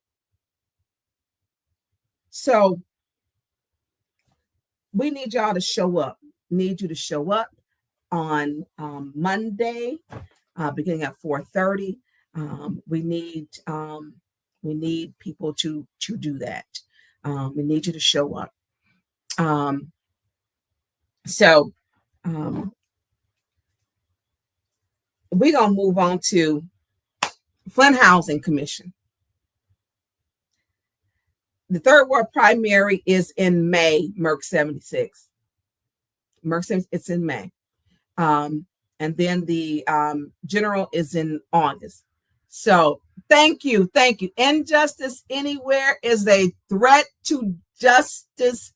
So we need y'all to show up. Need you to show up on Monday, beginning at 4:30. We need people to do that. We need you to show up. So we're going to move on to Flint Housing Commission. The third ward primary is in May, Merck 76. Merck 76, it's in May. And then the general is in August. So thank you. Injustice anywhere is a threat to justice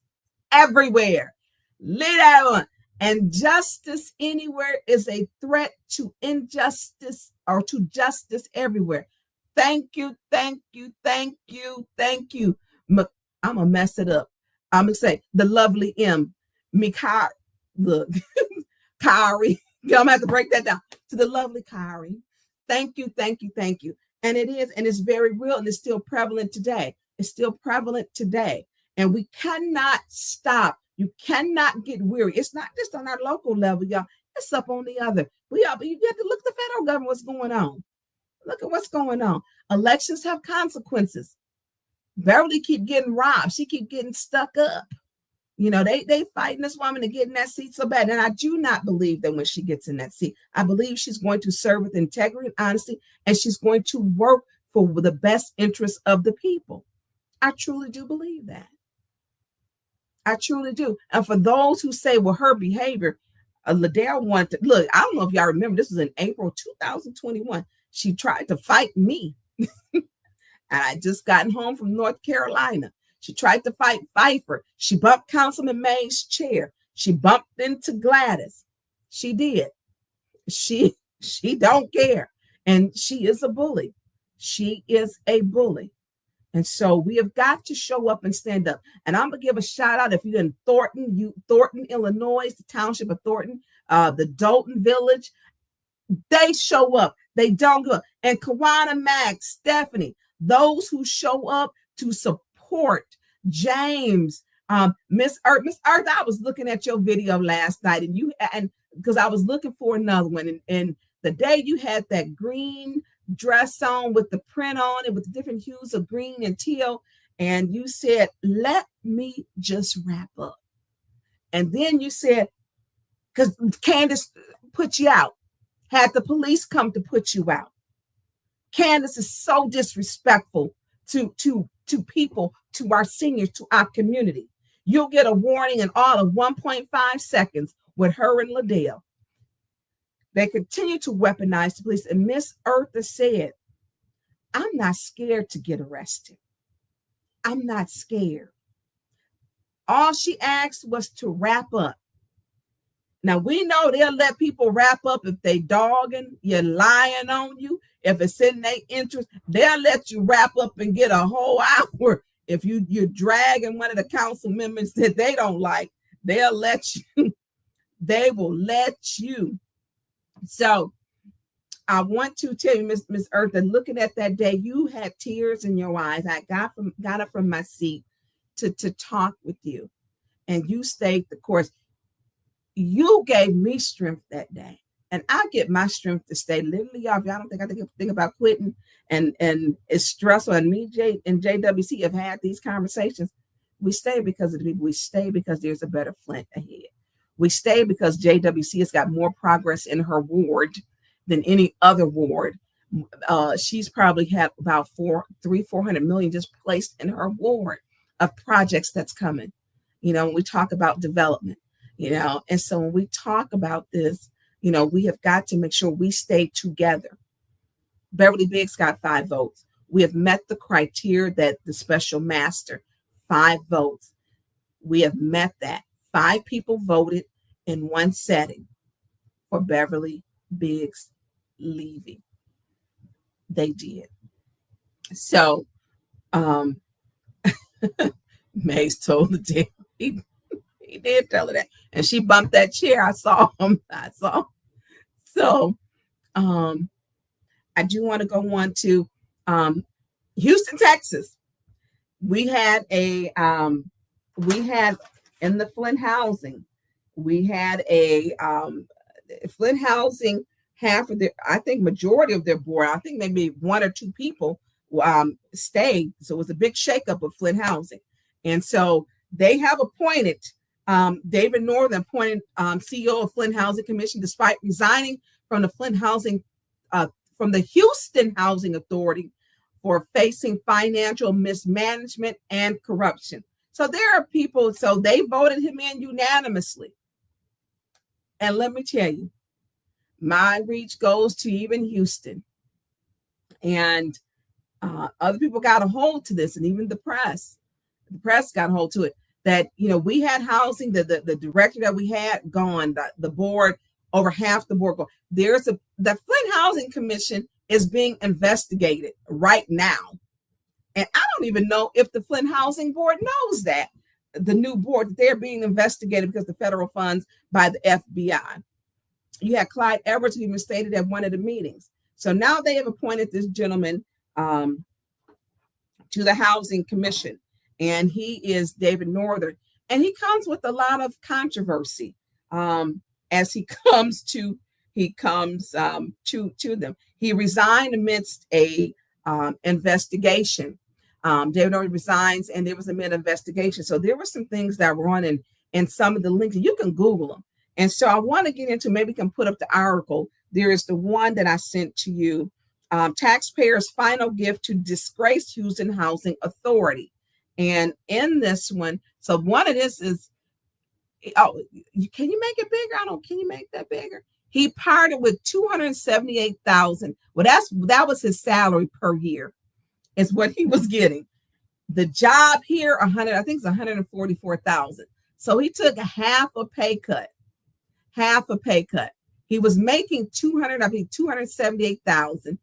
everywhere. Lay that on. And justice anywhere is a threat to injustice, or to justice everywhere. Thank you. I'm going to mess it up. I'm going to say the lovely M. Mikari. Look, Kari. I'm going to have to break that down. To the lovely Kari. Thank you, thank you, thank you. And it is, and it's very real, and it's still prevalent today. It's still prevalent today. And we cannot stop. You cannot get weary. It's not just on our local level, y'all. It's up on the other. You have to look at the federal government, what's going on. Look at what's going on. Elections have consequences. Beverly keep getting robbed. She keep getting stuck up. You know, they fighting this woman to get in that seat so bad. And I do not believe that when she gets in that seat, I believe she's going to serve with integrity and honesty, and she's going to work for the best interests of the people. I truly do believe that. I truly do. And for those who say, well, her behavior, Liddell wanted to, look, I don't know if y'all remember, this was in April 2021. She tried to fight me. And I just gotten home from North Carolina. She tried to fight Pfeiffer. She bumped Councilman May's chair. She bumped into Gladys. She did. She don't care. And she is a bully. She is a bully. And so we have got to show up and stand up. And I'm going to give a shout out if you're in Thornton, Illinois, the township of Thornton, the Dalton Village. They show up. They don't go. And Kawana Mack, Stephanie, those who show up to support James, Miss Earth. Miss Earth, I was looking at your video last night, and because I was looking for another one, and the day you had that green dress on with the print on it with the different hues of green and teal, and you said, let me just wrap up. And then you said, because Candace put you out, had the police come to put you out. Candace is so disrespectful to people, to our seniors, to our community. You'll get a warning in all of 1.5 seconds with her and Liddell. They continue to weaponize the police. And Miss Eartha said, I'm not scared to get arrested. I'm not scared. All she asked was to wrap up. Now, we know they'll let people wrap up if they dogging, you're lying on you. If it's in their interest, they'll let you wrap up and get a whole hour. If you're dragging one of the council members that they don't like, they'll let you. They will let you. So I want to tell you, Miss Eartha, looking at that day, you had tears in your eyes. I got up from my seat to talk with you, and you stayed the course. You gave me strength that day, and I get my strength to stay. Literally, y'all, if y'all don't think I think about quitting, and it's stressful. And me, and JWC have had these conversations. We stay because of the people. We stay because there's a better Flint ahead. We stay because JWC has got more progress in her ward than any other ward. She's probably had about 400 million just placed in her ward of projects that's coming. You know, when we talk about development, you know, and so when we talk about this, you know, we have got to make sure we stay together. Beverly Biggs got 5 votes. We have met the criteria that the special master, 5 votes. We have met that. 5 people voted in one setting for Beverly Biggs Levy. They did. So Mays told the deal. He did tell her that. And she bumped that chair. I saw him. So I do want to go on to Houston, Texas. We had in the Flint housing, we had a Flint housing, half of their, I think majority of their board, I think maybe 1 or 2 people stayed. So it was a big shakeup of Flint housing. And so they have appointed David Northern, appointed CEO of Flint Housing Commission, despite resigning from the Flint housing, from the Houston Housing Authority for facing financial mismanagement and corruption. So there are people, so they voted him in unanimously. And let me tell you, my reach goes to even Houston. And other people got a hold to this, and even the press got a hold to it, that, you know, we had housing, the director that we had gone, the board, over half the board gone. The Flint Housing Commission is being investigated right now. And I don't even know if the Flint Housing Board knows that, the new board, they're being investigated because the federal funds by the FBI. You had Clyde Edwards, who even stated at one of the meetings. So now they have appointed this gentleman to the Housing Commission, and he is David Northern, and he comes with a lot of controversy as he comes to them. He resigned amidst a investigation. David Northern resigns, and there was a mid-investigation. So there were some things that were on in some of the links. You can Google them. And so I want to get into, maybe can put up the article. There is the one that I sent to you. Taxpayers' final gift to disgraced Houston Housing Authority. And in this one, so one of this is, can you make it bigger? Can you make that bigger? He parted with $278,000. Well, that was his salary per year, is what he was getting. The job here, I think it's $144,000. So he took half a pay cut. He was making $278,000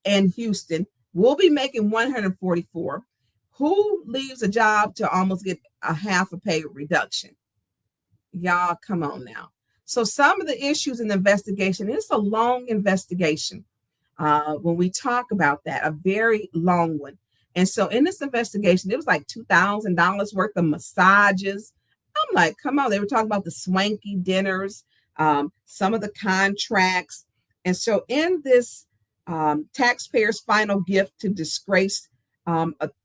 in Houston. We'll be making $144,000. Who leaves a job to almost get a half a pay reduction? Y'all, come on now. So some of the issues in the investigation, it's a long investigation. When we talk about that, a very long one. And so in this investigation, it was like $2,000 worth of massages. I'm like, come on. They were talking about the swanky dinners, some of the contracts. And so in this taxpayers' final gift to disgraced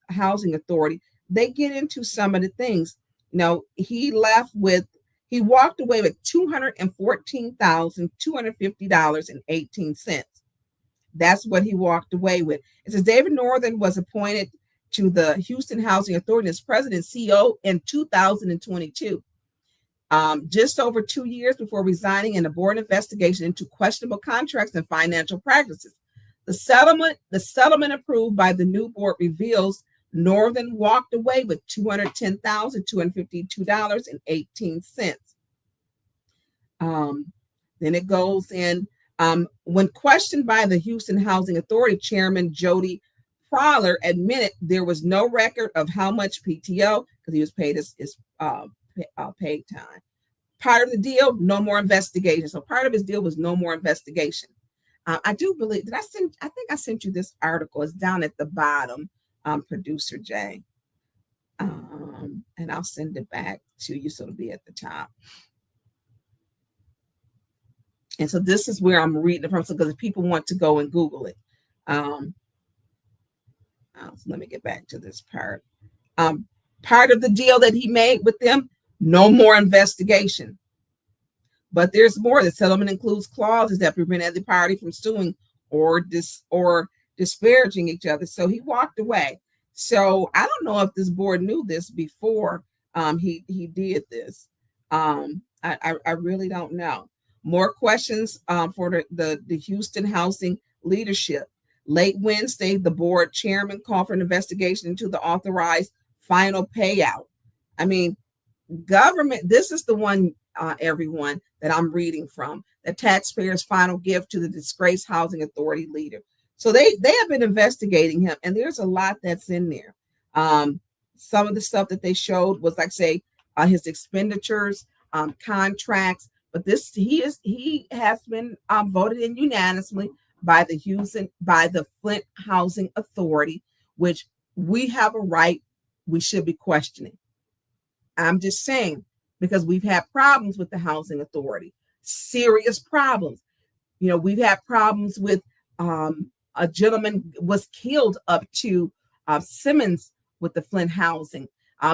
housing authority, they get into some of the things. He walked away with $214,250.18. That's what he walked away with. It says David Northern was appointed to the Houston Housing Authority as president and CEO in 2022, just over 2 years before resigning in a board investigation into questionable contracts and financial practices. The settlement approved by the new board reveals Northern walked away with $210,252.18. Then it goes in, when questioned by the Houston Housing Authority Chairman Jody Prowler admitted there was no record of how much PTO, because he was paid his paid time. Part of the deal, no more investigation. So part of his deal was no more investigation. I do believe that I think I sent you this article. It's down at the bottom, producer Jay. And I'll send it back to you so it'll be at the top. And so this is where I'm reading it from, because if people want to go and Google it. So let me get back to this part. Part of the deal that he made with them, no more investigation. But there's more. The settlement includes clauses that prevent either party from suing or disparaging each other. So he walked away. So I don't know if this board knew this before he did this. I really don't know. More questions for the Houston housing leadership. Late Wednesday, the board chairman called for an investigation into the authorized final payout. I mean, government, this is the one, everyone, that I'm reading from, the taxpayers' final gift to the disgraced housing authority leader. So they have been investigating him, and there's a lot that's in there. Some of the stuff that they showed was, like, say, his expenditures, contracts, but he has been voted in unanimously by the Flint Housing Authority, which we have a right, we should be questioning. I'm just saying, because we've had problems with the housing authority, serious problems. We've had problems with a gentleman was killed up to Simmons with the Flint housing.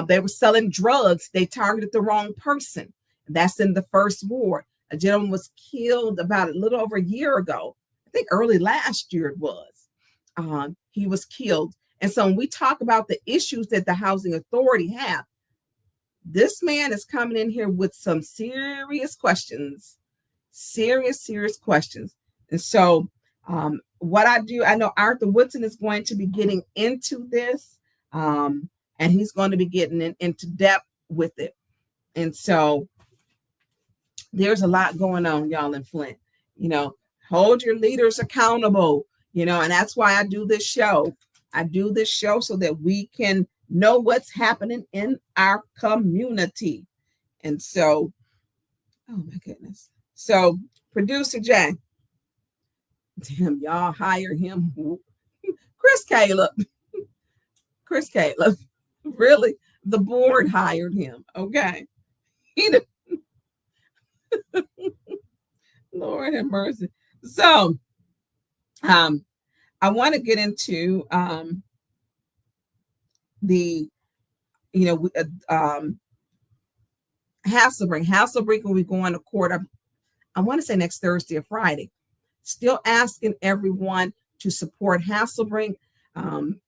They were selling drugs. They targeted the wrong person. That's in the first ward. A gentleman was killed about a little over a year ago. I think early last year it was. He was killed. And so when we talk about the issues that the housing authority have, this man is coming in here with some serious questions, serious questions. And so what I know Arthur Woodson is going to be getting into this, and he's going to be getting into depth with it. And so there's a lot going on, y'all, in Flint. Hold your leaders accountable, and that's why I do this show. I do this show so that we can know what's happening in our community. And so, oh my goodness. So, producer Jay, Damn, y'all hired him. Chris Caleb. Chris Caleb. Really? The board hired him. Okay. He did. Lord have mercy. So I want to get into the, Hasselbring. Hasselbring will be going to court, I want to say next Thursday or Friday. Still asking everyone to support Hasselbring. The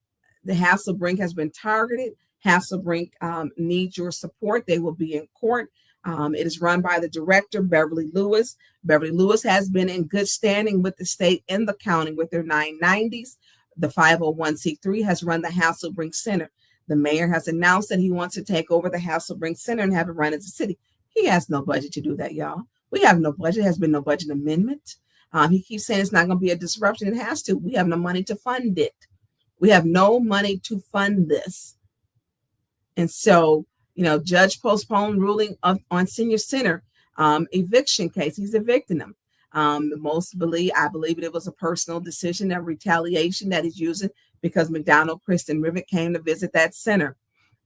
Hasselbring has been targeted. Hasselbring needs your support. They will be in court. It is run by the director, Beverly Lewis. Beverly Lewis has been in good standing with the state and the county with their 990s. The 501c3 has run the Hasselbring Center. The mayor has announced that he wants to take over the Hasselbring Center and have it run as a city. He has no budget to do that, y'all. We have no budget. There has been no budget amendment. He keeps saying it's not going to be a disruption. It has to. We have no money to fund it. We have no money to fund this. And so, judge postponed ruling on senior center eviction case. He's evicting them. I believe it was a personal decision of retaliation that he's using because McDonald Kristen Rivet came to visit that center.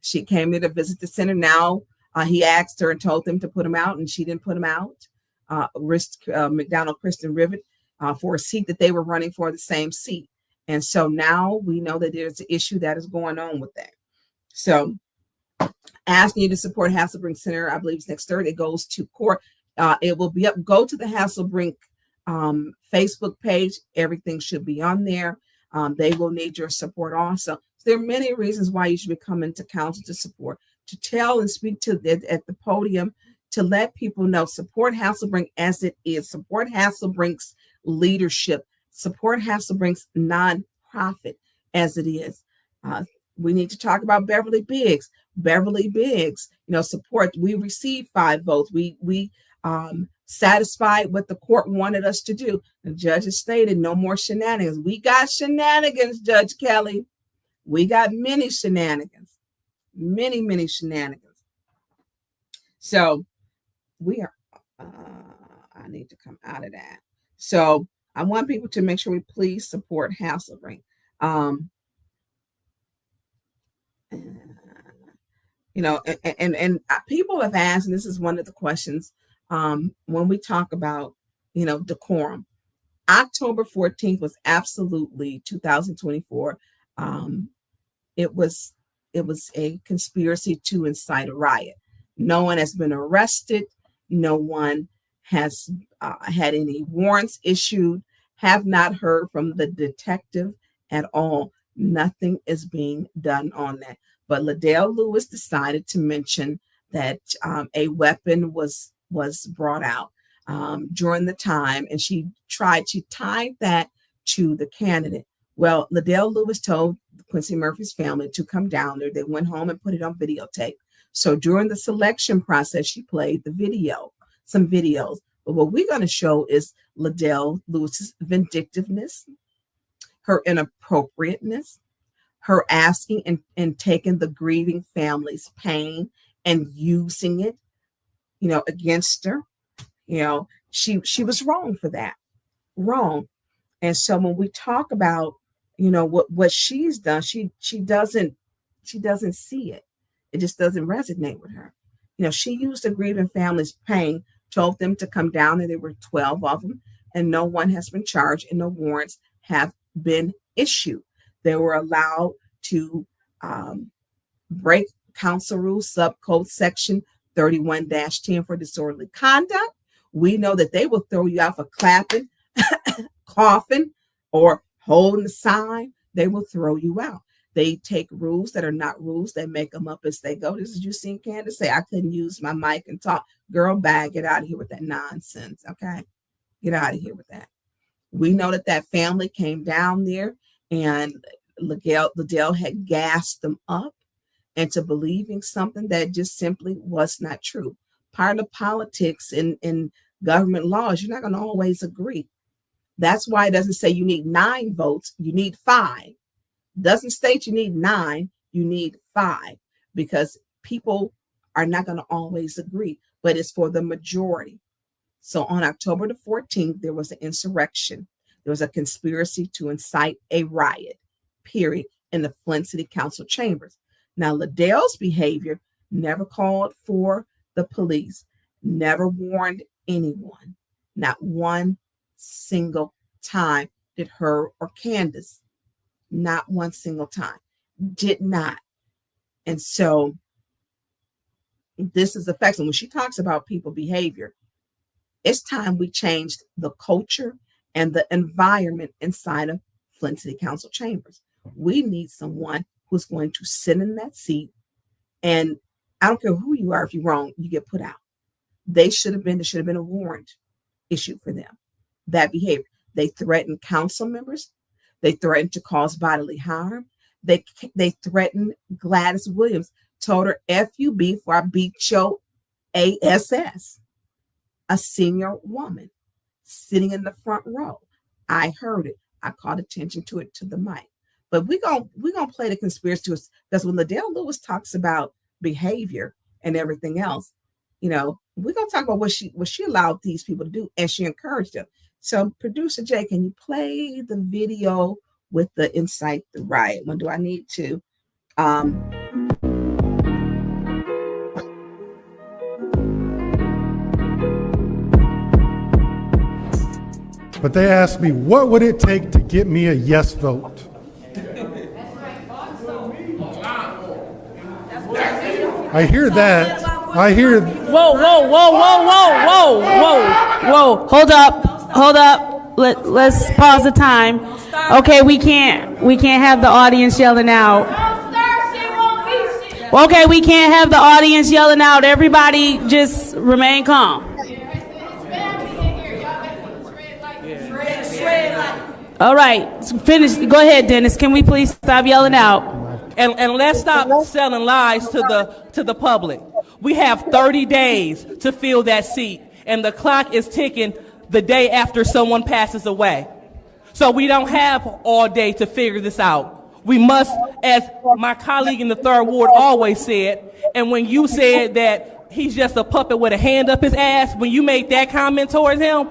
She came there to visit the center. Now he asked her and told them to put him out, and she didn't put him out. McDonald Kristen Rivet for a seat that they were running for, the same seat. And so now we know that there's an issue that is going on with that. So asking you to support Hasselbring Center, I believe it's next Thursday. It goes to court. It will be up. Go to the Hasselbring Facebook page. Everything should be on there. They will need your support also. So there are many reasons why you should be coming to council to support, to tell and speak to at the podium, to let people know, support Hasselbring as it is, support Hasselbring's leadership, support Hasselbring's nonprofit as it is. We need to talk about Beverly Biggs. Beverly Biggs, support. We received 5 votes. We satisfied what the court wanted us to do. The judge has stated no more shenanigans. We got shenanigans, Judge Kelly. We got many shenanigans, many shenanigans. So we are, I need to come out of that. So I want people to make sure we please support Hasselbring. And people have asked, and this is one of the questions, when we talk about, decorum. October 14th was absolutely 2024. It was a conspiracy to incite a riot. No one has been arrested. No one has had any warrants issued. Have not heard from the detective at all. Nothing is being done on that. But Liddell Lewis decided to mention that a weapon was brought out during the time, and she tied that to the candidate. Well, Liddell Lewis told Quincy Murphy's family to come down there. They went home and put it on videotape. So during the selection process, she played the video, some videos. But what we're going to show is Liddell Lewis's vindictiveness, her inappropriateness, her asking and taking the grieving family's pain and using it, against her. She was wrong for that. Wrong. And so when we talk about, what she's done, she doesn't see it. It just doesn't resonate with her. She used the grieving family's pain, told them to come down, and there were 12 of them, and no one has been charged and no warrants have been issued. They were allowed to break council rules, subcode section 31-10 for disorderly conduct. We know that they will throw you out for clapping, coughing, or holding the sign. They will throw you out. They take rules that are not rules. They make them up as they go. This is you seen Candace say, I couldn't use my mic and talk. Girl, get out of here with that nonsense, okay? Get out of here with that. We know that family came down there and Liddell had gassed them up into believing something that just simply was not true. Part of politics in government laws, you're not going to always agree. That's why it doesn't say you need 9 votes, you need 5. Doesn't state you need 9, you need 5, because people are not going to always agree, but it's for the majority. So on October the 14th, there was an insurrection. There was a conspiracy to incite a riot, period, in the Flint City Council chambers. Now, Liddell's behavior never called for the police, never warned anyone. Not one single time did her or Candace, not one single time, did not. And so this is effects. And when she talks about people behavior, it's time we changed the culture and the environment inside of Flint City Council chambers. We need someone who's going to sit in that seat, and I don't care who you are, if you're wrong, you get put out. There should have been a warrant issued for them. That behavior. They threatened council members. They threatened to cause bodily harm. They threatened Gladys Williams, told her, F you before I beat your ASS. A senior woman sitting in the front row. I heard it. I called attention to it to the mic. But we're gonna play the conspiracy to us, because when Liddell Lewis talks about behavior and everything else, we're gonna talk about what she allowed these people to do, and she encouraged them. So, producer Jay, can you play the video with the incite the riot? When do I need to? But they asked me, what would it take to get me a yes vote? I hear that. I hear. Whoa. Hold up. Let's pause the time. Okay, we can't have the audience yelling out. Okay, we can't have the audience yelling out. Everybody just remain calm. All right, finish. Go ahead, Dennis. Can we please stop yelling out? And let's stop selling lies to the public. We have 30 days to fill that seat, and the clock is ticking the day after someone passes away. So we don't have all day to figure this out. We must, as my colleague in the 3rd Ward always said, and when you said that he's just a puppet with a hand up his ass, when you made that comment towards him,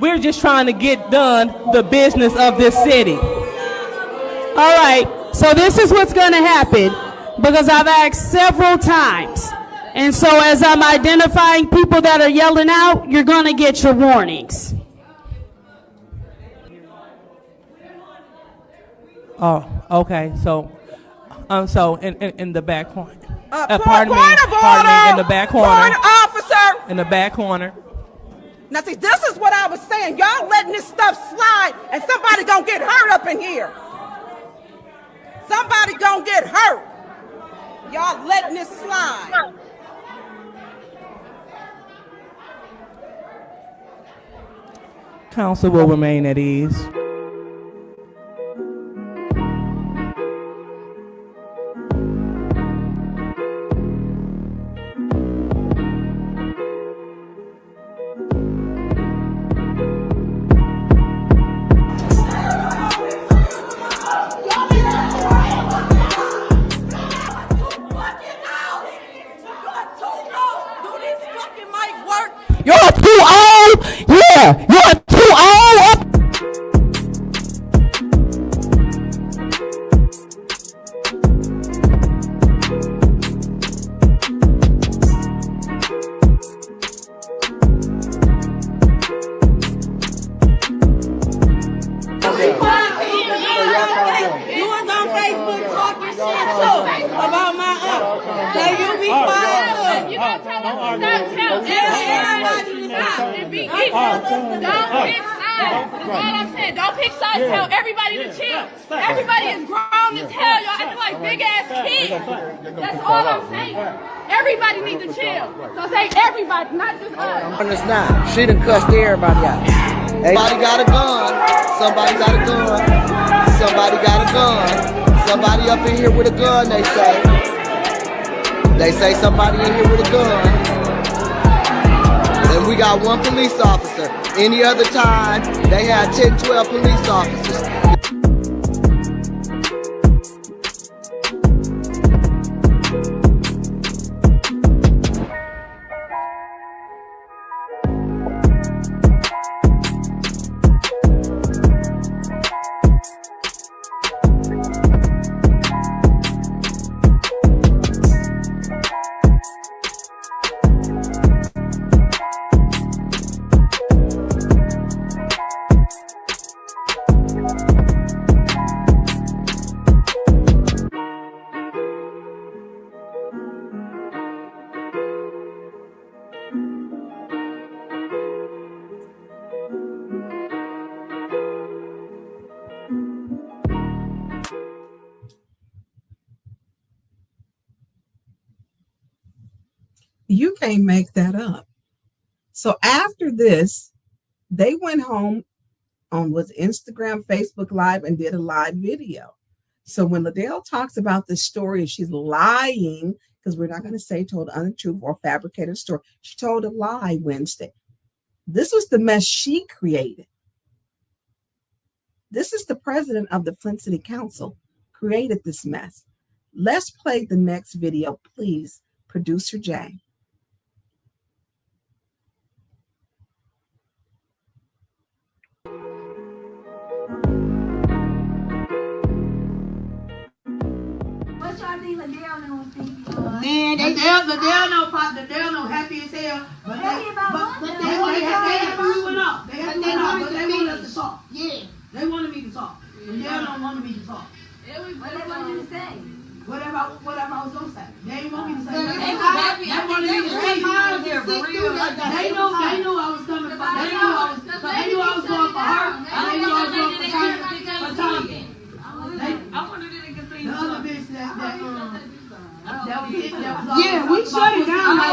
we're just trying to get done the business of this city. All right, so this is what's going to happen, because I've asked several times. And so as I'm identifying people that are yelling out, you're going to get your warnings. Oh, okay. So in the back corner. Pardon me, in the back corner. Officer. In the back corner. Now see, this is what I was saying. Y'all letting this stuff slide, and somebody gonna get hurt up in here. Somebody gonna get hurt. Y'all letting this slide. Council will remain at ease. You're too old. Yeah, you're too old. You was on Facebook talking shit too about my uncle. So you be quiet. You gotta tell everybody to stop and be equal. Don't pick sides. That's all I'm saying. Don't pick sides. Tell everybody to chill. Everybody is grown as hell. Y'all acting like big ass kids. That's all I'm saying. Everybody needs to chill. So say everybody, not just us. And it's not. She done cussed everybody out. Everybody got a gun. Somebody got a gun. Somebody got a gun. Somebody up in here with a gun, they say. They say somebody in here with a gun. Then we got one police officer. Any other time, they had 10, 12 police officers. You can't make that up. So after this, they went home on was Instagram, Facebook Live, and did a live video. So when Liddell talks about this story, and she's lying, because we're not going to say told an untruth or fabricated story. She told a lie Wednesday. This was the mess she created. This is the president of the Flint City Council created this mess. Let's play the next video, please, producer Jay. What y'all think Liddell don't think? Man, Liddell know happy as hell. But they went off. They wanted us to talk. Yeah. They wanted me to talk. Liddell don't want me to talk. What they wanted you to say? Whatever I was gonna say. They didn't want me to say They nothing. was happy. They wanted me to speak. They knew I was coming for. They knew I was going for her. They knew I was going for Tanya. I wanted it to continue. The other bitch that was it. Yeah, we shut it down. Hey,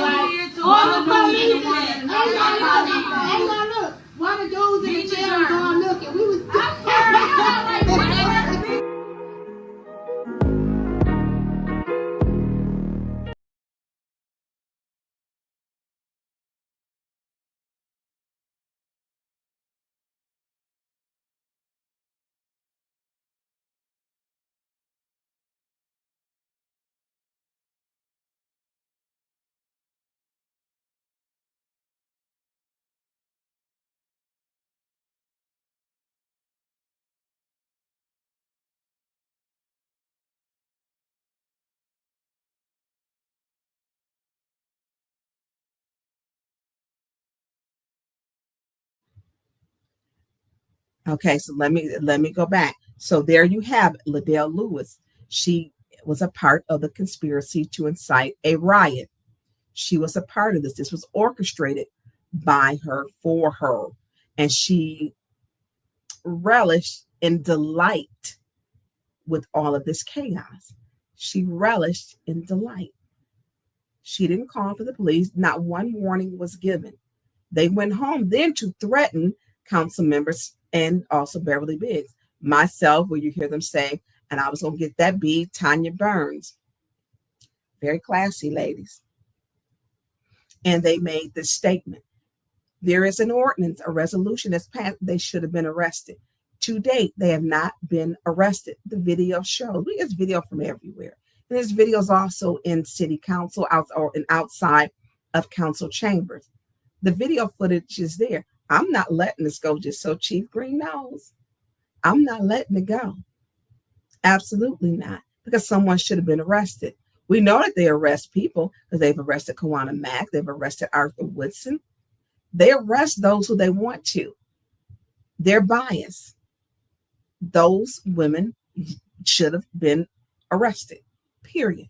look. One of the dudes in the chair was all looking. We was. Okay, so let me go back. So there you have Liddell Lewis. She was a part of the conspiracy to incite a riot. She was a part of this. This was orchestrated by her for her, and she relished in delight with all of this chaos. She relished in delight. She didn't call for the police. Not one warning was given. They went home then to threaten council members and also Beverly Biggs. Myself, where you hear them say, and I was going to get that B, Tanya Burns. Very classy ladies. And they made this statement. There is an ordinance, a resolution that's passed. They should have been arrested. To date, they have not been arrested. The video showed. We get video from everywhere. And there's videos also in city council outside of council chambers. The video footage is there. I'm not letting this go just so Chief Green knows. I'm not letting it go. Absolutely not. Because someone should have been arrested. We know that they arrest people because they've arrested Kawana Mack. They've arrested Arthur Woodson. They arrest those who they want to. They're biased. Those women should have been arrested, period.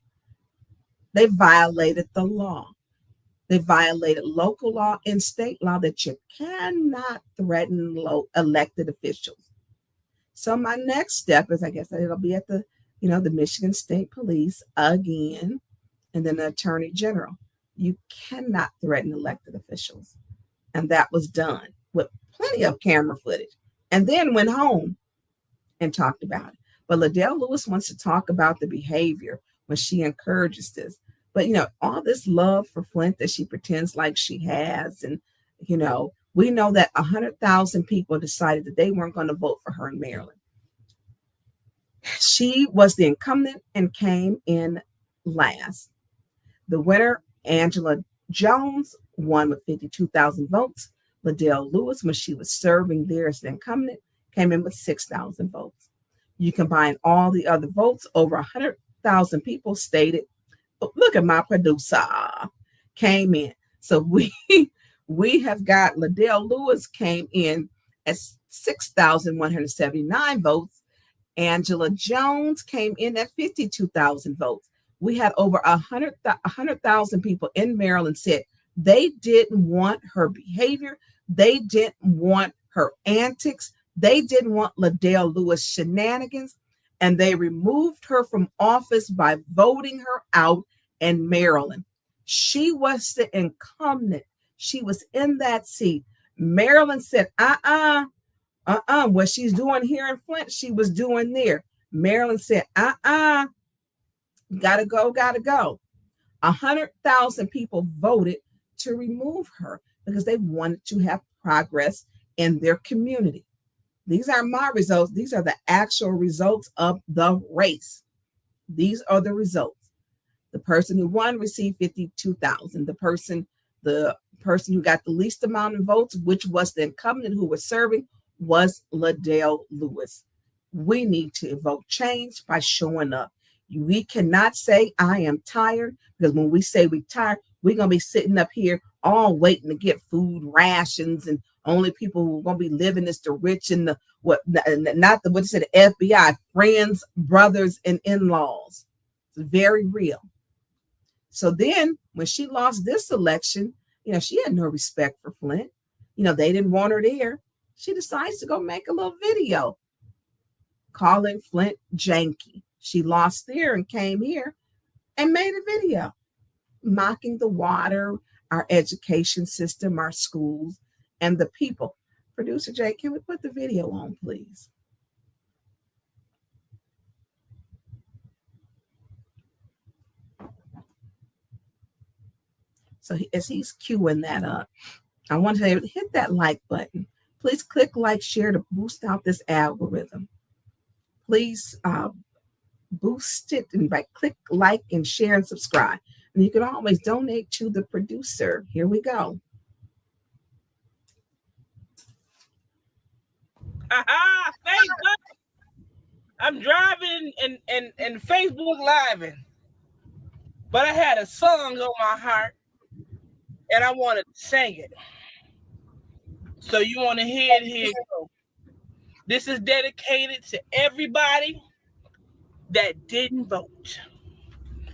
They violated the law. They violated local law and state law that you cannot threaten elected officials. So my next step is, I guess it'll be at the Michigan State Police again, and then the Attorney General. You cannot threaten elected officials. And that was done with plenty of camera footage. And then went home and talked about it. But Liddell Lewis wants to talk about the behavior when she encourages this. But, all this love for Flint that she pretends like she has. And, we know that 100,000 people decided that they weren't going to vote for her in Maryland. She was the incumbent and came in last. The winner, Angela Jones, won with 52,000 votes. Liddell Lewis, when she was serving there as the incumbent, came in with 6,000 votes. You combine all the other votes, over 100,000 people stated, look at my producer, came in. So we have got Liddell Lewis came in at 6,179 votes. Angela Jones came in at 52,000 votes. We had over 100,000 people in Maryland said they didn't want her behavior. They didn't want her antics. They didn't want Liddell Lewis shenanigans. And they removed her from office by voting her out in Maryland. She was the incumbent. She was in that seat. Maryland said, what she's doing here in Flint, she was doing there. Maryland said, gotta go. 100,000 people voted to remove her because they wanted to have progress in their community. These are my results. These are the actual results of the race. These are the results. The person who won received 52,000. The person who got the least amount of votes, which was the incumbent who was serving, was Liddell Lewis. We need to evoke change by showing up. We cannot say, I am tired, because when we say we're tired, we're going to be sitting up here all waiting to get food rations, and only people who are going to be living is the rich and the FBI, friends, brothers, and in-laws. It's very real. So then when she lost this election, she had no respect for Flint. They didn't want her there. She decides to go make a little video calling Flint janky. She lost there and came here and made a video mocking the water, our education system, our schools, and the people. Producer Jay, can we put the video on, please? So as he's queuing that up, I want to hit that like button. Please click like, share to boost out this algorithm. Please boost it and click like and share and subscribe. And you can always donate to the producer. Here we go. Facebook. I'm driving and Facebook living, but I had a song on my heart and I wanted to sing it. So you want to hear it? Here you go. This is dedicated to everybody that didn't vote.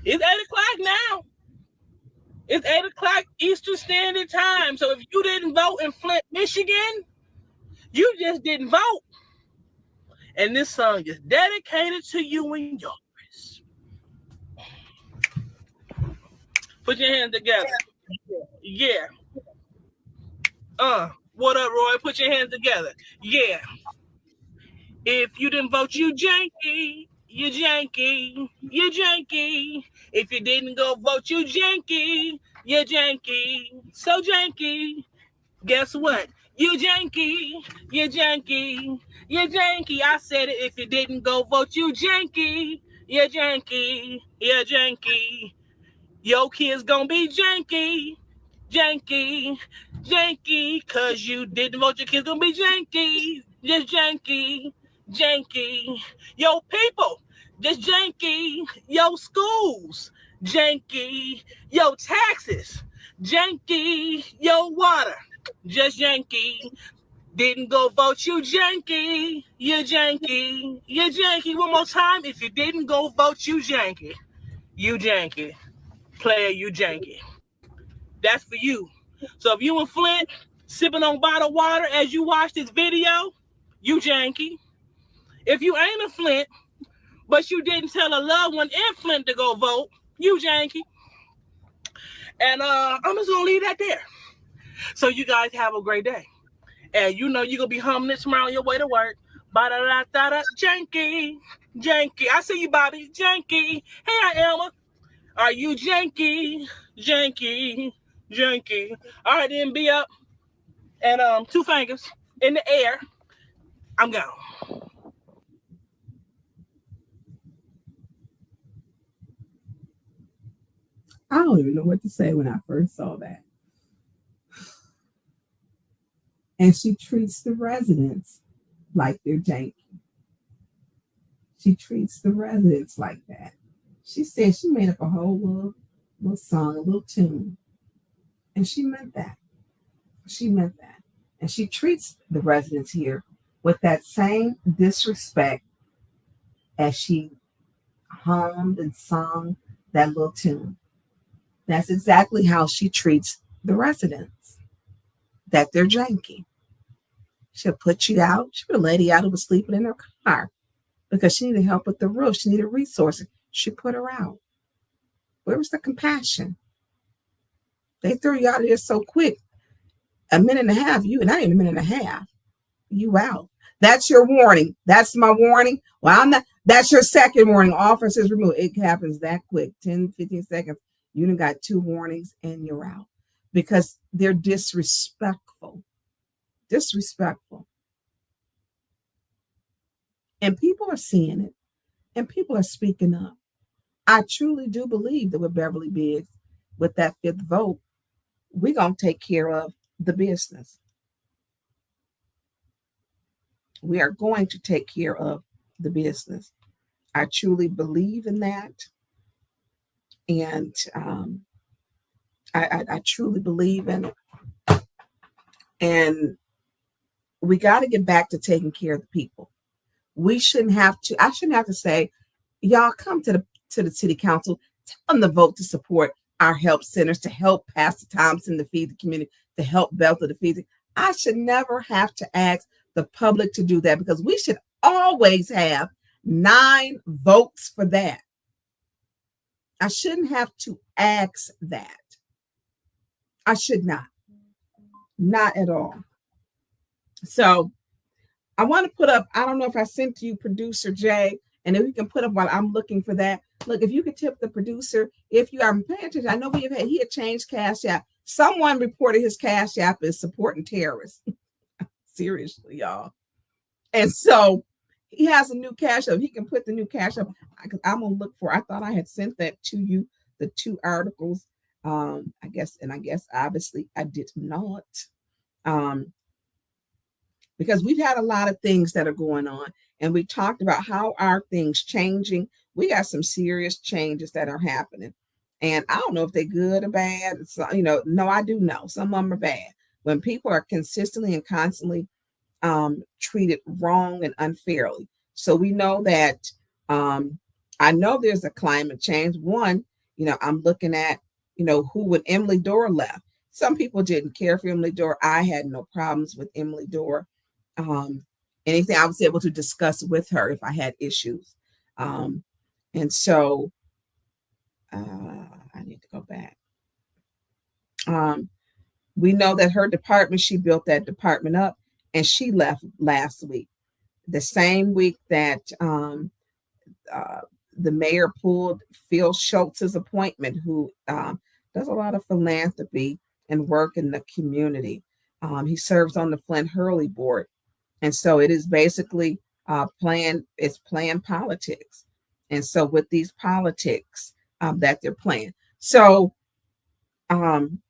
It's 8 o'clock now. It's 8 o'clock Eastern Standard Time. So if you didn't vote in Flint, Michigan, you just didn't vote. And this song is dedicated to you and yours. Put your hands together. Yeah. What up, Roy? Put your hands together. Yeah. If you didn't vote, you janky. You janky. You janky. If you didn't go vote, you janky. You janky. So janky. Guess what? You janky. You janky. You janky. I said it. If you didn't go vote, you janky. You janky. You janky. Your kids gonna be janky. Janky. Janky. Cause you didn't vote, your kids gonna be janky. Just janky. Janky. Yo, people, just janky. Yo, schools, janky. Yo, taxes, janky. Yo, water, just janky. Didn't go vote, you janky. You janky. You janky. One more time. If you didn't go vote, you janky. You janky. Player, you janky. That's for you. So if you in Flint sipping on bottled water as you watch this video, you janky. If you ain't a Flint, but you didn't tell a loved one in Flint to go vote, you janky. And I'm just gonna leave that there. So you guys have a great day. And you're gonna be humming this tomorrow on your way to work. Ba-da-da-da-da, janky, janky. I see you, Bobby, janky. Hey, Elma. Are you janky, janky, janky? All right, then be up. And 2 fingers in the air. I'm gone. I don't even know what to say when I first saw that. And she treats the residents like they're janky. She treats the residents like that. She said she made up a whole little song, a little tune. And she meant that. She meant that. And she treats the residents here with that same disrespect as she hummed and sung that little tune. That's exactly how she treats the residents, that they're janky. She'll put you out. She put a lady out who was sleeping in her car because she needed help with the roof. She needed resources. She put her out. Where was the compassion? They threw you out of there so quick. A minute and a half, not even a minute and a half, you out. That's your warning. That's my warning. Well, I'm not. That's your second warning. Officers removed. It happens that quick, 10, 15 seconds. You done got 2 warnings and you're out because they're disrespectful. Disrespectful. And people are seeing it and people are speaking up. I truly do believe that with Beverly Biggs, with that 5th vote, we're going to take care of the business. We are going to take care of the business. I truly believe in that. And I truly believe in it. And we got to get back to taking care of the people. I shouldn't have to say, y'all come to the city council, tell them to vote to support our help centers, to help Pastor Thompson to feed the community, to help Bethel to feed. I should never have to ask the public to do that because we should always have 9 votes for that. I shouldn't have to ask that. I should not. Not at all. So I want to put up, I don't know if I sent to you producer Jay, and if you can put up while I'm looking for that. Look, if you could tip the producer, if you are paying attention, I know he had changed Cash App. Someone reported his Cash App is supporting terrorists. Seriously, y'all. And so he has a new Cash App. He can put the new Cash App. I'm going to look for, I thought I had sent that to you, the 2 articles. I guess obviously I did not. Because we've had a lot of things that are going on, and we talked about how are things changing. We got some serious changes that are happening, and I don't know if they're good or bad. So, no, I do know some of them are bad. When people are consistently and constantly treated wrong and unfairly. So we know that I know there's a climate change. One, I'm looking at, who when Emily Dore left. Some people didn't care for Emily Dore. I had no problems with Emily Dore. Anything I was able to discuss with her if I had issues. And so I need to go back. We know that her department, she built that department up and she left last week. The same week that the mayor pulled Phil Schultz's appointment, who does a lot of philanthropy and work in the community. He serves on the Flint Hurley board. And so it is basically playing politics. And so with these politics that they're playing. So I'm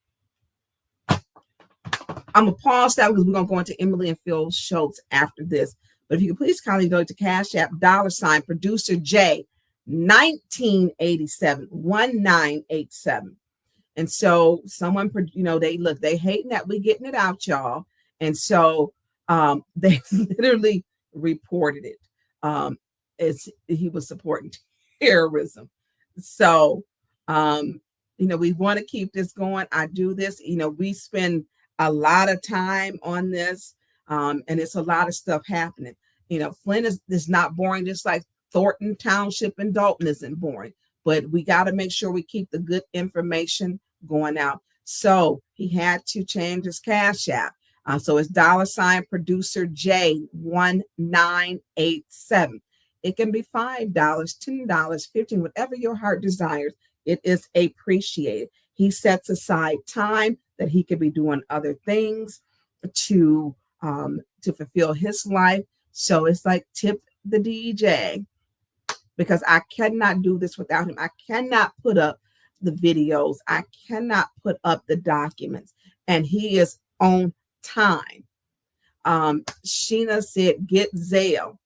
going to pause that because we're going to go into Emily and Phil Schultz after this. But if you could please kindly go to Cash App, $ producer J 1987 1987. And so someone, they hating that we getting it out, y'all. And so they literally reported it as he was supporting terrorism. So, we want to keep this going. I do this, we spend a lot of time on this and it's a lot of stuff happening. Flint is not boring, just like Thornton Township and Dalton isn't boring, but we got to make sure we keep the good information going out. So he had to change his Cash App. So it's $ producer J 1987. It can be $5, $10, $15, whatever your heart desires. It is appreciated. He sets aside time that he could be doing other things to fulfill his life. So it's like tip the DJ, because I cannot do this without him. I cannot put up the videos. I cannot put up the documents. And he is on time. Sheena said, get Zelle.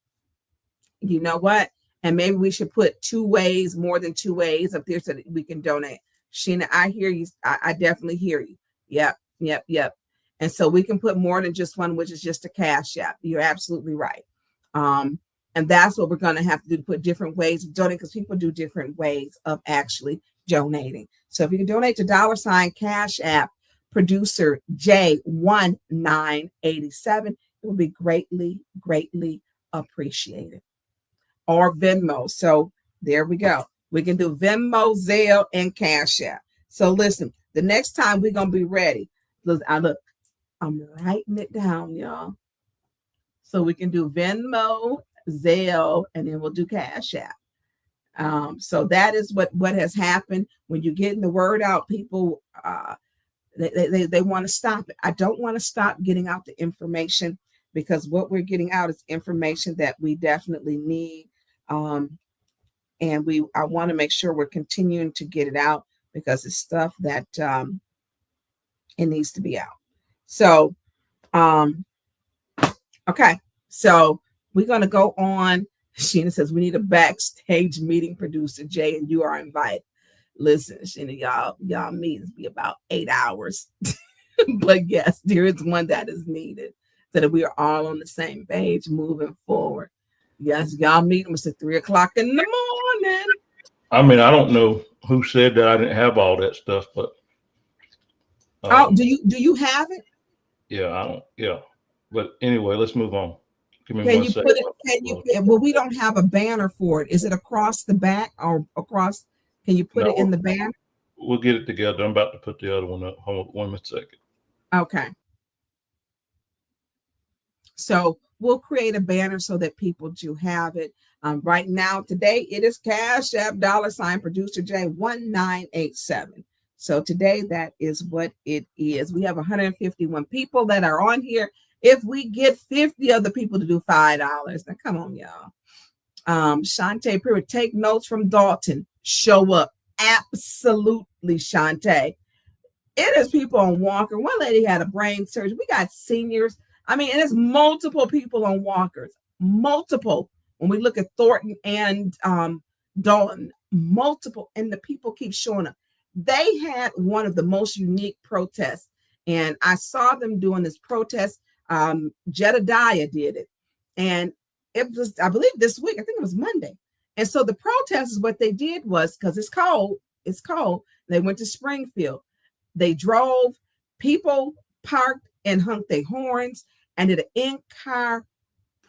You know what? And maybe we should put 2 ways, more than 2 ways up there so that we can donate. Sheena, I hear you. I definitely hear you. Yep. And so we can put more than just one, which is just a Cash App. You're absolutely right. And that's what we're going to have to do, to put different ways of donating, because people do different ways of actually donating. So if you can donate to $ Cash App producer J 1987, it will be greatly, greatly appreciated. Or Venmo. So there we go. We can do Venmo, Zelle, and Cash App. So listen, The next time we're gonna be ready. Look, I'm writing it down, y'all. So we can do Venmo, Zelle, and then we'll do Cash App. So that is what has happened. When you're getting the word out, people they want to stop it. I don't want to stop getting out the information, because what we're getting out is information that we definitely need. And I want to make sure we're continuing to get it out, because it's stuff that it needs to be out. So okay, so we're gonna go on. Sheena says we need a backstage meeting, producer Jay, and you are invited. Listen, Sheena, y'all meetings be about 8 hours. But yes, there is one that is needed, so that we are all on the same page moving forward. Yes, y'all meeting was at 3 o'clock in the morning. I mean, I don't know who said that I didn't have all that stuff, but do you have it? Yeah, I don't. Yeah, but anyway, let's move on. Give me Can one you second. put it? Well, we don't have a banner for it. Is it across the back or across? Can you put it in the banner? We'll get it together. I'm about to put the other one up. Hold on 1 second. Okay. So we'll create a banner so that people do have it. Right now, today, it is Cash App $ producer J 1987. So today, that is what it is. We have 151 people that are on here. If we get 50 of the people to do $5, now come on, y'all. Shantae Pruitt, take notes from Dalton. Show up. Absolutely, Shantae. It is people on walker. One lady had a brain surgery. We got seniors. I mean, it is multiple people on walkers. Multiple. When we look at Thornton and Dalton, multiple, and the people keep showing up. They had one of the most unique protests, and I saw them doing this protest. Jedediah did it, and it was, I believe, this week. I think it was Monday. And so the protest is what they did was, because it's cold. They went to Springfield. They drove. People parked and honked their horns, and did an in-car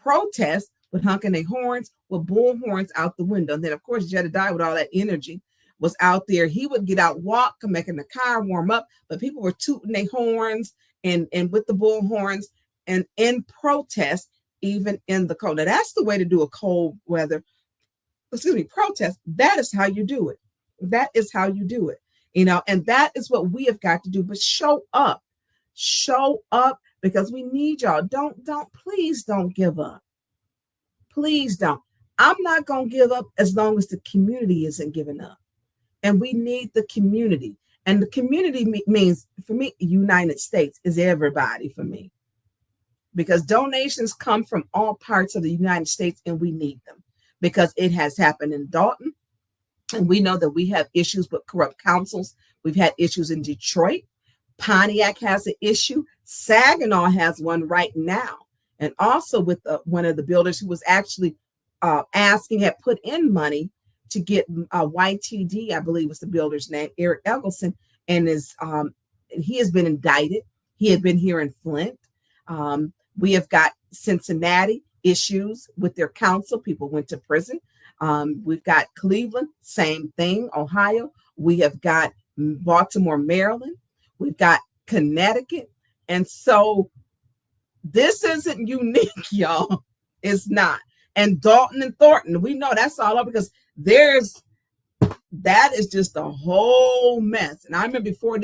protest with honking their horns, with bull horns out the window. And then, of course, Jedediah, with all that energy, was out there. He would get out, walk, come back in the car, warm up, but people were tooting their horns and with the bull horns and in protest, even in the cold. Now, that's the way to do a cold weather, protest. That is how you do it. That is how you do it, and that is what we have got to do. But show up, because we need y'all. Please don't give up. Please don't. I'm not going to give up as long as the community isn't giving up. And we need the community. And the community means, for me, United States is everybody for me. Because donations come from all parts of the United States, and we need them. Because it has happened in Dalton. And we know that we have issues with corrupt councils. We've had issues in Detroit. Pontiac has an issue. Saginaw has one right now. And also with one of the builders who was actually had put in money to get YTD, I believe was the builder's name, Eric Eggleston, and he has been indicted. He had been here in Flint. We have got Cincinnati issues with their council. People went to prison. We've got Cleveland, same thing. Ohio. We have got Baltimore, Maryland. We've got Connecticut. And so this isn't unique, y'all. It's not. And Dalton and Thornton, we know that's all up, because that is just a whole mess. And I remember before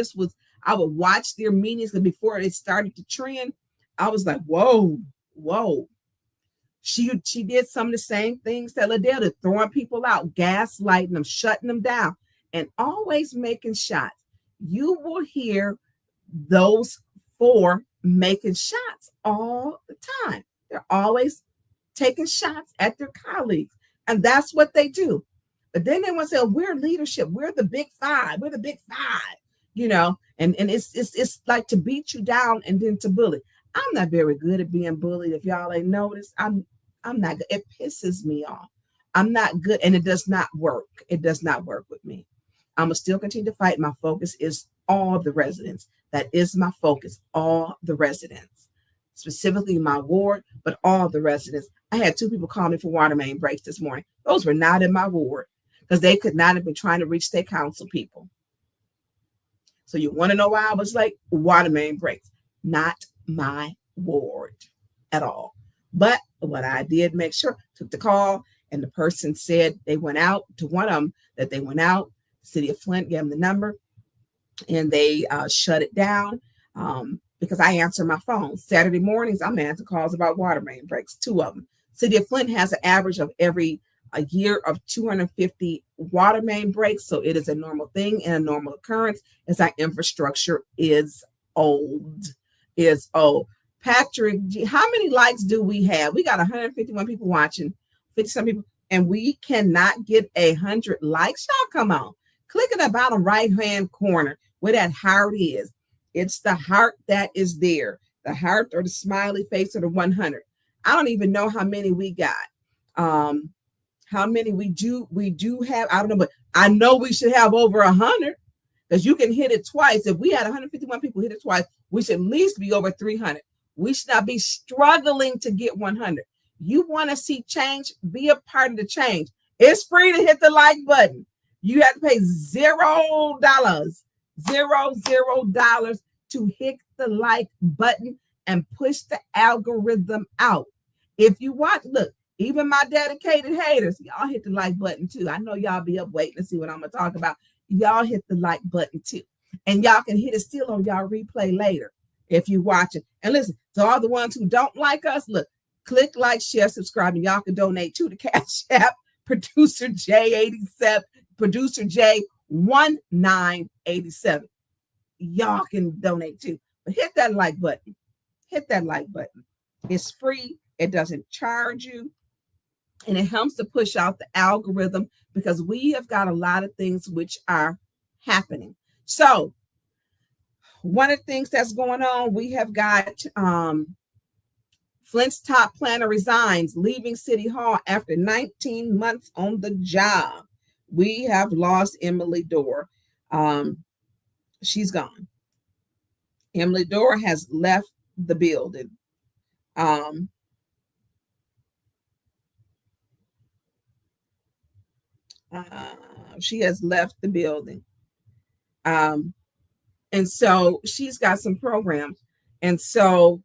I would watch their meetings, and before it started to trend, I was like, whoa. She did some of the same things that Liddell did, throwing people out, gaslighting them, shutting them down, and always making shots. You will hear those four making shots all the time. They're always taking shots at their colleagues, and that's what they do. But then they want to say, we're leadership, we're the big five, and it's like to beat you down and then to bully. I'm not very good at being bullied. If y'all ain't noticed, I'm not good. It pisses me off. I'm not good, and it does not work. It does not work with me. I'm gonna still continue to fight. My focus is all the residents. That is my focus, all the residents, specifically my ward, but all the residents. I had 2 people call me for water main breaks this morning. Those were not in my ward, because they could not have been trying to reach their council people. So you want to know why I was late? Water main breaks. Not my ward at all. But what I did make sure, took the call, and the person said they went out to one of them, that they went out. The city of Flint gave them the number, and they shut it down because I answer my phone. Saturday mornings, I'm answering calls about water main breaks, 2 of them. City of Flint has an average of a year of 250 water main breaks, so it is a normal thing and a normal occurrence as our infrastructure is old. Patrick, how many likes do we have? We got 151 people watching, 50 some people, and we cannot get 100 likes. Y'all come on. Click in the bottom right-hand corner where that heart is. It's the heart that is there. The heart or the smiley face or the 100. I don't even know how many we got. How many we do have, I don't know, but I know we should have over 100 because you can hit it twice. If we had 151 people hit it twice, we should at least be over 300. We should not be struggling to get 100. You want to see change? Be a part of the change. It's free to hit the like button. You have to pay $0, $0 to hit the like button and push the algorithm out. If you watch, look, even my dedicated haters, y'all hit the like button too. I know y'all be up waiting to see what I'm going to talk about. Y'all hit the like button too. And y'all can hit it still on y'all replay later if you watch it. And listen, to all the ones who don't like us, look, click like, share, subscribe, and y'all can donate to the Cash App, Producer J87, Producer J1987. Y'all can donate too. But hit that like button. Hit that like button. It's free. It doesn't charge you. And it helps to push out the algorithm because we have got a lot of things which are happening. So one of the things that's going on, we have got Flint's top planner resigns, leaving City Hall after 19 months on the job. We have lost Emily Dorr. She's gone. Emily Dorr has left the building. She has left the building. And so she's got some programs. And so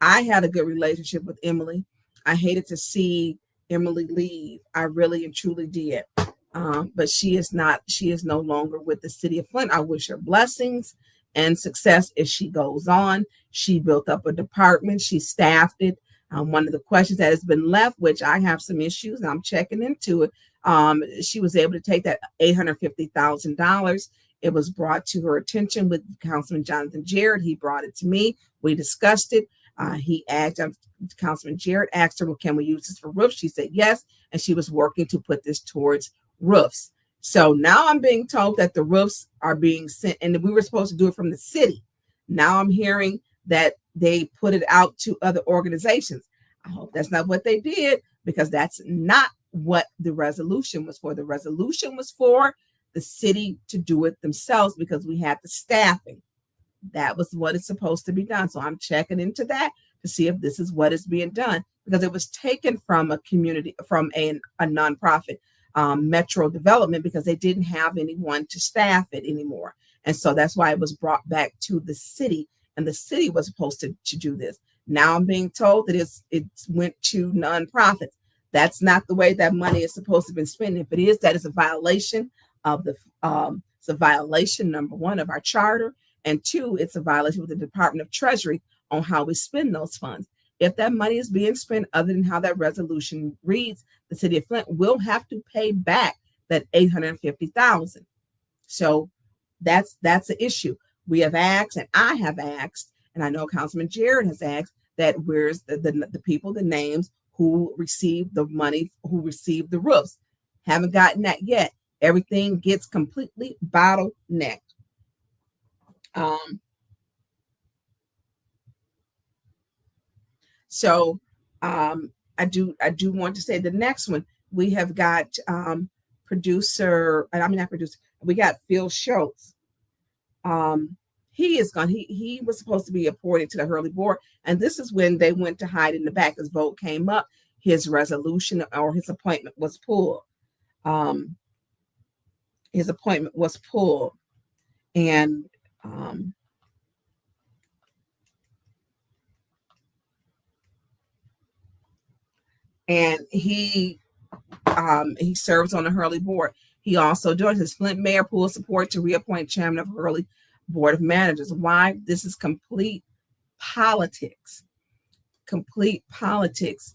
I had a good relationship with Emily. I hated to see Emily leave. I really and truly did. But she is no longer with the city of Flint. I wish her blessings and success as she goes on. She built up a department. She staffed it. One of the questions that has been left, which I have some issues, and I'm checking into it. She was able to take that $850,000. It was brought to her attention with Councilman Jonathan Jarrett. He brought it to me. We discussed it. Councilman Jarrett asked her, well, can we use this for roofs? She said yes, and she was working to put this towards roofs. So now I'm being told that the roofs are being sent, and we were supposed to do it from the city. Now I'm hearing that they put it out to other organizations. I hope that's not what they did, because that's not what the resolution was for. The resolution was for the city to do it themselves because we had the staffing. That was what is supposed to be done. So I'm checking into that to see if this is what is being done, because it was taken from a community, from a nonprofit, Metro Development, because they didn't have anyone to staff it anymore. And so that's why it was brought back to the city, and the city was supposed to do this. Now I'm being told that it went to nonprofits. That's not the way that money is supposed to be spent. If it is, that is a violation of the, it's a violation, number one, of our charter, and two, it's a violation with the Department of Treasury on how we spend those funds. If that money is being spent other than how that resolution reads, the city of Flint will have to pay back that $850,000. So that's an issue. We have asked, and I have asked, and I know Councilman Jarrett has asked, that where's the people, the names who received the money, who received the roofs. Haven't gotten that yet. Everything gets completely bottlenecked. I do want to say the next one, we have got we got Phil Schultz. He is gone. He was supposed to be appointed to the Hurley board, and this is when they went to hide in the back. His vote came up, his resolution or his appointment was pulled. And And he serves on the Hurley board. He also joins his Flint mayor pool support to reappoint chairman of Hurley Board of Managers. Why? This is complete politics. Complete politics.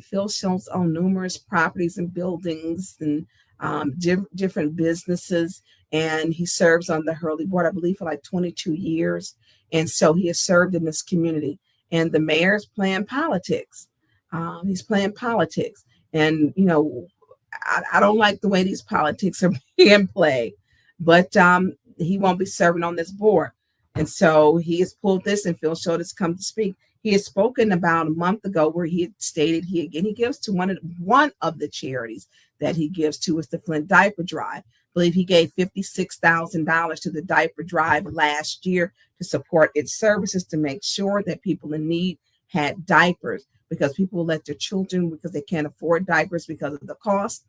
Phil Schultz owned numerous properties and buildings and different businesses, and he serves on the Hurley board, I believe, for like 22 years. And so he has served in this community. And the mayor's playing politics. He's playing politics. And, you know, I don't like the way these politics are being played, but he won't be serving on this board. And so he has pulled this, and Phil Schultz come to speak. He had spoken about a month ago where he had stated he gives to one of the charities that he gives to is the Flint Diaper Drive. I believe he gave $56,000 to the diaper drive last year to support its services to make sure that people in need had diapers, because people let their children because they can't afford diapers because of the cost.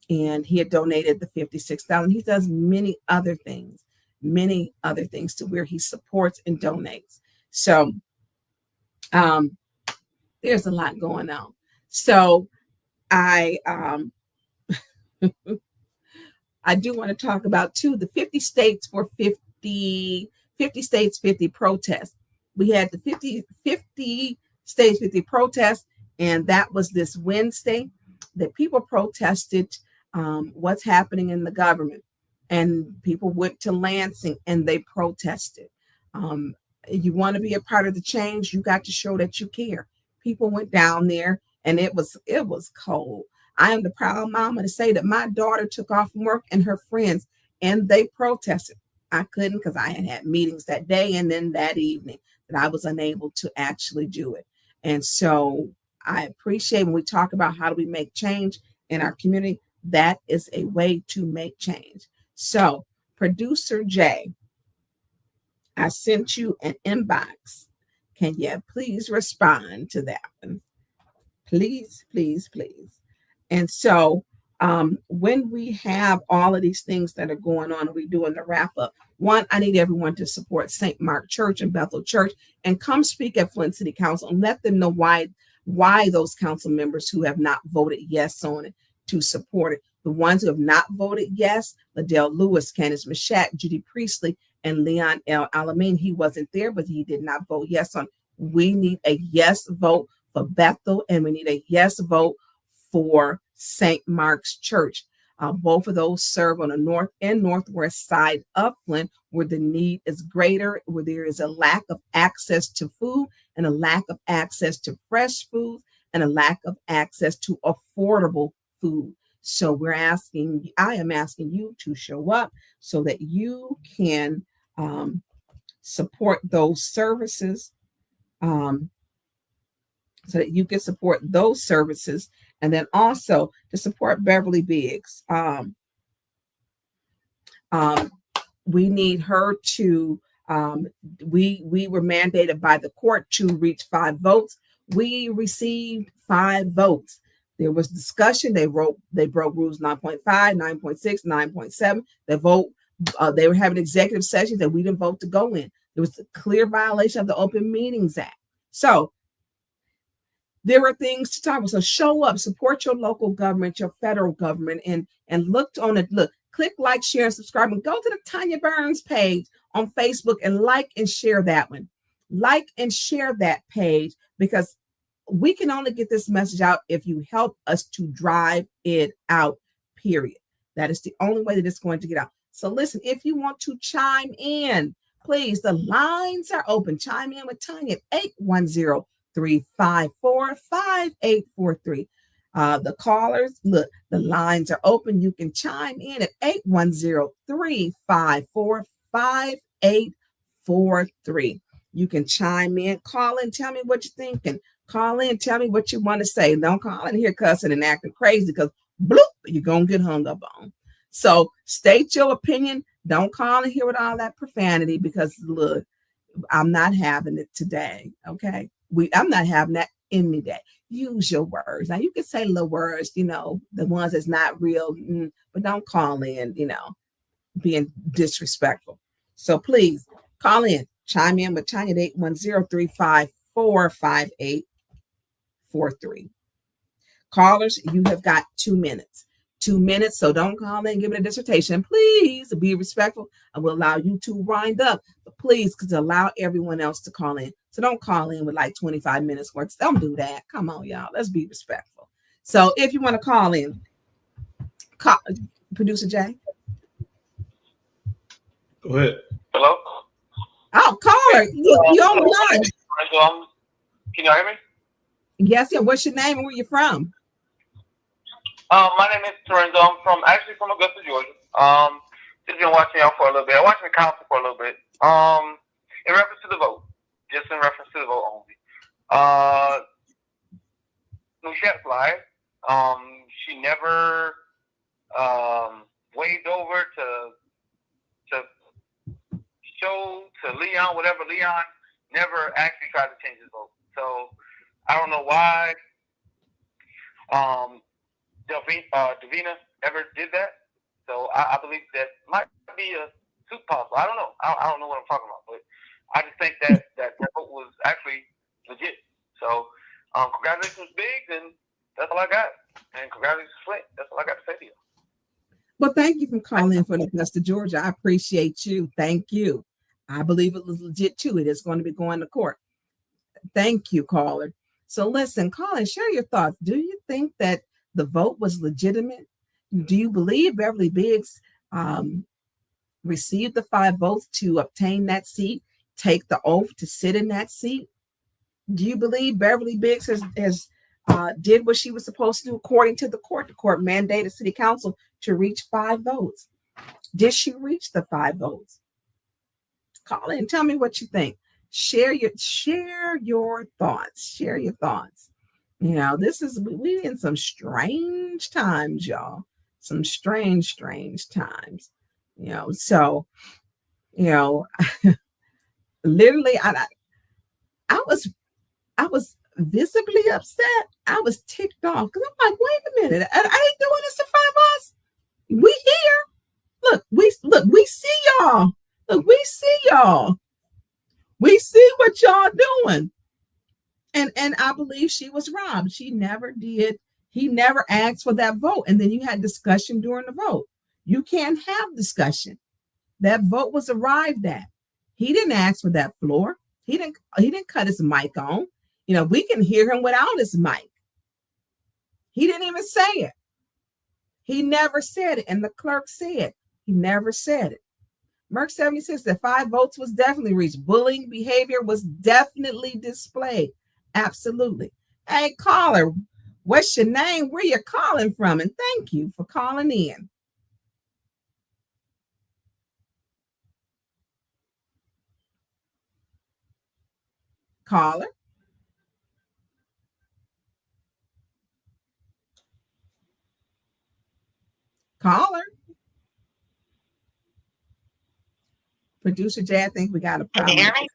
And he had donated the $56,000. He does many other things to where he supports and donates. So there's a lot going on. So I do want to talk about too the 50 states for 50 states 50 protests. We had the 50 states 50 protests, and that was this Wednesday that people protested what's happening in the government, and people went to Lansing and they protested. You want to be a part of the change, you got to show that you care. People went down there, and it was cold. I am the proud mama to say that my daughter took off from work and her friends, and they protested. I couldn't because I had meetings that day and then that evening that I was unable to actually do it. And so I appreciate when we talk about how do we make change in our community, that is a way to make change. So, Producer Jay, I sent you an inbox. Can you please respond to that one? Please, please, please. And so when we have all of these things that are going on and we're doing the wrap up, one, I need everyone to support St. Mark Church and Bethel Church and come speak at Flint City Council and let them know why those council members who have not voted yes on it to support it. The ones who have not voted yes, Liddell Lewis, Candace Mashat, Judy Priestley, and Leon L. Alamin. He wasn't there, but he did not vote yes on. We need a yes vote for Bethel, and we need a yes vote for St. Mark's Church. Both of those serve on the north and northwest side of Flint, where the need is greater, where there is a lack of access to food and a lack of access to fresh food and a lack of access to affordable food. So I am asking you to show up so that you can support those services, and then also to support Beverly Biggs. We need her to, we were mandated by the court to reach 5 votes. We received 5 votes. There was discussion. They broke rules 9.5, 9.6, 9.7. They were having executive sessions that we didn't vote to go in. There was a clear violation of the Open Meetings Act. So there are things to talk about. So show up, support your local government, your federal government, and look on it. Look, click like, share, and subscribe, and go to the Tanya Burns page on Facebook and like and share that one. Like and share that page, because we can only get this message out if you help us to drive it out, period. That is the only way that it's going to get out. So listen, if you want to chime in, please, the lines are open. Chime in with Tanya at 810-354-5843. The callers, look, the lines are open. You can chime in at 810-354-5843. You can chime in, call in, tell me what you're thinking. Call in, tell me what you want to say. Don't call in here cussing and acting crazy, because bloop, you're going to get hung up on. So state your opinion. Don't call in here with all that profanity, because look, I'm not having it today. Okay. I'm not having that any day. Use your words. Now you can say little words, the ones that's not real, but don't call in, being disrespectful. So please call in, chime in with Tanya at 810-354-5843. Callers, you have got 2 minutes. 2 minutes, so don't call in and give it a dissertation. Please be respectful. I will allow you to wind up, but please, because allow everyone else to call in. So don't call in with like 25 minutes worth. Don't do that. Come on, y'all. Let's be respectful. So if you want to call in, call Producer Jay. Go ahead. Hello? Oh, caller, you on the line. Can you hear me? Yes, yeah. What's your name and where you from? My name is Lorenzo. I'm from Augusta, Georgia. Just been watching y'all for a little bit. I'm watching the council for a little bit. In reference to the vote, just in reference to the vote only. Mushat Fly, she never waved over to show to Leon, whatever. Leon never actually tried to change his vote. So I don't know why Davina ever did that. So I believe that might be a soup possible. I don't know. I don't know what I'm talking about, but I just think that vote was actually legit. So congratulations, Biggs, and that's all I got. And congratulations, Flint. That's all I got to say to you. Well, thank you for calling in from Augusta, Georgia. I appreciate you. Thank you. I believe it was legit too. It is going to be going to court. Thank you, caller. So listen, call and share your thoughts. Do you think that the vote was legitimate? Do you believe Beverly Biggs received the 5 votes to obtain that seat, take the oath to sit in that seat? Do you believe Beverly Biggs has did what she was supposed to do according to the court? The court mandated city council to reach 5 votes. Did she reach the 5 votes? Call in, tell me what you think. Share your thoughts. Share your thoughts. You know, we in some strange times, y'all. Some strange times. You know, so literally, I was visibly upset. I was ticked off because I'm like, wait a minute, I ain't doing this to 5 us. We here. Look, we see y'all. Look, we see y'all. We see what y'all doing. And I believe she was robbed. She never did. He never asked for that vote. And then you had discussion during the vote. You can't have discussion. That vote was arrived at. He didn't ask for that floor. He didn't cut his mic on. You know, we can hear him without his mic. He didn't even say it. He never said it. And the clerk said he never said it. Merck 76 said 5 votes was definitely reached. Bullying behavior was definitely displayed. Absolutely. Hey, caller, what's your name? Where you calling from? And thank you for calling in. Caller. Caller. Producer Jay, I think we got a problem. Can you hear me?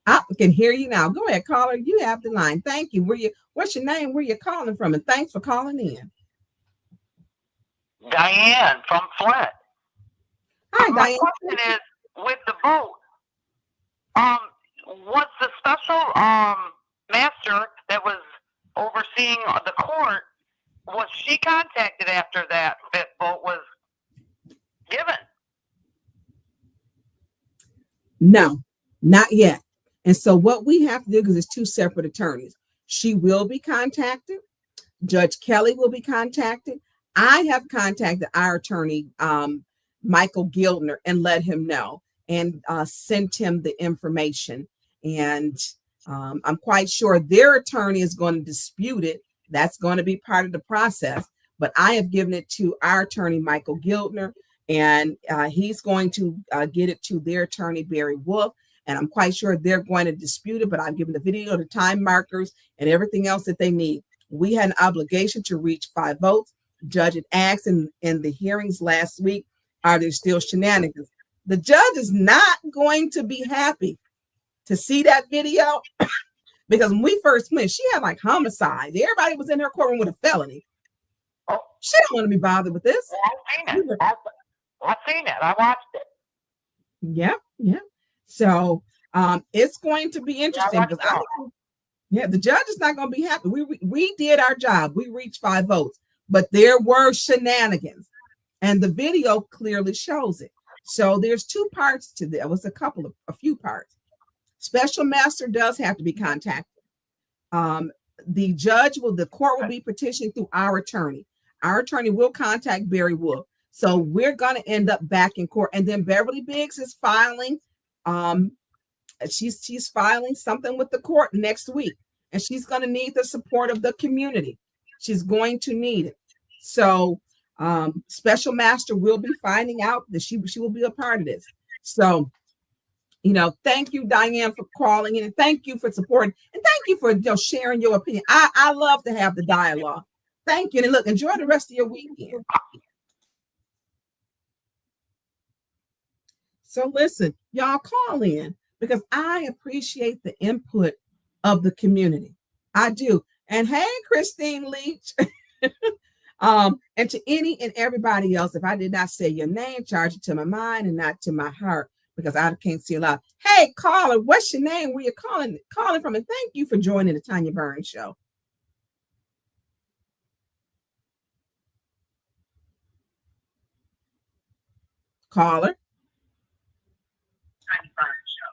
I can hear you now. Go ahead, caller. You have the line. Thank you. What's your name? Where you calling from? And thanks for calling in. Diane from Flint. Hi, My Diane. question is, with the vote, was the special master that was overseeing the court, was she contacted after that vote was given? No, not yet. And so what we have to do, because it's 2 separate attorneys, she will be contacted. Judge Kelly will be contacted. I have contacted our attorney, Michael Gildner, and let him know and sent him the information. And I'm quite sure their attorney is going to dispute it. That's going to be part of the process. But I have given it to our attorney, Michael Gildner, and he's going to get it to their attorney, Barry Wolf. And I'm quite sure they're going to dispute it, but I've given the video, the time markers, and everything else that they need. We had an obligation to reach 5 votes. Judge had asked in the hearings last week, are there still shenanigans? The judge is not going to be happy to see that video because when we first went, she had like homicide. Everybody was in her courtroom with a felony. She don't want to be bothered with this. I've seen it. I watched it. Yep, yep. So it's going to be interesting because the judge is not going to be happy. We did our job. We reached 5 votes, but there were shenanigans, and the video clearly shows it. So there's 2 parts to this. It was a few parts. Special master does have to be contacted. The court will be petitioned through our attorney. Our attorney will contact Barry Wolf. So we're going to end up back in court. And then Beverly Biggs is filing, she's filing something with the court next week. And she's going to need the support of the community. She's going to need it. So Special Master will be finding out that she will be a part of this. So, thank you, Diane, for calling in, and thank you for supporting, and thank you for sharing your opinion. I love to have the dialogue. Thank you. And look, enjoy the rest of your weekend. So listen, y'all call in because I appreciate the input of the community. I do. And hey, Christine Leach. And to any and everybody else, if I did not say your name, charge it to my mind and not to my heart, because I can't see a lot. Hey, caller, what's your name? Where you calling from? And thank you for joining the Tanya Burns Show. Caller. Tanya Burns Show.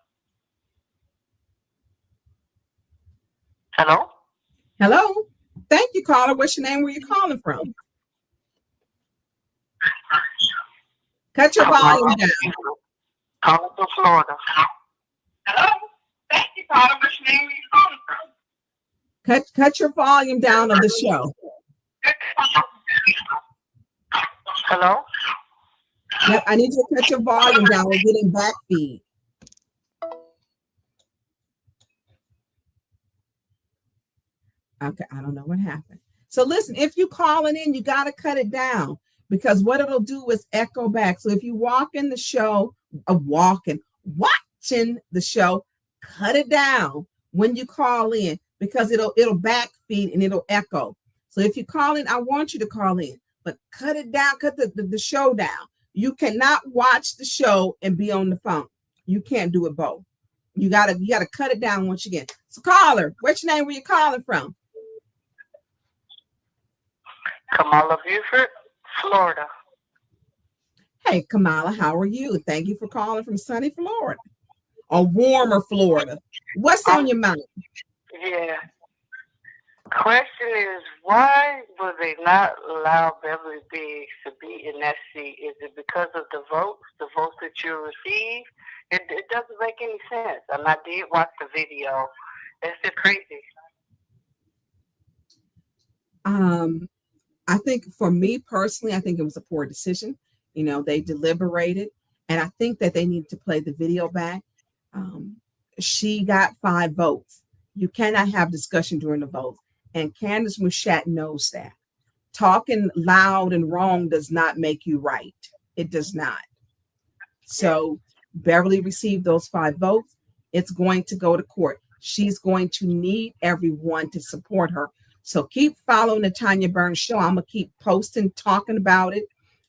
Hello? Hello. Thank you, caller. What's your name? Where you calling from? Cut your volume down. Calling from Florida. Hello? Thank you, caller. What's your name? Where you calling from? Cut your volume down of the show. Hello? Yep, I need you to cut your volume down. We're getting back feed. Okay, I don't know what happened. So listen, if you calling in, you got to cut it down because what it'll do is echo back. So if you watching the show, cut it down when you call in because it'll back feed and it'll echo. So if you call in, I want you to call in, but cut it down, cut the show down. You cannot watch the show and be on the phone. You can't do it both. You gotta cut it down once again. So caller, what's your name? Where you calling from? Kamala Buford, Florida. Hey, Kamala, how are you? Thank you for calling from sunny Florida or warmer Florida. What's on your mind? Yeah. Question is, why would they not allow Beverly Biggs to be in that seat? Is it because of the votes that you receive? It doesn't make any sense. And I did watch the video. It's just crazy. I think for me personally, I think it was a poor decision. They deliberated, and I think that they needed to play the video back. She got 5 votes. You cannot have discussion during the votes. And Candace Mushat knows that. Talking loud and wrong does not make you right. It does not. So Beverly received those 5 votes. It's going to go to court. She's going to need everyone to support her. So keep following the Tanya Burns Show. I'm going to keep posting, talking about it,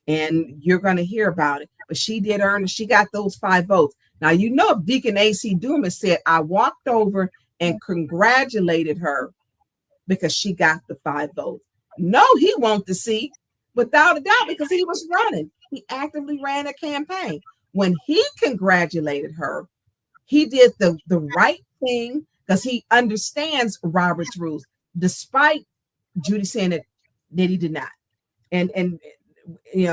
and you're going to hear about it. But she did earn it. She got those 5 votes. Now, if Deacon A.C. Dumas said, I walked over and congratulated her because she got the 5 votes. No, he won't the seat, without a doubt, because he was running. He actively ran a campaign. When he congratulated her, he did the right thing because he understands Robert's rules, despite Judy saying that he did not. And he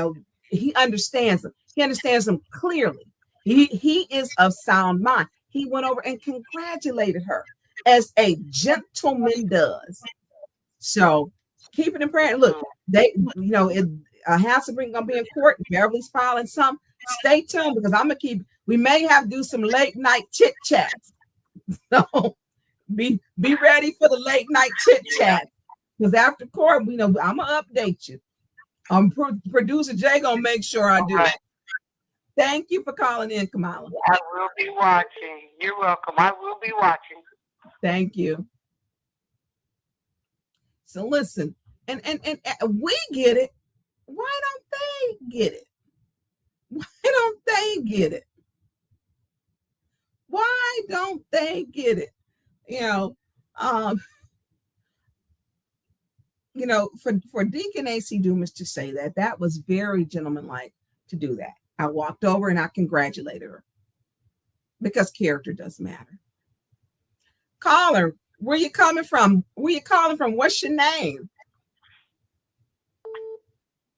understands them. He understands them clearly. He is of sound mind. He went over and congratulated her as a gentleman does. So keep it in prayer. Look, Hasselbring gonna be in court. Beverly's filing some. Stay tuned because we may have to do some late night chit chats. So be ready for the late night chit chat because after court, I'm gonna update you. Producer Jay gonna make sure I do it. Thank you for calling in, Kamala. I will be watching. You're welcome. I will be watching. Thank you. So listen, and we get it. Why don't they get it? Why don't they get it? why don't they get it? For Deacon A.C. Dumas to say that was very gentlemanlike to do that. I walked over and I congratulated her because character does matter. Caller, where you coming from? Where you calling from? What's your name?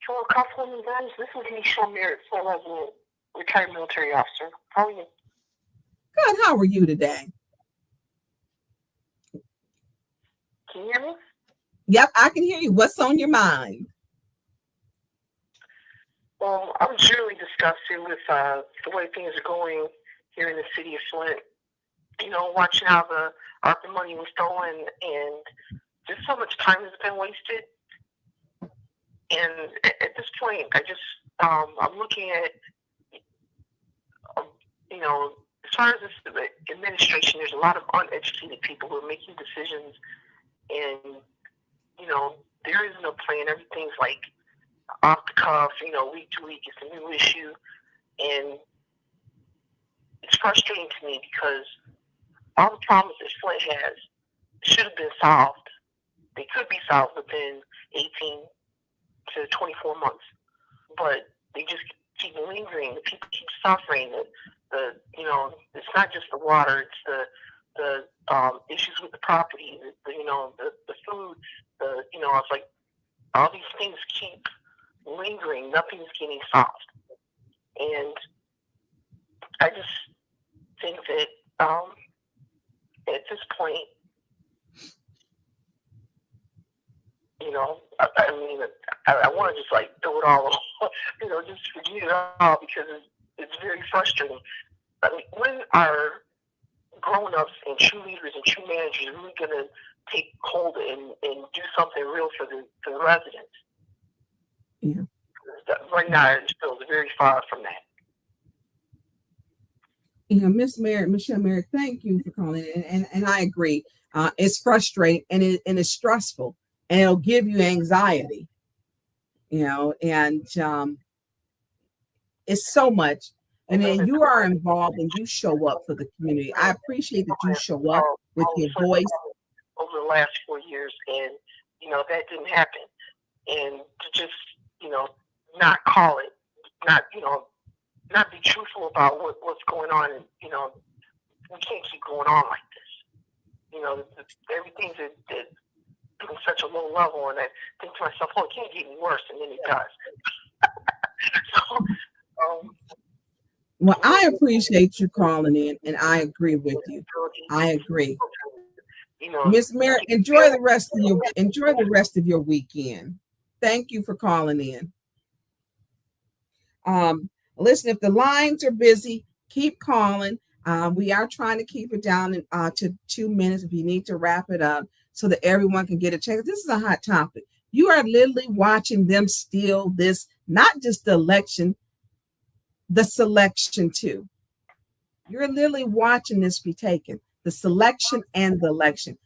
Hello, Councilwoman guys. This is Michelle Merritt, full resident, retired military officer. How are you? Good. How are you today? Can you hear me? Yep, I can hear you. What's on your mind? Well, I'm really disgusted with the way things are going here in the city of Flint. Watching how the ARPA money was stolen, and just so much time has been wasted. And at this point, I'm looking at, as far as the administration, there's a lot of uneducated people who are making decisions, and, there is no plan. Everything's like off the cuff, week to week, it's a new issue. And it's frustrating to me because all the problems that Flint has should have been solved. They could be solved within 18 to 24 months, but they just keep lingering. The people keep suffering. It's not just the water; it's the issues with the property, the food. It's like all these things keep lingering. Nothing's getting solved, and I just think that at this point, I want to just like throw it all, just forget it all because it's very frustrating. I mean, when are grown-ups and true leaders and true managers really going to take hold and do something real for the residents? Yeah. Right now, it feels very far from that. Michelle Merritt, thank you for calling in. And I agree. It's frustrating and it's stressful, and it'll give you anxiety, and it's so much. And then you are involved and you show up for the community. I appreciate that you show up with your voice. Over the last 4 years, and, that didn't happen. And to just, not call it, not be truthful about what's going on. And, we can't keep going on like this. Everything's at such a low level, and I think to myself, it can't get any worse, and then it does. Well, I appreciate you calling in, and I agree with you. I agree. Miss Merritt, enjoy the rest of your weekend. Thank you for calling in. Listen, if the lines are busy, keep calling. We are trying to keep it down to 2 minutes if you need to wrap it up so that everyone can get a check. This is a hot topic. You are literally watching them steal this, not just the election, the selection too. You're literally watching this be taken, the selection and the election.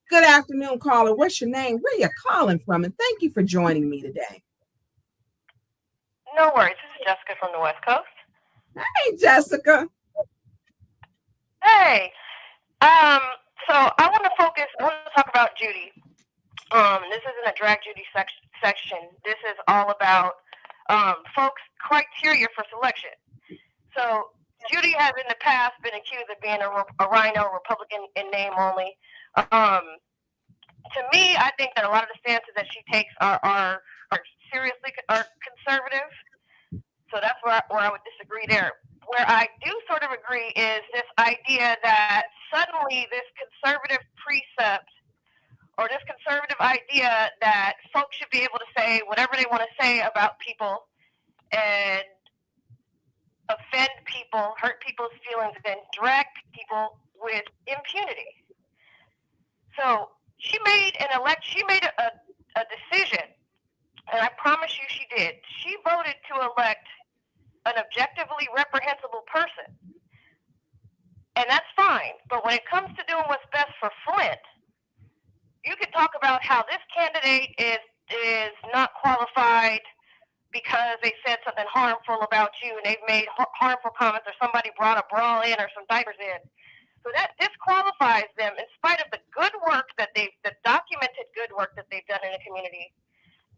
Good afternoon, caller. What's your name? Where are you calling from? And thank you for joining me today. No worries. This is Jessica from the West Coast. Hey, Jessica. Hey. So I want to talk about Judy. This isn't a drag Judy section. This is all about folks' criteria for selection. So Judy has in the past been accused of being a rhino, Republican in name only. To me, I think that a lot of the stances that she takes are seriously conservative. So that's where I would disagree there. Where I do sort of agree is this idea that suddenly this conservative precept or this conservative idea that folks should be able to say whatever they want to say about people and offend people, hurt people's feelings, and drag people with impunity. So she made a decision, and I promise you she did. She voted to elect an objectively reprehensible person. And that's fine. But when it comes to doing what's best for Flint, you can talk about how this candidate is not qualified because they said something harmful about you and they've made harmful comments, or somebody brought a bra in or some diapers in. So that disqualifies them in spite of the good work that the documented good work that they've done in the community.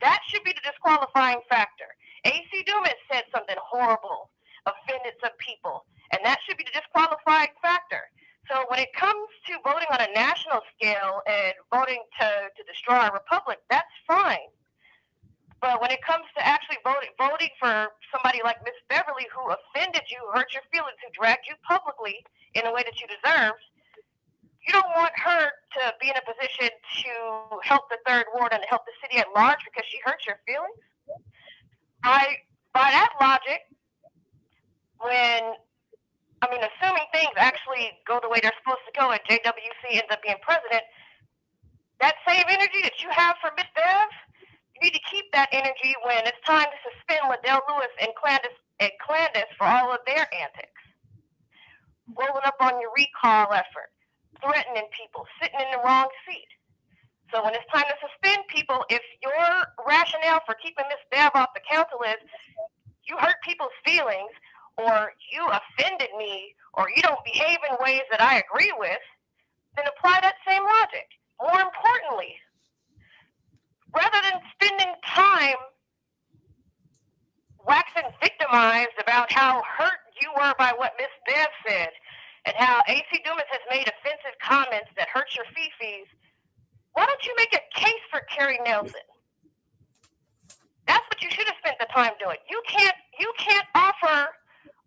That should be the disqualifying factor. AC Dumas said something horrible, offended some people, and that should be the disqualifying factor. So when it comes to voting on a national scale and voting to destroy our republic, that's fine. But when it comes to actually voting for somebody like Miss Beverly, who offended you, hurt your feelings, who dragged you publicly in a way that you deserved, you don't want her to be in a position to help the third ward and help the city at large because she hurt your feelings. By that logic, assuming things actually go the way they're supposed to go and JWC ends up being president, that same energy that you have for Miss Bev, you need to keep that energy when it's time to suspend Liddell Lewis and Clandis for all of their antics. Rolling up on your recall effort, threatening people, sitting in the wrong seat. So when it's time to suspend people, if your rationale for keeping Miss Bev off the council is you hurt people's feelings, or you offended me, or you don't behave in ways that I agree with, then apply that same logic. More importantly, rather than spending time waxing victimized about how hurt you were by what Miss Bev said, and how AC Dumas has made offensive comments that hurt your fifis, why don't you make a case for Carrie Nelson? That's what you should have spent the time doing. You can't offer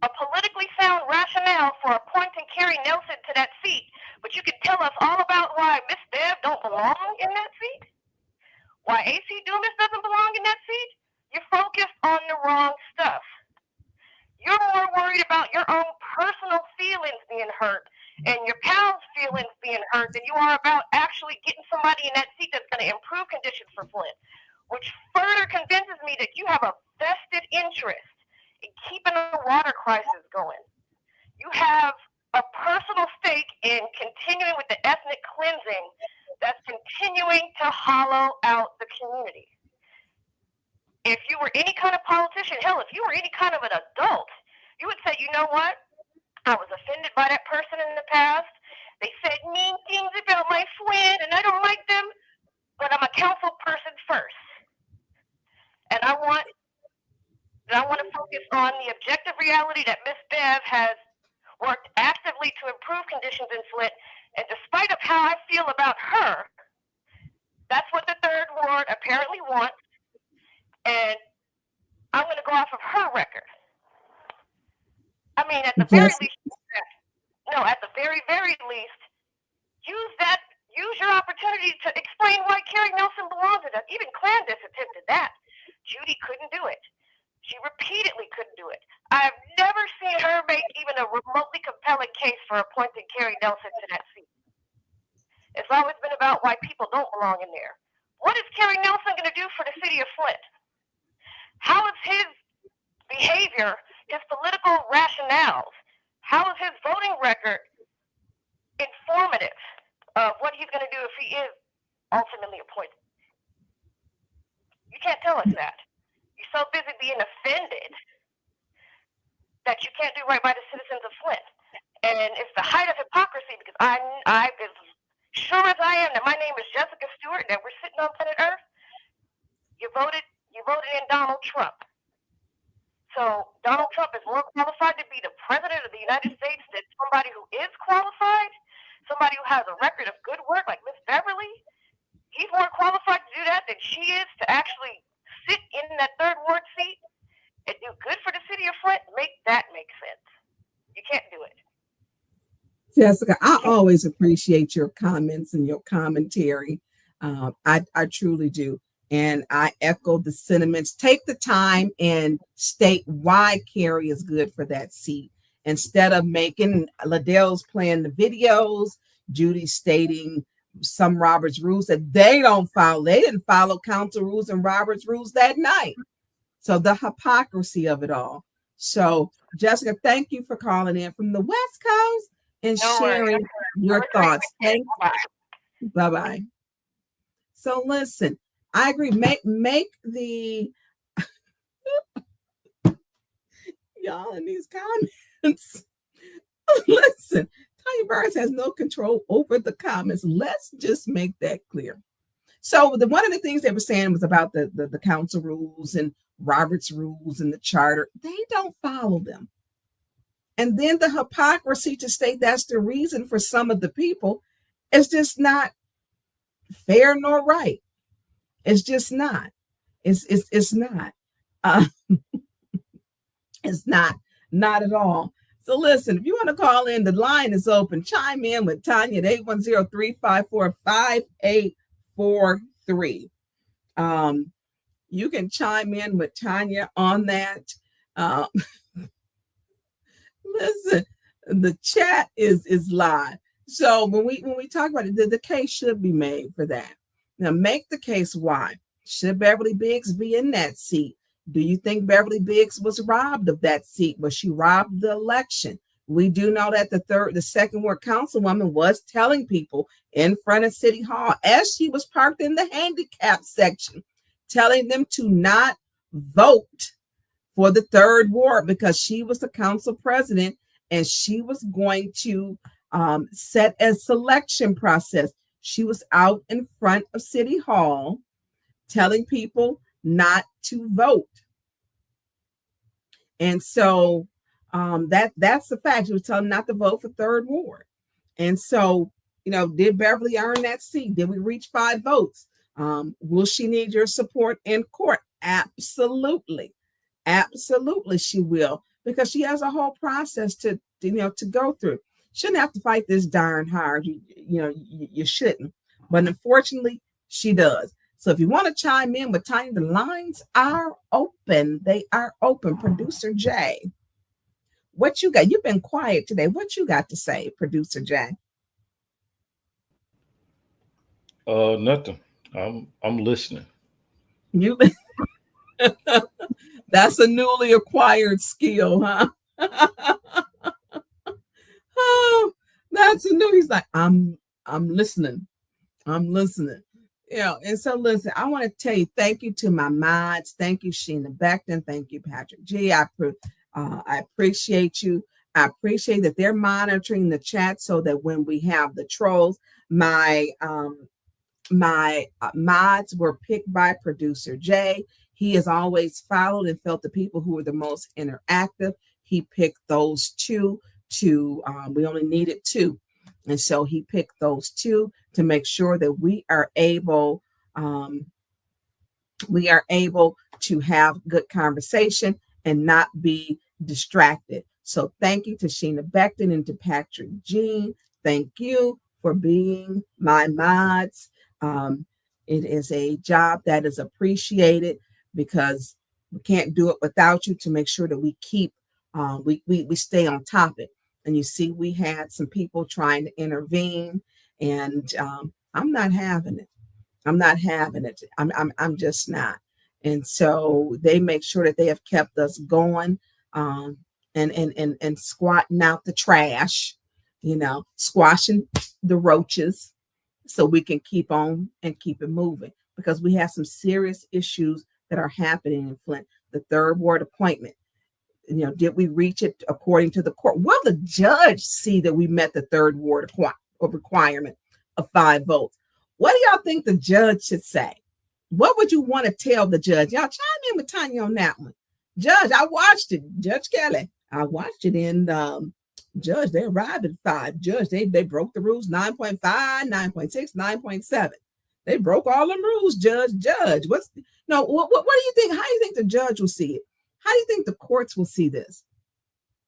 a politically sound rationale for appointing Carrie Nelson to that seat, but you can tell us all about why Miss Bev don't belong in that seat? Why AC Dumas doesn't belong in that seat? You're focused on the wrong stuff. You're more worried about your own personal feelings being hurt and your pals' feelings being hurt than you are about actually getting somebody in that seat that's going to improve conditions for Flint, which further convinces me that you have a vested interest in keeping the water crisis going. You have a personal stake in continuing with the ethnic cleansing that's continuing to hollow out the community. If you were any kind of politician, hell, if you were any kind of an adult, you would say, you know what? I was offended by that person in the past. They said mean things about my friend, and I don't like them, but I'm a council person first. And I want to focus on the objective reality that Miss Bev has worked actively to improve conditions in Flint, and despite of how I feel about her, that's what the third ward apparently wants, and I'm going to go off of her record. I mean, at the very least, use your opportunity to explain why Carrie Nelson belongs in it. Even Clandis attempted that. Judy couldn't do it. She repeatedly couldn't do it. I've never seen her make even a remotely compelling case for appointing Carrie Nelson to that seat. It's always been about why people don't belong in there. What is Carrie Nelson going to do for the city of Flint? How is his behavior, his political rationales, how is his voting record informative of what he's going to do if he is ultimately appointed? You can't tell us that. You're so busy being offended that you can't do right by the citizens of Flint. And it's the height of hypocrisy, because I'm as sure as I am that my name is Jessica Stewart and that we're sitting on planet Earth. You voted in Donald Trump. So Donald Trump is more qualified to be the president of the United States than somebody who is qualified, somebody who has a record of good work like Miss Beverly. He's more qualified to do that than she is to actually sit in that third ward seat and do good for the city of Flint. Make that make sense. You can't do it. Jessica, I always appreciate your comments and your commentary. I truly do. And I echo the sentiments. Take the time and state why Carrie is good for that seat, instead of making Liddell's playing the videos, Judy stating some Robert's rules that they don't follow. They didn't follow council rules and Robert's rules that night. So the hypocrisy of it all. So Jessica, thank you for calling in from the West Coast and sharing your thoughts. Thank you. Bye-bye. So listen, I agree. Make the y'all in these comments. Listen, Tanya Burns has no control over the comments. Let's just make that clear. So one of the things they were saying was about the council rules and Robert's rules and the charter. They don't follow them. And then the hypocrisy to state that's the reason for some of the people is just not fair nor right. It's just not. It's not. It's not at all. So listen, if you want to call in, the line is open. Chime in with Tanya at 810-354-5843. You can chime in with Tanya on that. Listen, the chat is live. So when we talk about it, the case should be made for that. Now make the case why. Should Beverly Biggs be in that seat? Do you think Beverly Biggs was robbed of that seat? Was she robbed the election? We do know that the second ward councilwoman was telling people in front of City Hall as she was parked in the handicap section, telling them to not vote for the third ward because she was the council president and she was going to set a selection process. She was out in front of City Hall telling people not to vote. And so that's the fact. She was telling them not to vote for third ward. And so, did Beverly earn that seat? Did we reach 5 votes? Will she need your support in court? Absolutely. Absolutely she will, because she has a whole process to go through. Shouldn't have to fight this darn hard. You shouldn't. But unfortunately, she does. So if you want to chime in with Tanya, the lines are open. They are open. Producer Jay, what you got? You've been quiet today. What you got to say, Producer Jay? Nothing. I'm listening. You that's a newly acquired skill, huh? Oh, that's a new. He's like, I'm listening. I'm listening. And so listen, I want to tell you, thank you to my mods. Thank you, Sheena Beckton. Thank you, Patrick G. I appreciate you. I appreciate that they're monitoring the chat so that when we have the trolls, my mods were picked by Producer Jay. He has always followed and felt the people who were the most interactive. He picked those 2 we only needed 2. And so he picked those 2 to make sure that we are able to have good conversation and not be distracted. So thank you to Sheena Beckton and to Patrick Jean. Thank you for being my mods. It is a job that is appreciated because we can't do it without you, to make sure that we keep we stay on topic. And you see, we had some people trying to intervene, and I'm not having it. I'm not having it. I'm just not. And so they make sure that they have kept us going, and squatting out the trash, squashing the roaches, so we can keep on and keep it moving, because we have some serious issues that are happening in Flint. The third ward appointment. Did we reach it according to the court? Will the judge see that we met the third ward requirement of 5 votes? What do y'all think the judge should say? What would you want to tell the judge? Y'all chime in with Tanya on that one. Judge, I watched it. Judge Kelly, I watched it. And Judge, they arrived at 5. Judge, they broke the rules. 9.5, 9.6, 9.7. They broke all the rules. Judge, what do you think? How do you think the judge will see it? How do you think the courts will see this?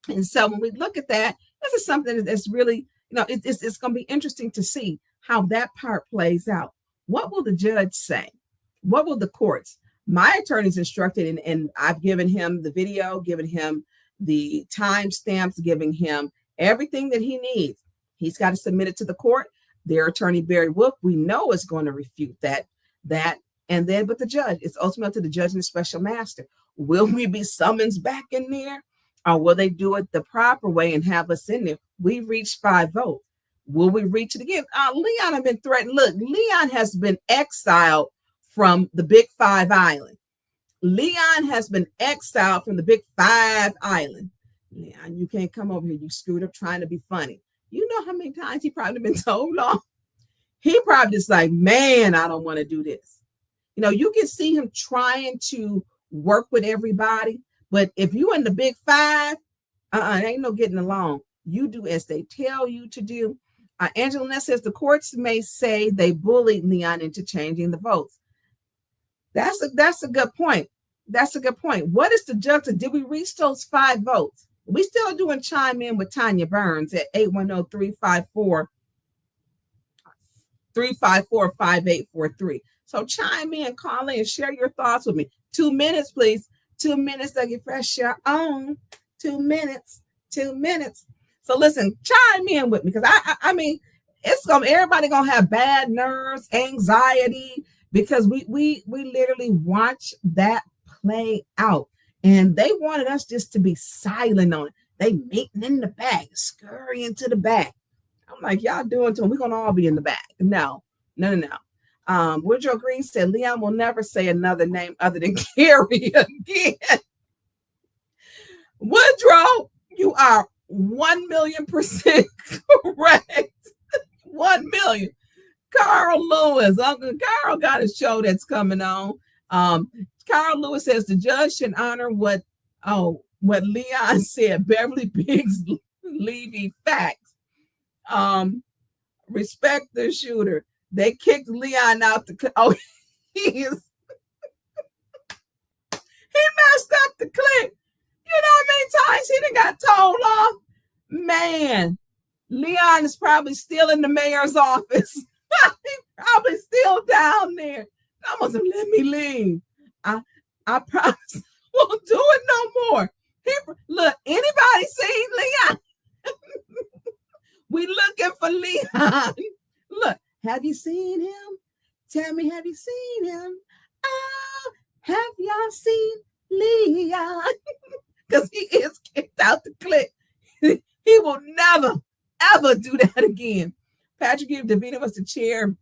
And so when we look at that, this is something that's really, it's going to be interesting to see how that part plays out. What will the judge say? What will the courts? My attorney's instructed, and I've given him the video, given him the timestamps, giving him everything that he needs. He's got to submit it to the court. Their attorney, Barry Wolf, we know is going to refute that. And then, but the judge, it's ultimately to the judge and the special master. Will we be summoned back in there, or will they do it the proper way and have us in there? We reached 5 votes. Will we reach it again? Leon has been threatened. Look, Leon has been exiled from the Big 5 Island. Leon has been exiled from the Big 5 Island. Leon, you can't come over here. You screwed up trying to be funny. You know how many times he probably been told off? He probably just like, man, I don't want to do this. You know, you can see him trying to work with everybody, but if you in the big five, ain't no getting along. You do as they tell you to do. Angelina says the courts may say they bullied Leon into changing the votes. That's a good point. That's a good point. What is the judge? Did we reach those 5 votes? We still doing chime in with Tanya Burns at 810-354-5843. So chime in, call in, share your thoughts with me. 2 minutes, please. 2 minutes to get fresh your own. 2 minutes. 2 minutes. So listen, chime in with me because I mean, everybody gonna have bad nerves, anxiety because we literally watch that play out, and they wanted us just to be silent on it. They meeting in the back, scurrying to the back. I'm like, y'all doing to them. We're gonna all be in the back. No. Woodrow Green said Leon will never say another name other than Carrie again. Woodrow, you are 1,000,000% correct. 1 million. Carl Lewis, Uncle Carl got a show that's coming on. Carl Lewis says the judge should honor what Leon said. Beverly Biggs Levy facts. Respect the shooter. They kicked Leon out the. He messed up the clip. You know how many times he done got told off? Man, Leon is probably still in the mayor's office. He's probably still down there. I want him to let me leave. I promise won't do it no more. Look, anybody seen Leon? We looking for Leon. Look, have you seen him? Tell me, have you seen him? Oh, have y'all seen Leon? Because he is kicked out the clip. He will never, ever do that again. Patrick, if Davina was the chair,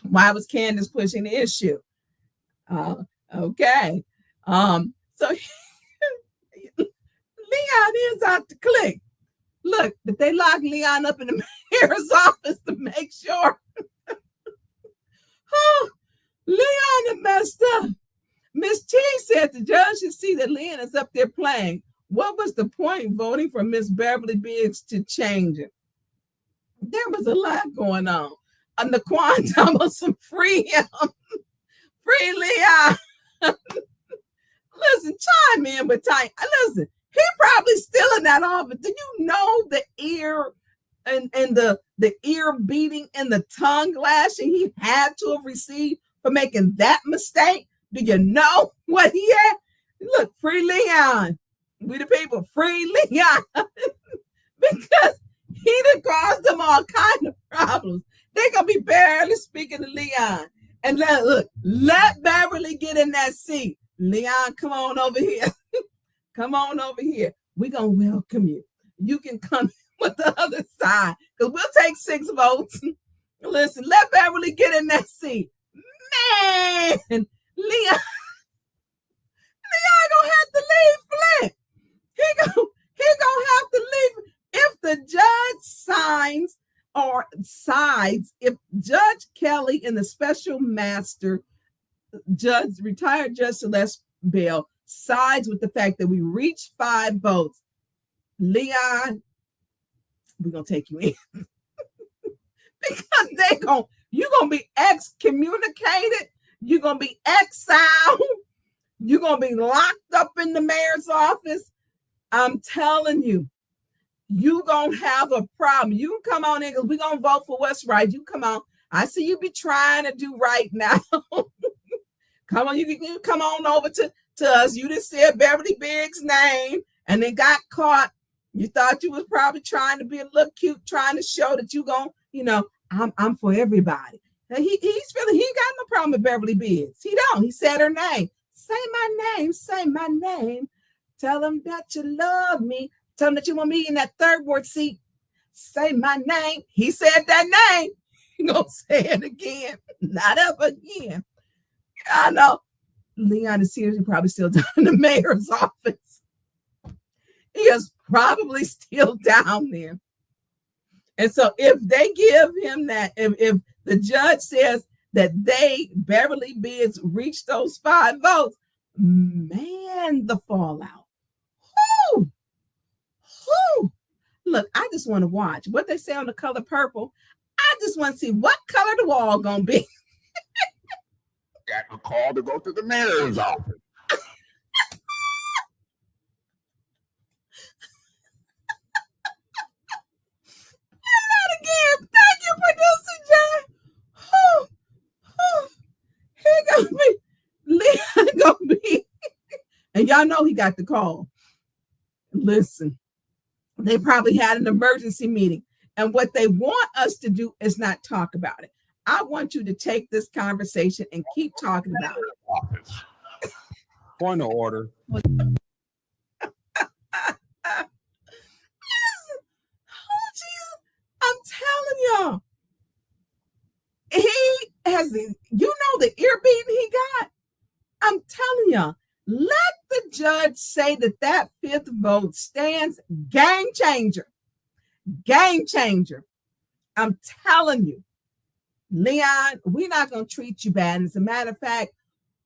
why was Candace pushing the issue? Okay. So Leon is out the click. Look, but they locked Leon up in the mayor's office to make sure. Oh, Leon messed up. Miss T said the judge should see that Leon is up there playing. What was the point voting for Miss Beverly Biggs to change it? There was a lot going on. And the quantum of some free him. Free Leon. Listen, chime in with time. Listen, he probably still in that office. Do you know the ear and the ear beating and the tongue lashing he had to have received for making that mistake? Do you know what he had? Look, free Leon. We the people, free Leon. Because he done caused them all kind of problems. They're going to be barely speaking to Leon. And let Beverly get in that seat. Leon, come on over here. Come on over here. We're going to welcome you. You can come with the other side because we'll take 6 votes. Listen, let Beverly get in that seat. Man, Leon going to have to leave Flint. He gonna have to leave. If the judge signs or sides, if Judge Kelly and the special master judge, retired Judge Celeste Bell, sides with the fact that we reached 5 votes, Leon, we're gonna take you in. Because you're gonna be excommunicated, you're gonna be exiled, you're gonna be locked up in the mayor's office. I'm telling you, you gonna have a problem. You can come on in because we're gonna vote for what's right. You come on. I see you be trying to do right now. Come on, you can come on over to us. You just said Beverly Biggs' name and then got caught. You thought you was probably trying to be a little cute, trying to show that you gonna, I'm for everybody. Now he's feeling he ain't got no problem with Beverly Biggs. He don't. He said her name. Say my name. Say my name. Tell them that you love me. Tell them that you want me in that 3rd ward seat. Say my name. He said that name. He gonna say it again. Not ever again. I know. Leon is seriously probably still down in the mayor's office. He is probably still down there. And so if they give him that, if the judge says that Beverly Biggs reached those 5 votes, man, the fallout. Whoo! Whoo! Look, I just want to watch what they say on The Color Purple. I just want to see what color the wall gonna be. Got a call to go to the mayor's office. Again, thank you, producer John. He gonna be, Leon gonna be, and y'all know he got the call. Listen, they probably had an emergency meeting, and what they want us to do is not talk about it. I want you to take this conversation and keep talking about it. Point of order. I'm telling y'all, he has the, the ear beating he got. I'm telling y'all, let the judge say that 5th vote stands. Game changer. Game changer. I'm telling you, Leon, we're not going to treat you bad. And as a matter of fact,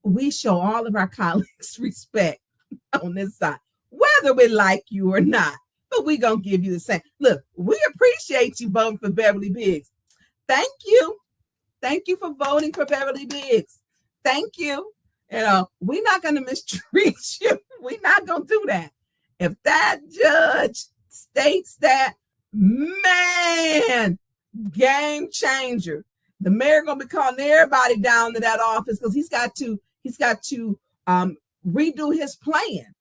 we show all of our colleagues respect on this side, whether we like you or not. But we're going to give you the same. Look, we appreciate you voting for Beverly Biggs. Thank you. Thank you for voting for Beverly Biggs. Thank you. We're not going to mistreat you. We're not going to do that. If that judge states that, man, game changer. The mayor going to be calling everybody down to that office because he's got to redo his plan.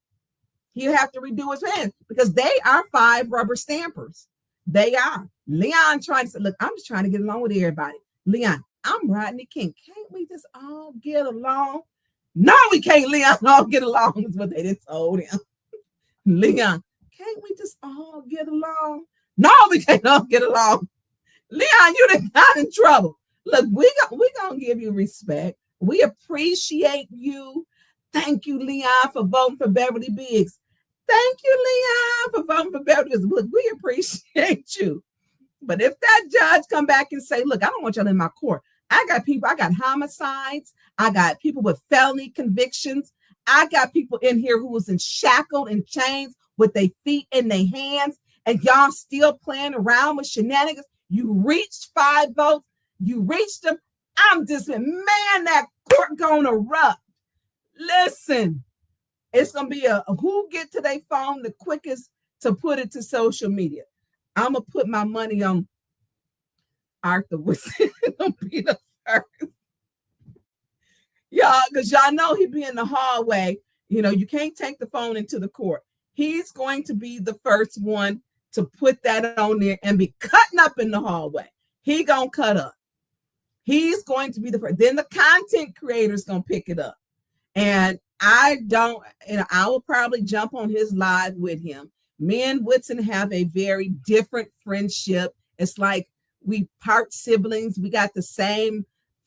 He'll have to redo his plan because they are 5 rubber stampers. They are. Leon trying to say, look, I'm just trying to get along with everybody. Leon, I'm Rodney King. Can't we just all get along? No, we can't, Leon, all get along is what they just told him. Leon, can't we just all get along? No, we can't all get along. Leon, you done got in trouble. Look, we gonna give you respect. We appreciate you. Thank you, Leon, for voting for Beverly Biggs. Thank you, Leon, for voting for Beverly Biggs. Look, we appreciate you. But if that judge come back and say, look, I don't want y'all in my court. I got homicides. I got people with felony convictions. I got people in here who was in shackled and chains with their feet in their hands, and y'all still playing around with shenanigans. You reached 5 votes. You reached them. I'm just, man, that court gonna erupt. Listen, it's gonna be a who get to their phone the quickest to put it to social media. I'm gonna put my money on Arthur was gonna be the first. Y'all, because y'all know he be in the hallway. You can't take the phone into the court. He's going to be the first one to put that on there and be cutting up in the hallway. He gonna cut up. He's going to be the first. Then the content creator's gonna pick it up. And I will probably jump on his live with him. Me and Whitson have a very different friendship. It's like we part siblings. We got the same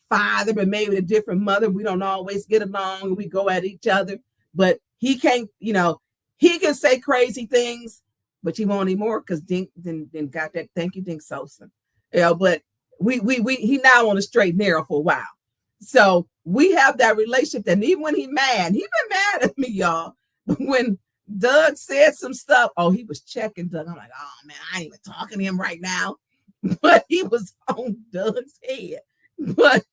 father, but maybe a different mother. We don't always get along. We go at each other, but he can't, he can say crazy things, but he won't anymore because Dink then got that. Thank you, Dink Sosa. But he now on a straight and narrow for a while. So we have that relationship that even when he been mad at me, y'all. When Doug said some stuff, he was checking Doug. I'm like, oh man, I ain't even talking to him right now. But he was on Doug's head. But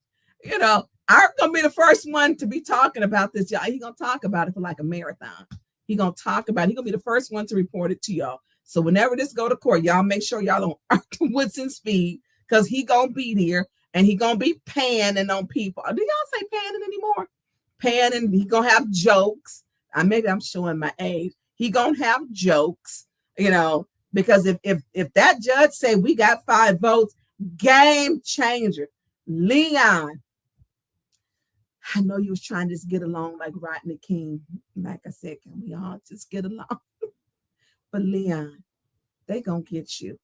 I'm gonna be the first one to be talking about this, y'all. He's gonna talk about it for like a marathon. He's gonna talk about it. He's gonna be the first one to report it to y'all. So whenever this go to court, y'all make sure y'all on Arthur Woodson's feed because he gonna be there and he gonna be panning on people. Do y'all say panning anymore? Panning. He gonna have jokes. Maybe I'm showing my age. He gonna have jokes, because if that judge say we got 5 votes, game changer. Leon, I know you was trying to just get along like Rodney King. Like I said, can we all just get along? But Leon, they gonna get you.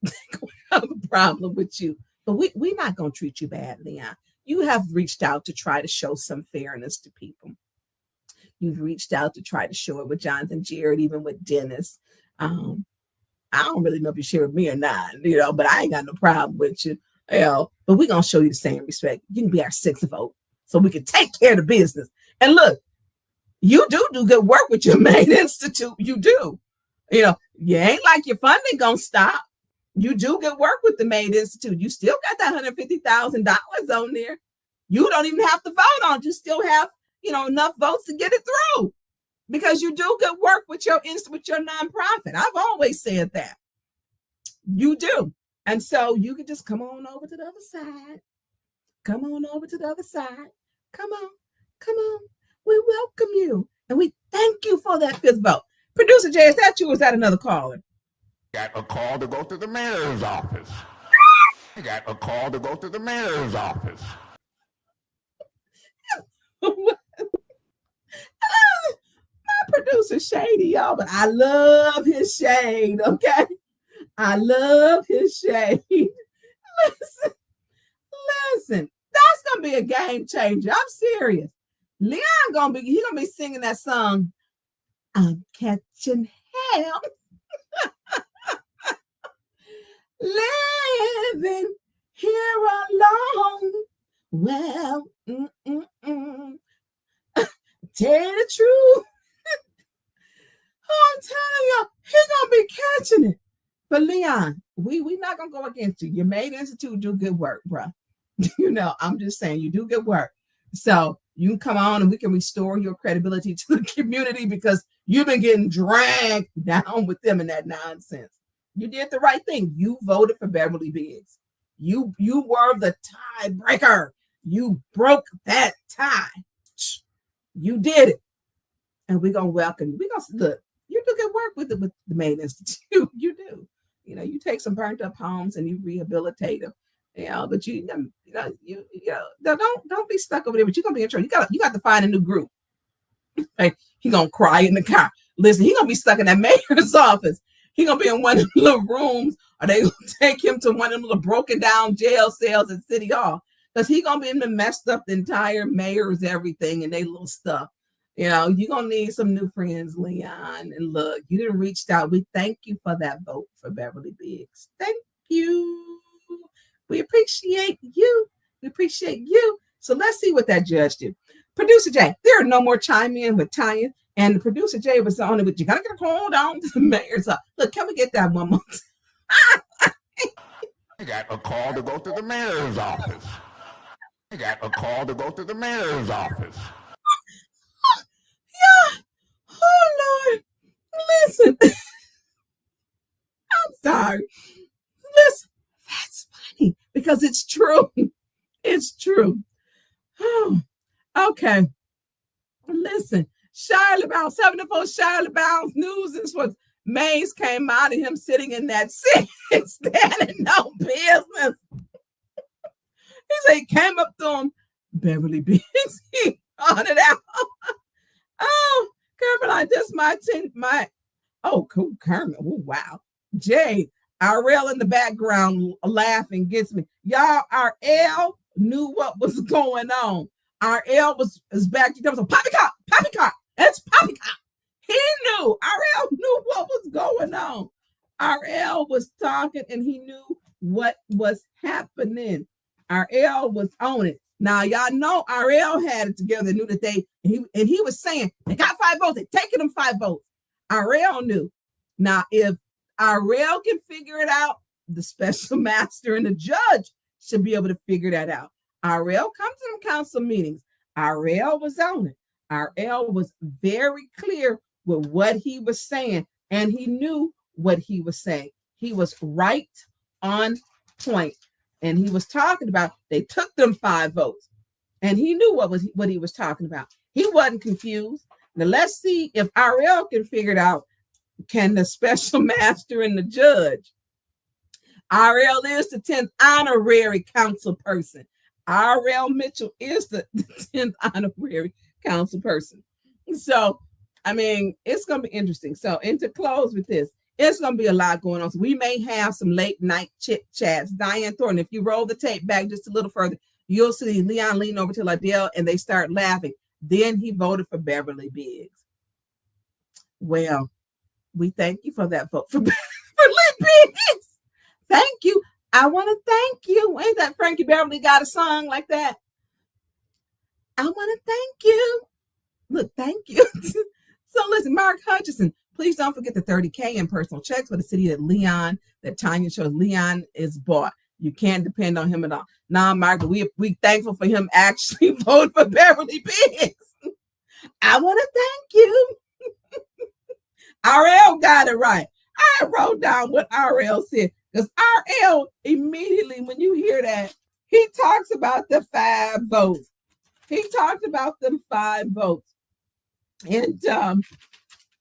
They gonna have a problem with you. But we're not gonna treat you bad, Leon. You have reached out to try to show some fairness to people. You've reached out to try to share it with Jonathan, Jared, even with Dennis. I don't really know if you share with me or not, but I ain't got no problem with you. But we're going to show you the same respect. You can be our sixth vote so we can take care of the business. And look, you do good work with your main institute. You do. You ain't like your funding going to stop. You do good work with the main institute. You still got that $150,000 on there. You don't even have to vote on it. You still have, enough votes to get it through because you do good work with your nonprofit. I've always said that. You do. And so you can just come on over to the other side. Come on over to the other side. Come on. We welcome you. And we thank you for that fifth vote. Producer Jay, is that you or is that another caller? Got a call to go to the mayor's office. Got a call to go to the mayor's office. My producer shady, y'all, but I love his shade, okay? I love his shade. Listen, that's gonna be a game changer. I'm serious. Leon gonna be singing that song. I'm catching hell. Living here alone. Well, tell the truth. I'm telling y'all, he's gonna be catching it. But Leon, we not gonna go against you. Your main institute do good work, bro. I'm just saying you do good work. So you can come on and we can restore your credibility to the community because you've been getting dragged down with them in that nonsense. You did the right thing. You voted for Beverly Biggs. You were the tiebreaker. You broke that tie. You did it. And we're going to welcome you. We're going to look, you do good work with the main institute. You do. You take some burnt up homes and you rehabilitate them. But don't be stuck over there, but you're going to be in trouble. You got to find a new group. Like, he's going to cry in the car. Listen, he's going to be stuck in that mayor's office. He's going to be in one of the little rooms, or they going to take him to one of them little broken down jail cells at City Hall. Because he's going to be in the messed up the entire mayor's everything and they little stuff. You're going to need some new friends, Leon. And look, you didn't reach out. We thank you for that vote for Beverly Biggs. Thank you. We appreciate you. We appreciate you. So let's see what that judge did. Producer Jay, there are no more chime in with Tanya. And the producer Jay was on it with you. Gotta get hold on to the mayor's office. Look, can we get that one more time? I got a call to go to the mayor's office. I got a call to go to the mayor's office. Yeah. Oh, Lord. Listen. I'm sorry. Listen. That's funny because it's true. It's true. Oh, okay. Listen. Charlotte Bounce, 74 Charlotte Bounce news. This was Mays came out of him sitting in that seat, standing no business. He said he came up to him, Beverly Biggs. He on it out. Oh, Kermit, this cool Kermit. Oh, wow. Jay, RL in the background laughing gets me. Y'all, RL knew what was going on. RL was back. There was a poppycock. It's poppycock. He knew. RL knew what was going on. RL was talking and he knew what was happening. RL was on it. Now, y'all know RL had it together, knew that he was saying, they got 5 votes. They're taking them 5 votes. RL knew. Now, if RL can figure it out, the special master and the judge should be able to figure that out. RL come to them council meetings. RL was on it. RL was very clear with what he was saying, and he knew what he was saying. He was right on point. And he was talking about, they took them 5 votes. And he knew what he was talking about. He wasn't confused. Now let's see if RL can figure it out. Can the special master and the judge? RL is the 10th honorary council person. RL Mitchell is the 10th honorary council person. So, I mean, it's going to be interesting. So, and to close with this, it's going to be a lot going on. So we may have some late night chit chats. Diane Thornton, if you roll the tape back just a little further, you'll see Leon lean over to Liddell and they start laughing. Then he voted for Beverly Biggs. Well, we thank you for that vote for Beverly Biggs. Thank you. I want to thank you. Ain't that Frankie Beverly got a song like that? I want to thank you. Look, thank you. So listen, Mark Hutchison, please don't forget the $30K in personal checks for the city that Tanya shows Leon is bought. You can't depend on him at all. Nah, Mark, we thankful for him actually voting for Beverly Biggs. I want to thank you. RL got it right. I wrote down what RL said because RL immediately, when you hear that, he talks about the 5 votes. He talked about them 5 votes. And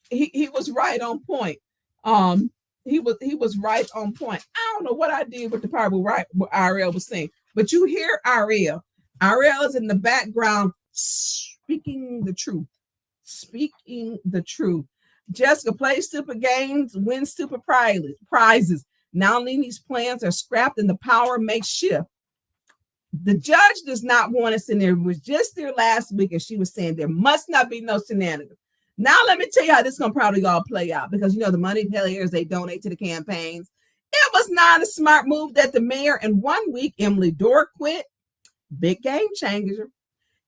he was right on point. He was right on point. I don't know what I did with the part what RL was saying, but you hear RL. RL is in the background speaking the truth. Speaking the truth. Jessica plays stupid games, wins stupid prizes. Now Nini's plans are scrapped and the power makes shift. The judge does not want us in there. It was just there last week, and she was saying there must not be no shenanigans. Now let me tell you how this is going to probably all play out, because, you know, the money payers, they donate to the campaigns. It was not a smart move that the mayor, in 1 week, Emily Dorr quit. Big game changer.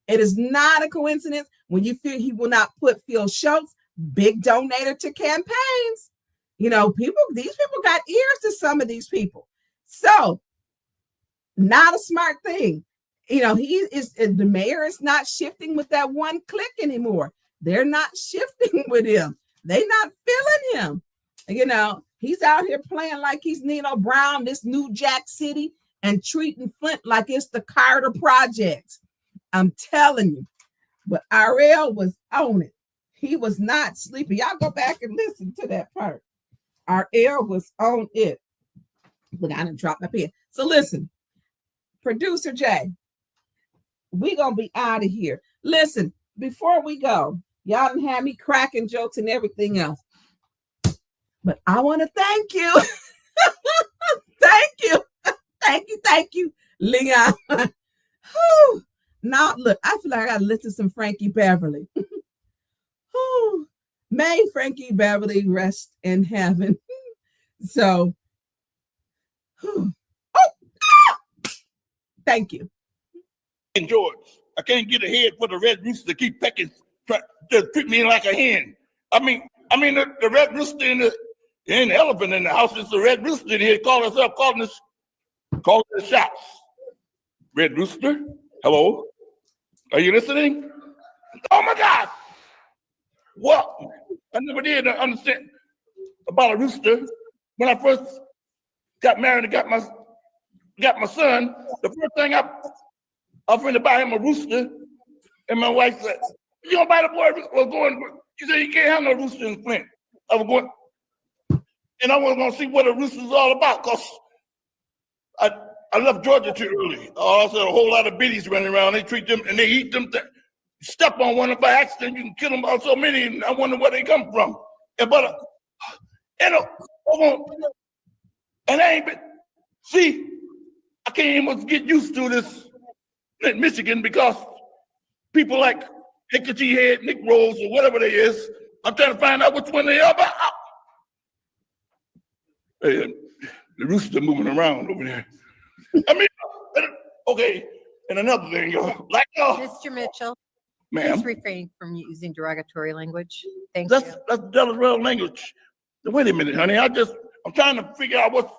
It is not a coincidence when you feel he will not put Phil Schultz, big donator to campaigns. You know, these people got ears to some of these people. So, not a smart thing. You know, the mayor is not shifting with that one click anymore. They're not shifting with him. They're not feeling him. You know, he's out here playing like he's Nino Brown, this new Jack City, and treating Flint like it's the Carter Projects. I'm telling you. But RL was on it. He was not sleeping. Y'all go back and listen to that part. RL was on it. Look, I done dropped my pen. So listen. Producer Jay, we're going to be out of here. Listen, before we go, y'all done had me cracking jokes and everything else. But I want to thank you. Thank you, Leon. Now, look, I feel like I got to listen to some Frankie Beverly. May Frankie Beverly rest in heaven. So, thank you. And George, I can't get ahead for the red rooster to keep pecking, to treat me like a hen. I mean, the red rooster and the elephant in the house is the red rooster in here calling the shots. Red rooster, hello, are you listening? Oh my God! What? I never did understand about a rooster. When I first got married and got my son, the first thing I offered to buy him a rooster, and my wife said, "You gonna buy the boy?" Well, going. She said, "You can't have no rooster in Flint." I was going, and I was gonna see what a rooster is all about, cause I left Georgia too early. Also, a whole lot of biddies running around. They treat them and they eat them. Step on one by accident, you can kill them by so many. And I wonder where they come from. And I ain't been. See, I can't even get used to this in Michigan because people like Hickety Head, Nick Rose, or whatever they is. I'm trying to find out which one they are. But hey, the rooster moving around over there. I mean, okay. And another thing, Mr. Mitchell, ma'am, please refrain from using derogatory language. Thank you. That's Delaware language. Wait a minute, honey. I'm trying to figure out what's.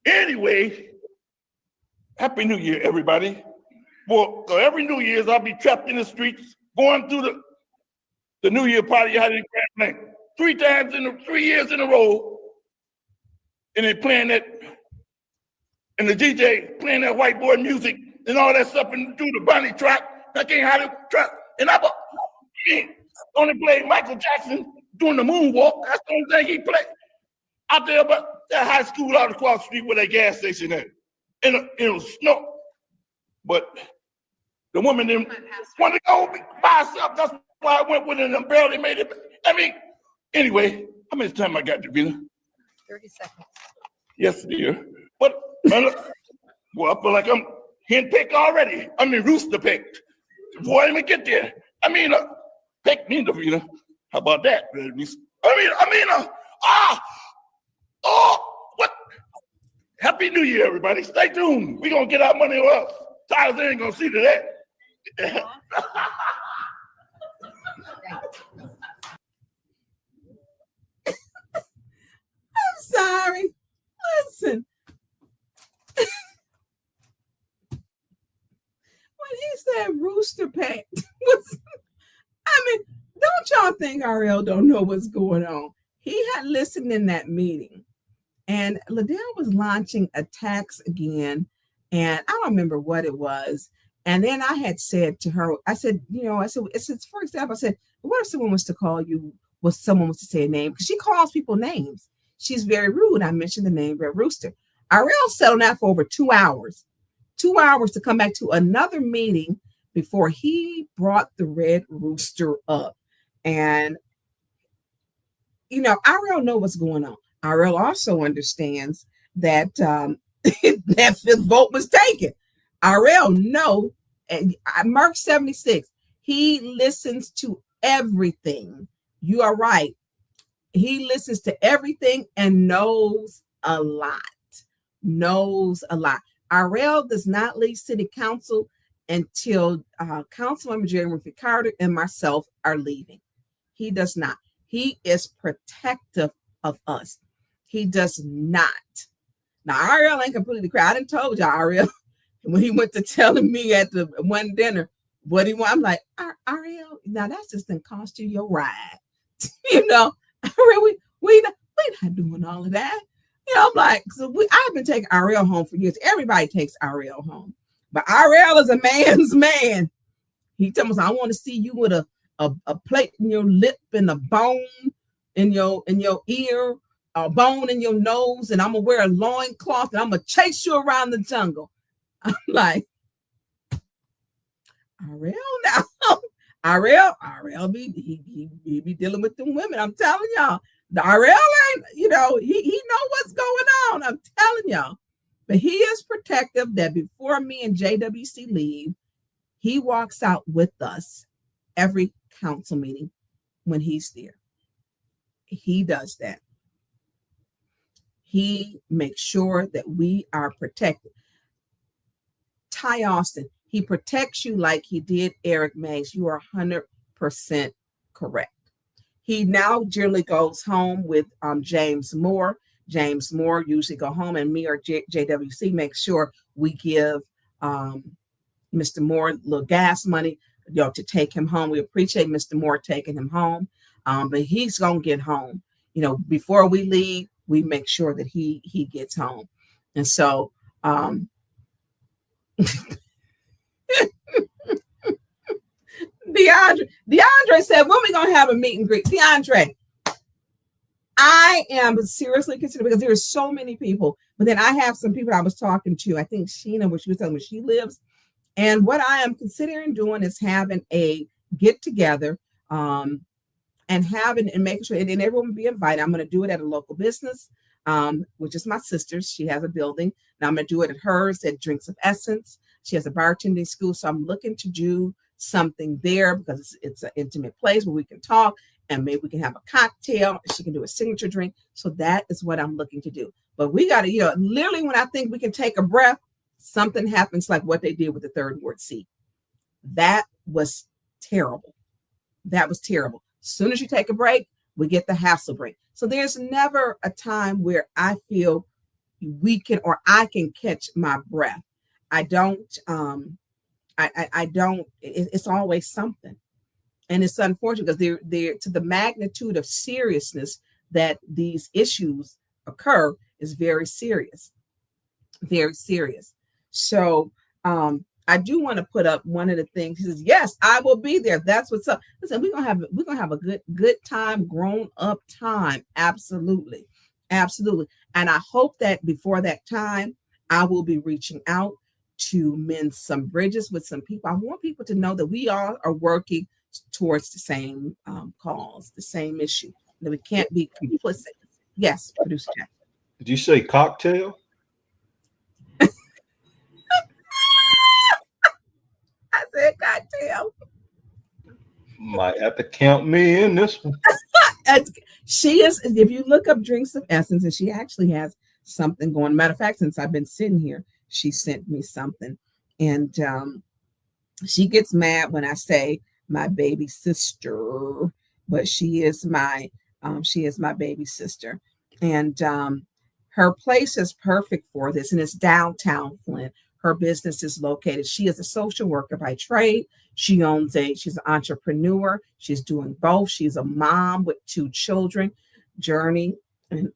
Anyway, Happy New Year, everybody. Well, every New Year's I'll be trapped in the streets going through the New Year party I had in Grand Lake 3 times in 3 years in a row, and they playing that, and the DJ playing that white boy music and all that stuff and do the bunny track. I can't hardly track, and I only played Michael Jackson doing the moonwalk. That's the only thing he played out there, but that high school out across the street where that gas station at. And it was snow. But the woman didn't want to go by herself. That's why I went with it and barely made it. I mean, anyway, how much time I got, Davina? 30 seconds. Yes, dear. But, well, I feel like I'm hen picked already. I mean, rooster picked. Before I even get there. Pick me, Davina. How about that? What? Happy New Year, everybody. Stay tuned. We're going to get our money on us. Tyler ain't going to see to that. I'm sorry. Listen. When he said rooster pack, don't y'all think Ariel don't know what's going on? He had listened in that meeting, and Liddell was launching attacks again, and I don't remember what it was. And then I had said to her, I said, for example, I said, what if someone was to call you, someone was to say a name? Because she calls people names. She's very rude. I mentioned the name Red Rooster. Ariel sat on that for over 2 hours. 2 hours to come back to another meeting before he brought the Red Rooster up. And, Ariel knows what's going on. Ariel also understands that that fifth vote was taken. Ariel know, and Mark 76, he listens to everything. You are right. He listens to everything and knows a lot. Ariel does not leave city council until Councilmember Jerry Murphy Carter and myself are leaving. He does not. He is protective of us. He does not. Now, Ariel ain't completely crazy. I done told you, Ariel, when he went to telling me at the one dinner what he want, I'm like, Ariel, now that's just gonna cost you your ride. Ariel, we not doing all of that. I'm like, I've been taking Ariel home for years. Everybody takes Ariel home. But Ariel is a man's man. He tells me, I want to see you with a plate in your lip and a bone in your ear, a bone in your nose, and I'm going to wear a loincloth and I'm going to chase you around the jungle. I'm like, Ariel now. Ariel be dealing with them women. I'm telling y'all. The Ariel ain't, he know what's going on. I'm telling y'all. But he is protective that before me and JWC leave, he walks out with us every council meeting when he's there. He does that. He makes sure that we are protected. Ty Austin, he protects you like he did Eric Mays. You are 100% correct. He now generally goes home with James Moore. James Moore usually go home, and me or JWC make sure we give Mr. Moore a little gas money, to take him home. We appreciate Mr. Moore taking him home, but he's gonna get home. Before we leave, we make sure that he gets home, and so. DeAndre said, when we gonna have a meet and greet? DeAndre, I am seriously considering, because there are so many people, but then I have some people I was talking to. I think Sheena, where she was telling me she lives, and what I am considering doing is having a get together, and making sure, and everyone will be invited. I'm going to do it at a local business, which is my sister's. She has a building, and I'm going to do it at hers at Drinks of Essence. She has a bartending school, so I'm looking to do something there because it's an intimate place where we can talk, and maybe we can have a cocktail. She can do a signature drink. So that is what I'm looking to do. But we got to, literally when I think we can take a breath, something happens like what they did with the third ward seat. That was terrible. That was terrible. As soon as you take a break, we get the Hasselbring. So there's never a time where I feel we can, or I can catch my breath. I don't, I don't, it's always something. And it's unfortunate because they're to the magnitude of seriousness that these issues occur is very serious, very serious. So I do want to put up one of the things. He says, yes, I will be there. That's what's up. Listen, we're gonna have a good time, grown up time. Absolutely. Absolutely. And I hope that before that time, I will be reaching out to mend some bridges with some people. I want people to know that we all are working towards the same cause, the same issue, that we can't be complicit. Yes, Producer Jack. Did you say cocktail? I said cocktail. Might have to count me in this one. She is, if you look up Drinks of Essence, and she actually has something going. Matter of fact, since I've been sitting here, she sent me something. And she gets mad when I say my baby sister, but she is my baby sister. And her place is perfect for this, and it's downtown Flint. Her business is located. She is a social worker by trade. She's an entrepreneur. She's doing both. She's a mom with 2 children, Journey. And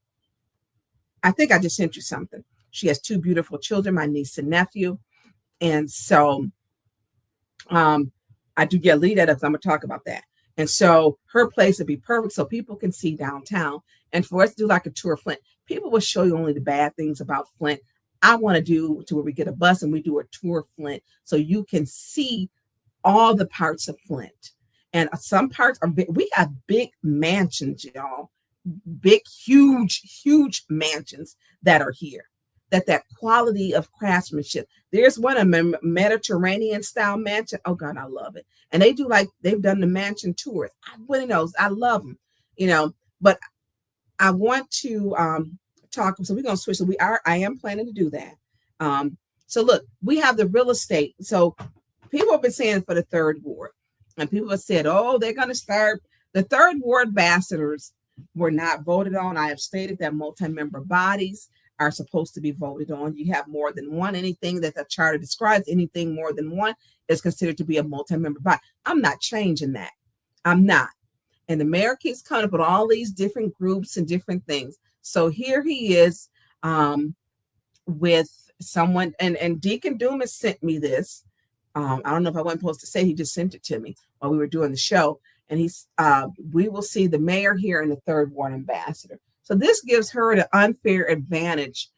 I think I just sent you something. She has 2 beautiful children, my niece and nephew. And so I do get lead edits. I'm going to talk about that. And so her place would be perfect so people can see downtown. And for us to do like a tour of Flint, people will show you only the bad things about Flint. I want to do to where we get a bus and we do a tour of Flint so you can see all the parts of Flint. And some parts are big. We got big mansions, y'all. Big, huge mansions that are here. That quality of craftsmanship. There's one, a Mediterranean style mansion. Oh God, I love it. And they've done the mansion tours. I went in those. I love them, but I want to talk. So we're going to switch. So I am planning to do that. So look, we have the real estate. So people have been saying for the 3rd ward, and people have said, oh, they're going to start. The 3rd ward ambassadors were not voted on. I have stated that multi-member bodies are supposed to be voted on. You have more than one. Anything that the charter describes, anything more than one is considered to be a multi-member body. I'm not changing that. I'm not. And the mayor keeps coming up with all these different groups and different things. So here he is with someone, and Deacon Dumas sent me this. I don't know if I wasn't supposed to say, he just sent it to me while we were doing the show. And we will see the mayor here and the 3rd ward ambassador. So this gives her the unfair advantage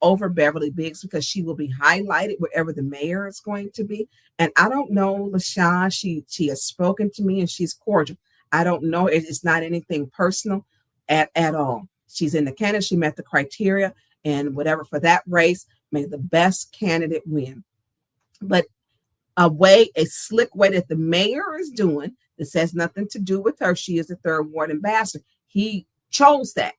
over Beverly Biggs because she will be highlighted wherever the mayor is going to be. And I don't know, LaShawn, she has spoken to me and she's cordial. I don't know. It's not anything personal at all. She's in the candidate. She met the criteria and whatever for that race, may the best candidate win. But a slick way that the mayor is doing, this has nothing to do with her. She is the 3rd ward ambassador. He chose that.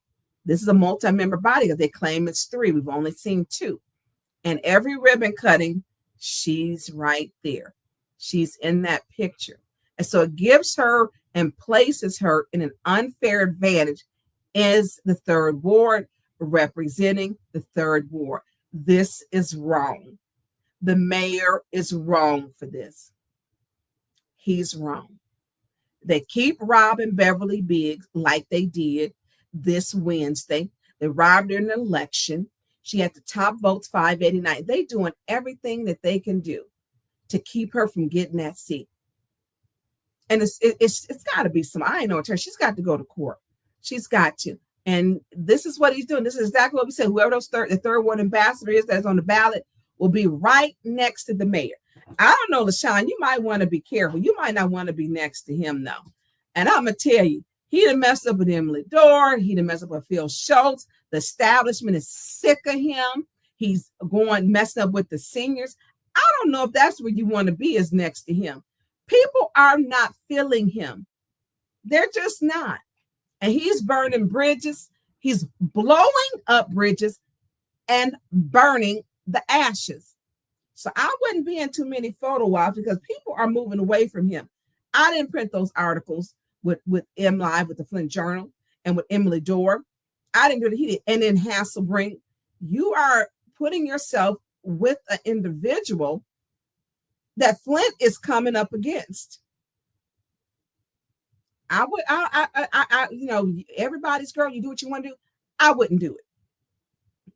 This is a multi-member body because they claim it's 3. We've only seen 2. And every ribbon cutting, she's right there. She's in that picture. And so it gives her and places her in an unfair advantage as the 3rd ward representing the 3rd ward. This is wrong. The mayor is wrong for this. He's wrong. They keep robbing Beverly Biggs like they did this Wednesday. They robbed her in an election. She had the top votes, 589. They doing everything that they can do to keep her from getting that seat. And it's got to be some, I ain't no attorney. She's got to go to court. She's got to. And this is what he's doing. This is exactly what we said. Whoever the 3rd ward ambassador is that's on the ballot will be right next to the mayor. I don't know, LaShawn, you might want to be careful. You might not want to be next to him, though. And I'm going to tell you, he done messed up with Emily Dorr. He done messed up with Phil Schultz. The establishment is sick of him. He's messing up with the seniors. I don't know if that's where you want to be is next to him. People are not feeling him. They're just not. And he's burning bridges. He's blowing up bridges and burning the ashes. So I wouldn't be in too many photo ops because people are moving away from him. I didn't print those articles with M Live, with the Flint Journal, and with Emily Dorr. I didn't do it. He did. And then Hasselbring. You are putting yourself with an individual that Flint is coming up against. Everybody's girl, you do what you want to do. I wouldn't do it.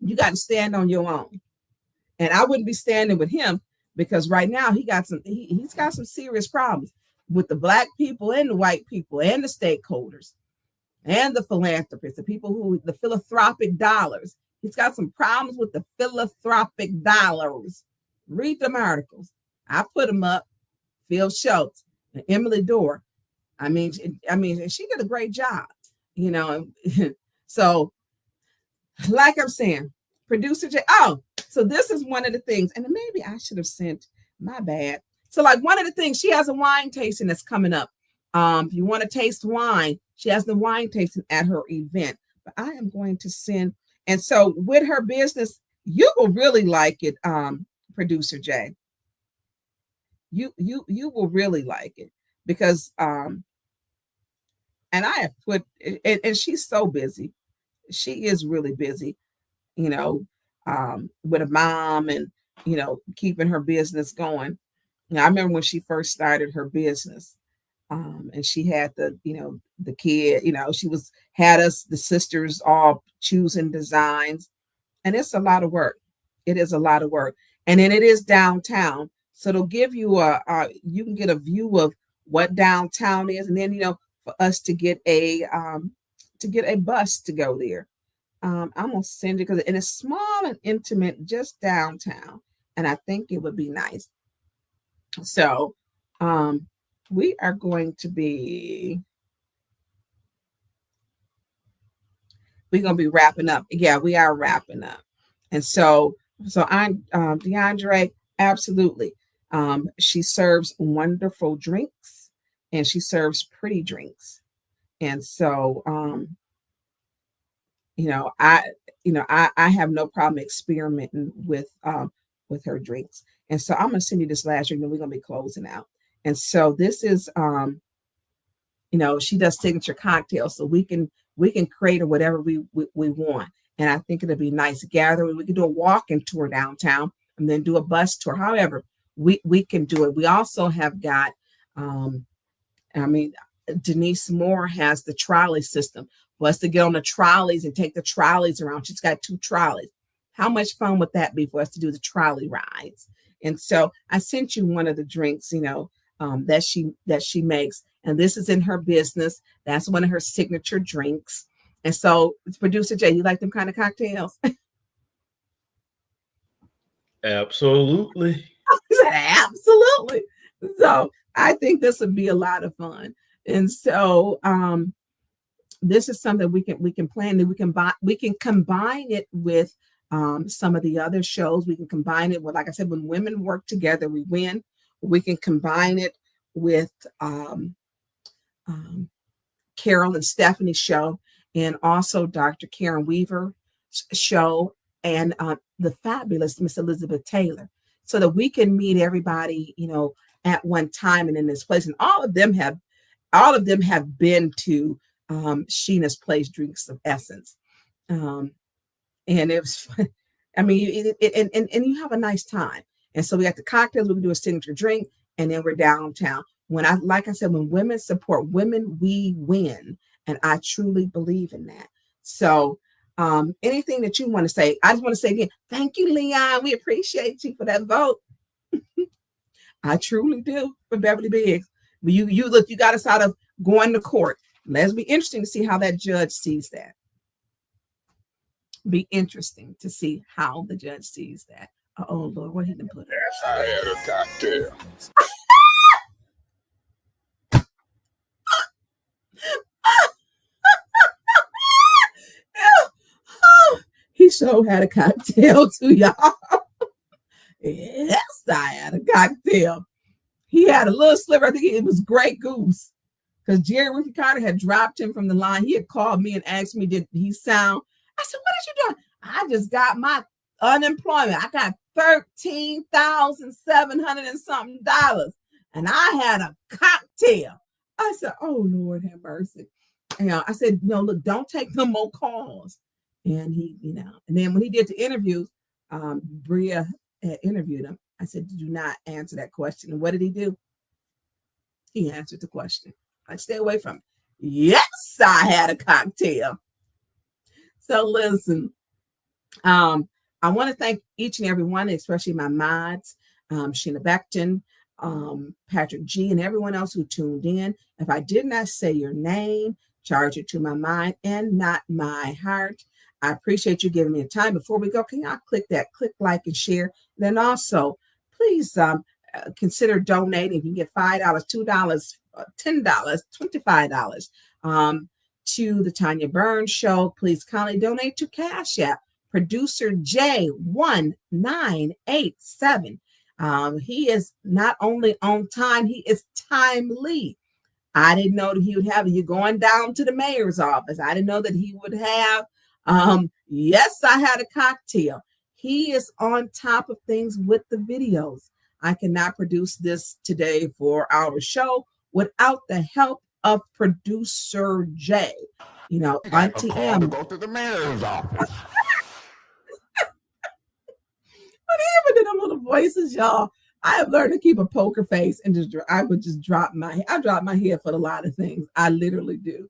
You got to stand on your own. And I wouldn't be standing with him because right now he's got some serious problems with the Black people and the white people and the stakeholders and the philanthropists, the philanthropic dollars. He's got some problems with the philanthropic dollars. Read them articles. I put them up. Phil Schultz and Emily Dorr. I mean, she did a great job, So, like I'm saying, producer J. Oh, so this is one of the things, and maybe I should have sent. My bad. So, like one of the things, she has a wine tasting that's coming up If you want to taste wine, she has the wine tasting at her event. But I am going to send, and so with her business, you will really like it, producer Jay. You will really like it because and I have put, and she's so busy. She is really busy, you know, with a mom and, you know, keeping her business going. Now, I remember when she first started her business, and she had the, you know, the kid, you know, had us, the sisters, all choosing designs, and it's a lot of work. It is a lot of work, and then it is downtown, so it'll give you you can get a view of what downtown is, and then, you know, for us to get a bus to go there. I'm gonna send it because it's small and intimate, just downtown, and I think it would be nice. So, we are going to be wrapping up. Yeah, we are wrapping up, and so I'm DeAndre, absolutely. She serves wonderful drinks, and she serves pretty drinks, and so I have no problem experimenting with her drinks. And so I'm gonna send you this last drink, and we're gonna be closing out. And so this is she does signature cocktails, so we can create or whatever we want. And I think it'll be nice gathering. We can do a walking tour downtown and then do a bus tour. However, we can do it. We also have got Denise Moore has the trolley system for us to get on the trolleys and take the trolleys around. She's got 2 trolleys. How much fun would that be for us to do the trolley rides? And so I sent you one of the drinks, that she makes, and this is in her business. That's one of her signature drinks. And so, producer Jay, you like them kind of cocktails? Absolutely. Absolutely. So I think this would be a lot of fun. And so this is something we can plan, that we can combine it with some of the other shows. We can combine it with, like I said, when women work together, we win. We can combine it with Carol and Stephanie's show, and also Dr. Karen Weaver's show, and the fabulous Miss Elizabeth Taylor, so that we can meet everybody, at one time and in this place. And all of them have been to Sheena's Place, Drinks of Essence. And it was fun. I mean, and you have a nice time. And so we got the cocktails, we can do a signature drink, and then we're downtown. Like I said, when women support women, we win. And I truly believe in that. So anything that you want to say, I just want to say again, thank you, Leon. We appreciate you for that vote. I truly do, for Beverly Biggs. You look, you got us out of going to court. Let's be interesting to see how that judge sees that. Be interesting to see how the judge sees that. Oh Lord, what he done put? Yes, I had a cocktail. He sure had a cocktail too, y'all. Yes, I had a cocktail. He had a little sliver. I think it was Grey Goose, because Jerry Riccati had dropped him from the line. He had called me and asked me, did he sound? I said, what did you do? I just got my unemployment. I got $13,700 and something, and I had a cocktail. I said, oh Lord, have mercy. And I said, no, look, don't take no more calls. And he, and then when he did the interviews, Bria had interviewed him. I said, do not answer that question. And what did he do? He answered the question. I stay away from it. Yes, I had a cocktail. So listen, I want to thank each and every one, especially my mods, Sheena Beckton, Patrick G, and everyone else who tuned in. If I did not say your name, charge it to my mind and not my heart. I appreciate you giving me the time. Before we go, can y'all click like and share? Then also, please consider donating. You can get $5, $2, $10, $25 to the Tanya Burns Show. Please kindly donate to Cash App, producer J1987. He is not only on time, he is timely. I didn't know that he would have you going down to the mayor's office. I didn't know that he would have, yes, I had a cocktail. He is on top of things with the videos. I cannot produce this today for our show without the help of producer Jay. You know, Auntie M. To go to the mayor's office. But even in the little voices, y'all, I have learned to keep a poker face and I would just drop my head. I drop my head for a lot of things. I literally do,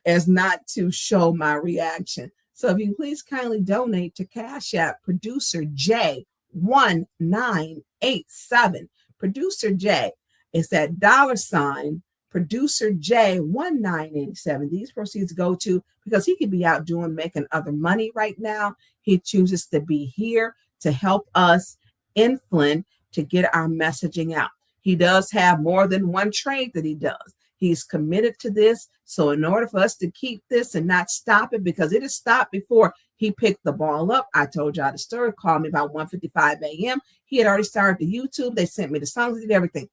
as not to show my reaction. So if you please kindly donate to Cash App Producer J 1987. Producer J is that $ Producer J 1987. These proceeds go to, because he could be out making other money right now. He chooses to be here to help us in Flint to get our messaging out. He does have more than one trade that he does. He's committed to this. So in order for us to keep this and not stop it, because it has stopped before he picked the ball up. I told y'all the story, called me about 1:55 a.m. He had already started the YouTube. They sent me the songs, did everything.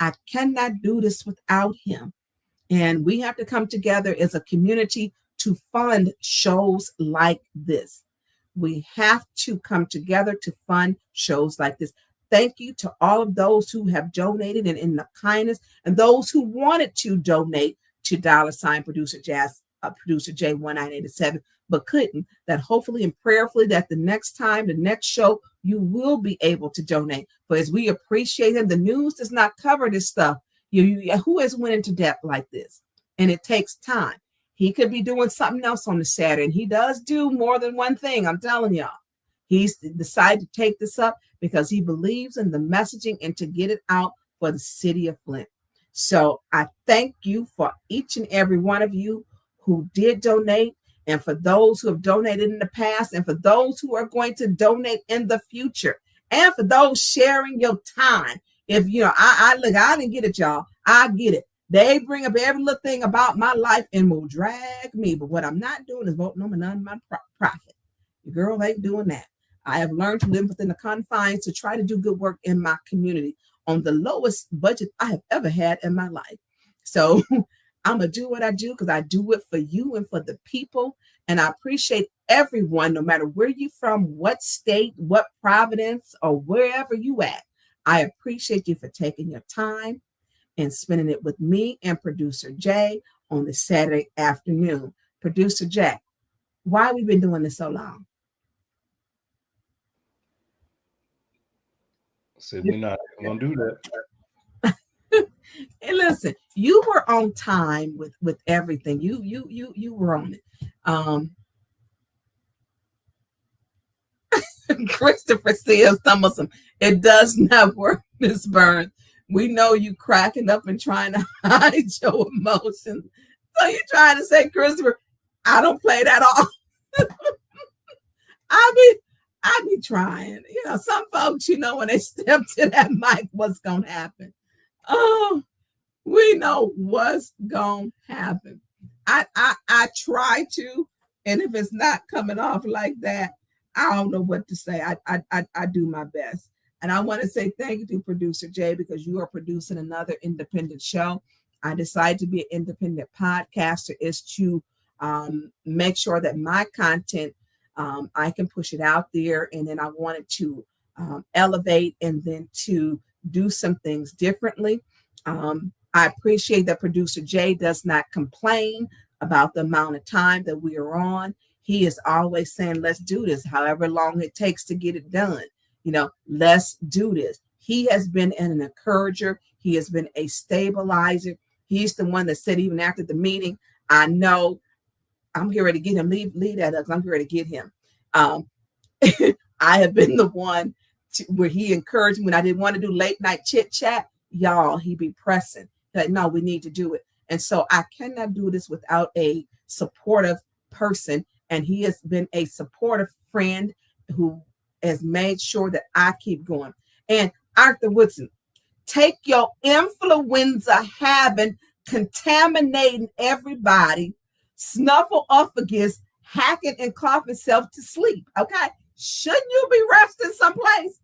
I cannot do this without him. And we have to come together as a community to fund shows like this. We have to come together to fund shows like this. Thank you to all of those who have donated and in the kindness, and those who wanted to donate to $ Producer J 1987, but couldn't. That hopefully and prayerfully that the next show, you will be able to donate. But as we appreciate him, the news does not cover this stuff. Who has went into depth like this? And it takes time. He could be doing something else on the Saturday, and he does do more than one thing. I'm telling y'all. He's decided to take this up because he believes in the messaging and to get it out for the city of Flint. So I thank you for each and every one of you who did donate, and for those who have donated in the past, and for those who are going to donate in the future, and for those sharing your time. If I didn't get it, y'all. I get it. They bring up every little thing about my life and will drag me. But what I'm not doing is voting on none of my profit. Your girl ain't doing that. I have learned to live within the confines to try to do good work in my community on the lowest budget I have ever had in my life. So I'm going to do what I do because I do it for you and for the people. And I appreciate everyone, no matter where you're from, what state, what province, or wherever you at. I appreciate you for taking your time and spending it with me and Producer Jay on the Saturday afternoon. Producer Jay, why have we been doing this so long? Said we're not going to do that. And listen, you were on time with everything. You were on it. Christopher says, it does not work, Miss Burns. We know you cracking up and trying to hide your emotions. So you're trying to say, Christopher, I don't play that off. I be trying. Some folks, when they step to that mic, what's going to happen? Oh, we know what's going to happen. I try to, and if it's not coming off like that, I don't know what to say. I do my best. And I want to say thank you to Producer Jay, because you are producing another independent show. I decided to be an independent podcaster is to make sure that my content, I can push it out there. And then I wanted to elevate and then to do some things differently. I appreciate that Producer Jay does not complain about the amount of time that we are on. He is always saying, let's do this, however long it takes to get it done. Let's do this. He has been an encourager. He has been a stabilizer. He's the one that said, even after the meeting, I know I'm getting ready to get him. Leave that up. I'm getting ready to get him. I have been the one where he encouraged me when I didn't want to do late night chit chat. Y'all, he be pressing. Like, no, we need to do it. And so I cannot do this without a supportive person. And he has been a supportive friend who has made sure that I keep going. And Arthur Woodson, take your influenza having, contaminating everybody, snuffleupagus, hacking and coughing self to sleep. Okay. Shouldn't you be resting someplace?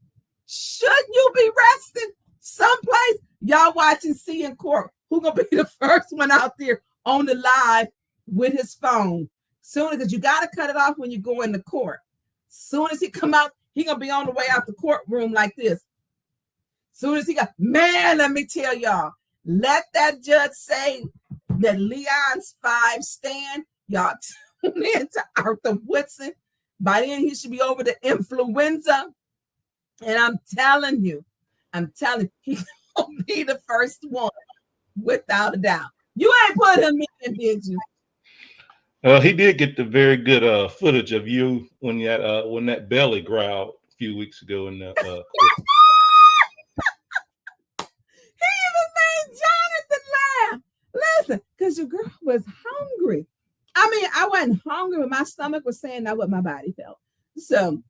Shouldn't you be resting someplace? Y'all watching C in Court. who gonna be the first one out there on the live with his phone. Soon as you gotta cut it off when you go into court. Soon as he come out, he gonna be on the way out the courtroom like this. Soon as he got, man, let me tell y'all, let that judge say that Leon's 5 stand. Y'all tune in to Arthur Woodson. By then he should be over the influenza. And I'm telling you, he's gonna be the first one, without a doubt. You ain't put him in, did you? He did get the very good footage of you when that belly growled a few weeks ago in the He even made Jonathan laugh. Listen, because your girl was hungry. I mean, I wasn't hungry, but my stomach was saying that what my body felt. So,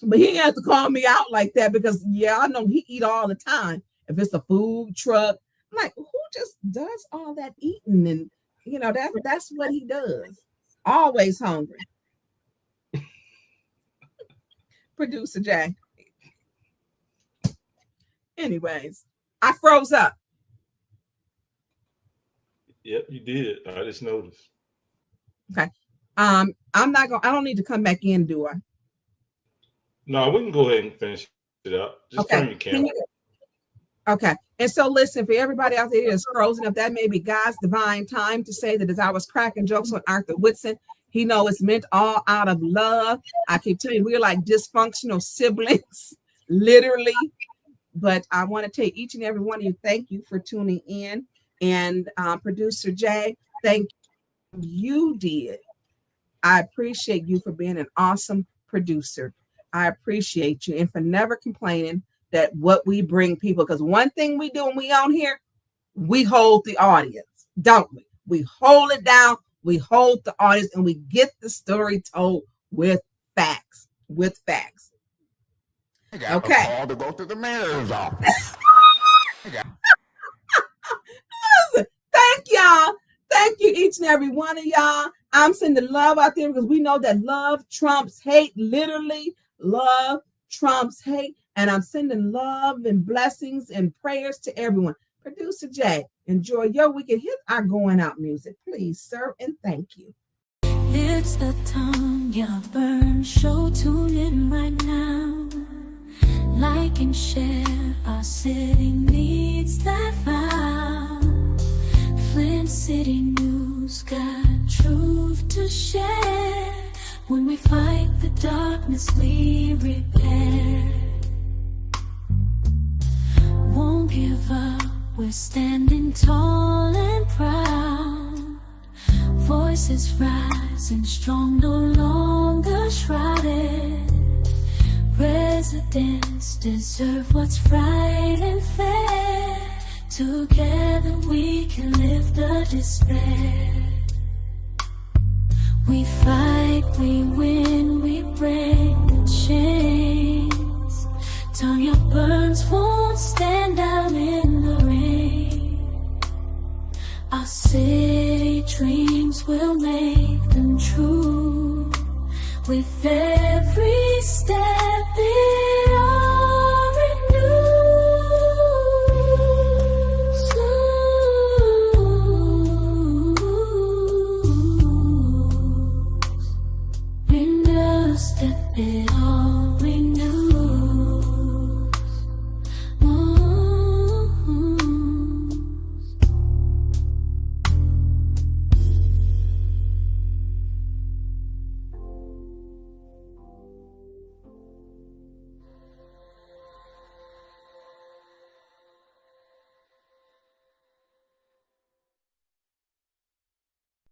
but he didn't have to call me out like that because, yeah, I know he eat all the time. If it's a food truck, I'm like, who just does all that eating? And, you know, that's what he does. Always hungry. Producer Jay. Anyways, I froze up. Yep, you did. I just noticed. Okay. I don't need to come back in, do I? No, we can go ahead and finish it up. Just turn your camera. Okay. And so listen, for everybody out there that's frozen up, that may be God's divine time to say that as I was cracking jokes on Arthur Woodson, he know it's meant all out of love. I keep telling you, we're like dysfunctional siblings, literally. But I want to take each and every one of you, thank you for tuning in. And Producer Jay, thank you did. I appreciate you for being an awesome producer. I appreciate you and for never complaining that what we bring people, because one thing we do when we on here, we hold the audience, don't we? We hold it down, we hold the audience, and we get the story told with facts. Okay. Call to go to the mayor's office. Listen, thank y'all. Thank you, each and every one of y'all. I'm sending love out there because we know that love trumps hate. Literally, love trumps hate. And I'm sending love and blessings and prayers to everyone. Producer Jay, enjoy your weekend. Hit our going out music, please, sir, and thank you. It's the Tanya Burn Show. Tune in right now. Like and share. Our city needs that vow. Flint City News got truth to share. When we fight the darkness, we repair. Won't give up, we're standing tall and proud. Voices rising strong, no longer shrouded. Residents deserve what's right and fair. Together we can lift the despair. We fight, we win, we break the chains. Tanya Burns won't stand out in the rain. Our city dreams will make them true. With every step